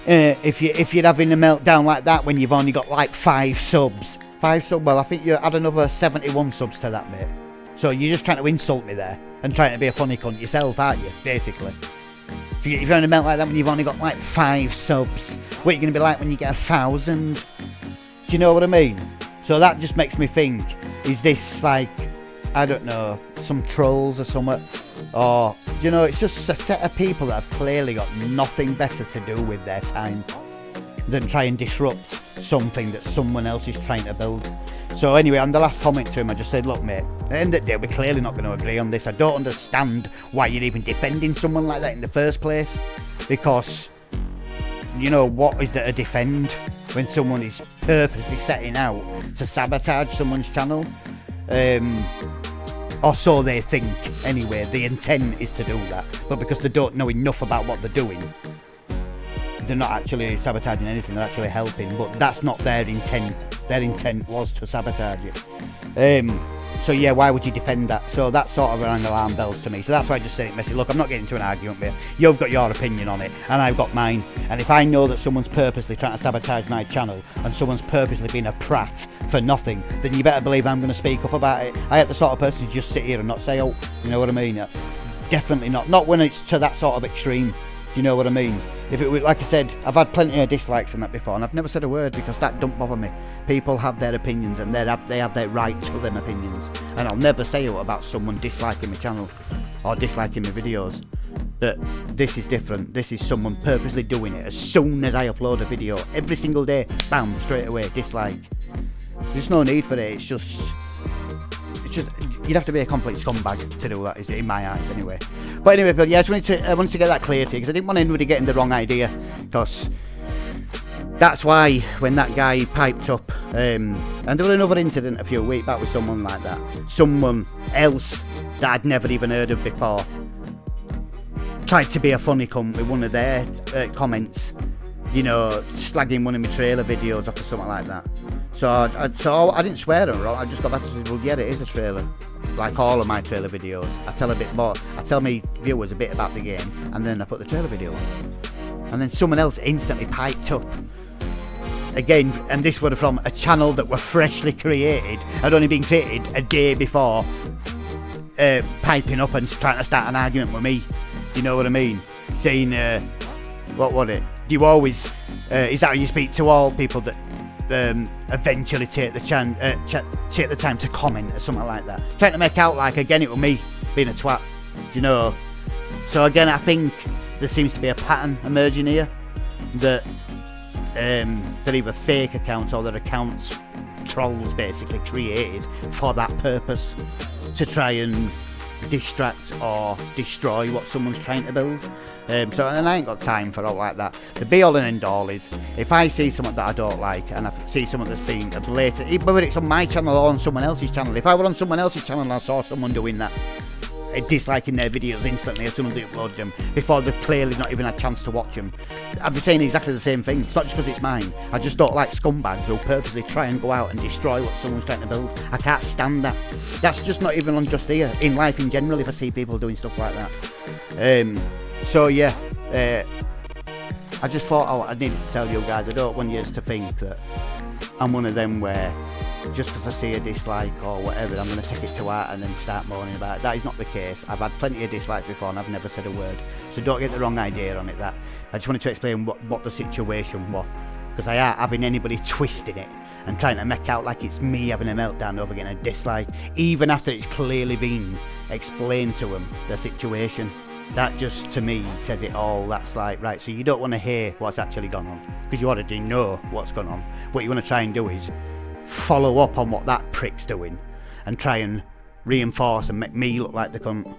if you're having a meltdown like that when you've only got like 5 subs. 5 subs? Well, I think you add another 71 subs to that, mate. So you're just trying to insult me there and trying to be a funny cunt yourself, aren't you, basically? If you're having a melt like that when you've only got like 5 subs, what are you going to be like when you get 1,000? Do you know what I mean? So that just makes me think, is this like, I don't know, some trolls or something? Or, you know, it's just a set of people that have clearly got nothing better to do with their time than try and disrupt something that someone else is trying to build. So anyway, on the last comment to him, I just said, look mate, at the end of the day, we're clearly not going to agree on this. I don't understand why you're even defending someone like that in the first place, because, you know, what is there to defend when someone is purposely setting out to sabotage someone's channel? Or so they think anyway. The intent is to do that, but because they don't know enough about what they're doing, they're not actually sabotaging anything, they're actually helping, but that's not their intent. Their intent was to sabotage it. So yeah, why would you defend that? So that sort of rang alarm bells to me. So that's why I just said it, message. Look, I'm not getting into an argument with you. You've got your opinion on it, and I've got mine. And if I know that someone's purposely trying to sabotage my channel, and someone's purposely being a prat for nothing, then you better believe I'm going to speak up about it. I ain't the sort of person to just sit here and not say, oh, you know what I mean? Definitely not. Not when it's to that sort of extreme. Do you know what I mean? If it was, like I said, I've had plenty of dislikes and that before, and I've never said a word because that don't bother me. People have their opinions, and they have their right to them opinions, and I'll never say about someone disliking my channel or disliking my videos. That this is different. This is someone purposely doing it. As soon as I upload a video, every single day, bam, straight away dislike. There's no need for it. It's just you'd have to be a complete scumbag to do that, is it, in my eyes anyway. But anyway, but yeah, I wanted to get that clear to you because I didn't want anybody getting the wrong idea, because that's why when that guy piped up, and there was another incident a few weeks back with someone like that, someone else that I'd never even heard of before, tried to be a funny cunt with one of their comments, you know, slagging one of my trailer videos off or something like that. So I didn't swear at her. I just got back to say, well, yeah, it is a trailer. Like all of my trailer videos, I tell a bit more. I tell my viewers a bit about the game, and then I put the trailer video on. And then someone else instantly piped up again, and this was from a channel that were freshly created, had only been created a day before, piping up and trying to start an argument with me. You know what I mean? Saying, what was it? Do you always? Is that how you speak to all people that eventually take the time to comment or something like that? Trying to make out like, again, it was me being a twat, you know. So again, I think there seems to be a pattern emerging here that they're either fake accounts or they're accounts trolls basically created for that purpose, to try and distract or destroy what someone's trying to build. And I ain't got time for all like that. The be all and end all is, if I see something that I don't like and I see something that's been a blatant, whether it's on my channel or on someone else's channel, if I were on someone else's channel and I saw someone doing that, disliking their videos instantly as soon as they upload them, before they've clearly not even had a chance to watch them, I'd be saying exactly the same thing. It's not just because it's mine. I just don't like scumbags who purposely try and go out and destroy what someone's trying to build. I can't stand that. That's just not even on just here. In life in general, if I see people doing stuff like that. So yeah, I just thought I needed to tell you guys, I don't want you to think that I'm one of them where just because I see a dislike or whatever, I'm going to take it to heart and then start moaning about it. That is not the case. I've had plenty of dislikes before and I've never said a word. So don't get the wrong idea on it. That I just wanted to explain what the situation was, because I ain't having anybody twisting it and trying to make out like it's me having a meltdown over getting a dislike, even after it's clearly been explained to them, the situation. That just, to me, says it all. That's like, right, so you don't want to hear what's actually gone on, because you already know what's gone on. What you want to try and do is follow up on what that prick's doing and try and reinforce and make me look like the cunt.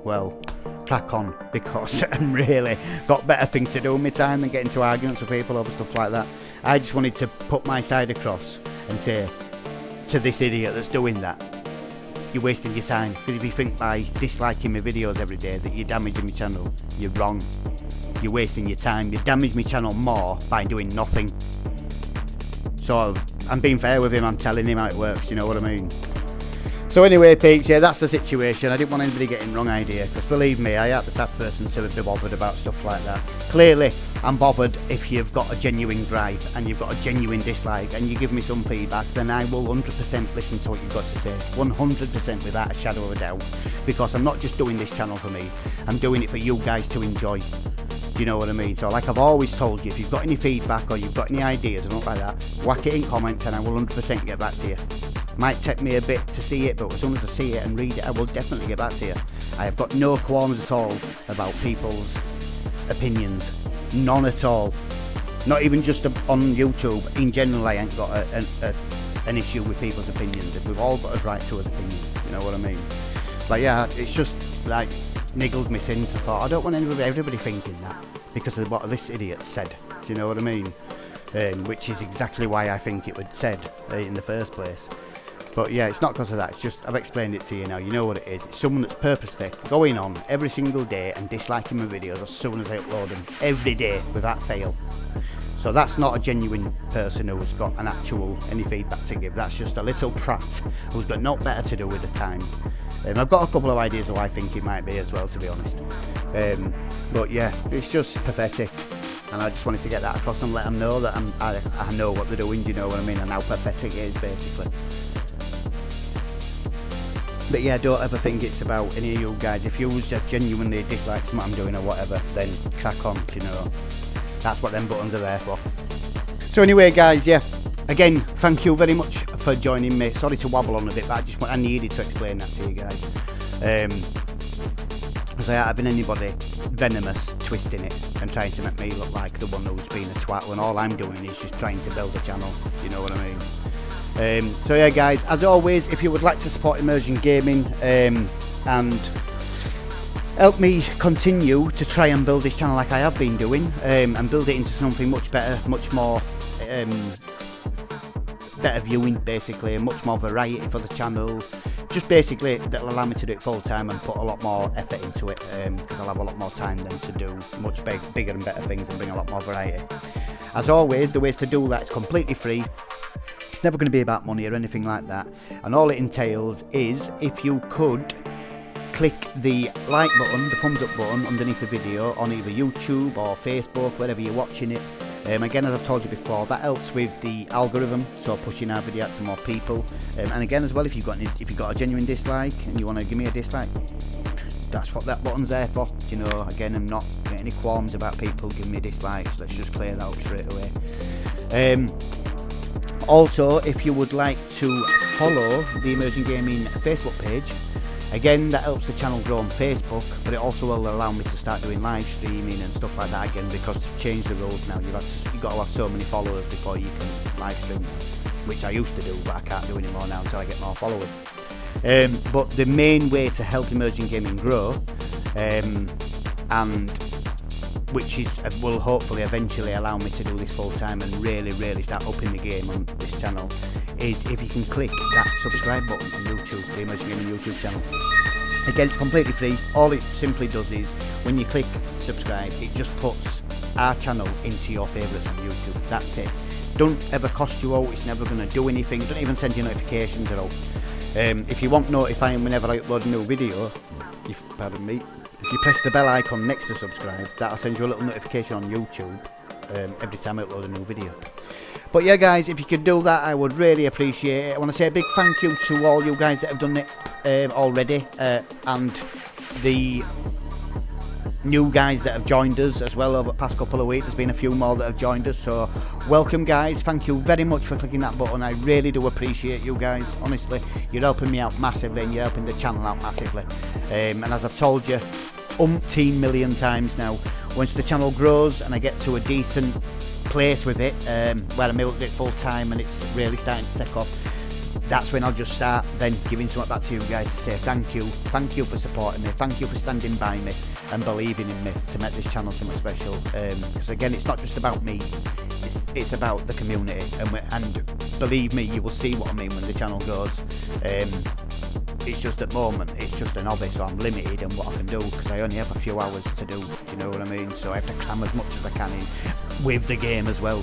Well, crack on, because I'm really got better things to do with my time than getting into arguments with people over stuff like that. I just wanted to put my side across and say to this idiot that's doing that, you're wasting your time, because if you think by disliking my videos every day that you're damaging my channel, you're wrong. You're wasting your time. You damage my channel more by doing nothing. So I'm being fair with him, I'm telling him how it works, you know what I mean? So anyway, peeps, yeah, that's the situation. I didn't want anybody getting the wrong idea, because believe me, I ain't the type of person to be bothered about stuff like that. Clearly, I'm bothered if you've got a genuine gripe and you've got a genuine dislike and you give me some feedback, then I will 100% listen to what you've got to say. 100% without a shadow of a doubt. Because I'm not just doing this channel for me, I'm doing it for you guys to enjoy. Do you know what I mean? So like I've always told you, if you've got any feedback or you've got any ideas or something like that, whack it in comments and I will 100% get back to you. Might take me a bit to see it, but as soon as I see it and read it, I will definitely get back to you. I have got no qualms at all about people's opinions. None at all. Not even just on YouTube. In general, I ain't got an issue with people's opinions. We've all got a right to an opinion. You know what I mean? But yeah, it's just like niggled me since. I thought I don't want everybody thinking that because of what this idiot said. Do you know what I mean? Which is exactly why I think it was said in the first place. But yeah, it's not because of that, it's just, I've explained it to you now, you know what it is. It's someone that's purposely going on every single day and disliking my videos as soon as I upload them, every day, without fail. So that's not a genuine person who's got any feedback to give, that's just a little prat who's got no better to do with the time. I've got a couple of ideas of what I think it might be as well, to be honest. But yeah, it's just pathetic. And I just wanted to get that across and let them know that I know what they're doing, do you know what I mean, and how pathetic it is, basically. But yeah, don't ever think it's about any of you guys. If you genuinely dislike something I'm doing or whatever, then crack on, you know. That's what them buttons are there for. So anyway, guys, yeah, again, thank you very much for joining me. Sorry to wobble on a bit, but I needed to explain that to you guys. Because I have been anybody venomous twisting it and trying to make me look like the one who's been a twat, when all I'm doing is just trying to build a channel, you know what I mean? So yeah, guys, as always, if you would like to support Immersion Gaming and help me continue to try and build this channel like I have been doing, and build it into something much better, much more better viewing, basically, and much more variety for the channel. Just basically that'll allow me to do it full time and put a lot more effort into it, because I'll have a lot more time then to do much bigger and better things and bring a lot more variety. As always, the ways to do that is completely free. It's never going to be about money or anything like that, and all it entails is if you could click the like button, the thumbs up button underneath the video on either YouTube or Facebook, wherever you're watching it. Again, as I've told you before, that helps with the algorithm, so pushing our video out to more people. And again, as well, if you've got a genuine dislike and you want to give me a dislike, that's what that button's there for. You know, again, I'm not getting any qualms about people giving me dislikes. Let's just clear that up straight away. Also, if you would like to follow the Immersion Gaming Facebook page, again, that helps the channel grow on Facebook, but it also will allow me to start doing live streaming and stuff like that again, because they've changed the rules now. You've got to have so many followers before you can live stream, which I used to do, but I can't do anymore now until I get more followers. But the main way to help Immersion Gaming grow, and which will hopefully eventually allow me to do this full time and really start upping the game on this channel, is if you can click that subscribe button on YouTube, the Immersion Gaming YouTube channel. Again, it's completely free. All it simply does is, when you click subscribe, it just puts our channel into your favourites on YouTube. That's it. Don't ever cost you out, it's never going to do anything, don't even send you notifications at all. If you want notifying whenever I upload a new video, pardon me, if you press the bell icon next to subscribe, that'll send you a little notification on YouTube every time I upload a new video. But yeah, guys, if you could do that, I would really appreciate it. I want to say a big thank you to all you guys that have done it already, and the new guys that have joined us as well over the past couple of weeks. There's been a few more that have joined us, so welcome, guys. Thank you very much for clicking that button. I really do appreciate you guys. Honestly, you're helping me out massively, and you're helping the channel out massively. And as I've told you umpteen million times now, once the channel grows and I get to a decent place with it, where I'm able to do it full time and it's really starting to take off, that's when I'll just start then giving something back to you guys to say thank you for supporting me, thank you for standing by me and believing in me to make this channel something special. Because again, it's not just about me, it's about the community, and believe me, you will see what I mean when the channel goes. It's just at the moment, it's just an hobby, so I'm limited in what I can do, because I only have a few hours to do, you know what I mean? So I have to cram as much as I can in with the game as well.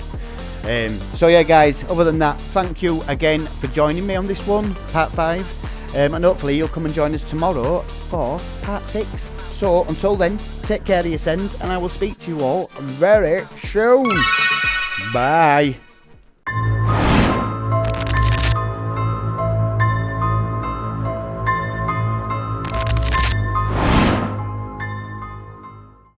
So yeah, guys, other than that, thank you again for joining me on this one, part 5, and hopefully you'll come and join us tomorrow for part 6. So until then, take care of yourselves, and I will speak to you all very soon. Bye.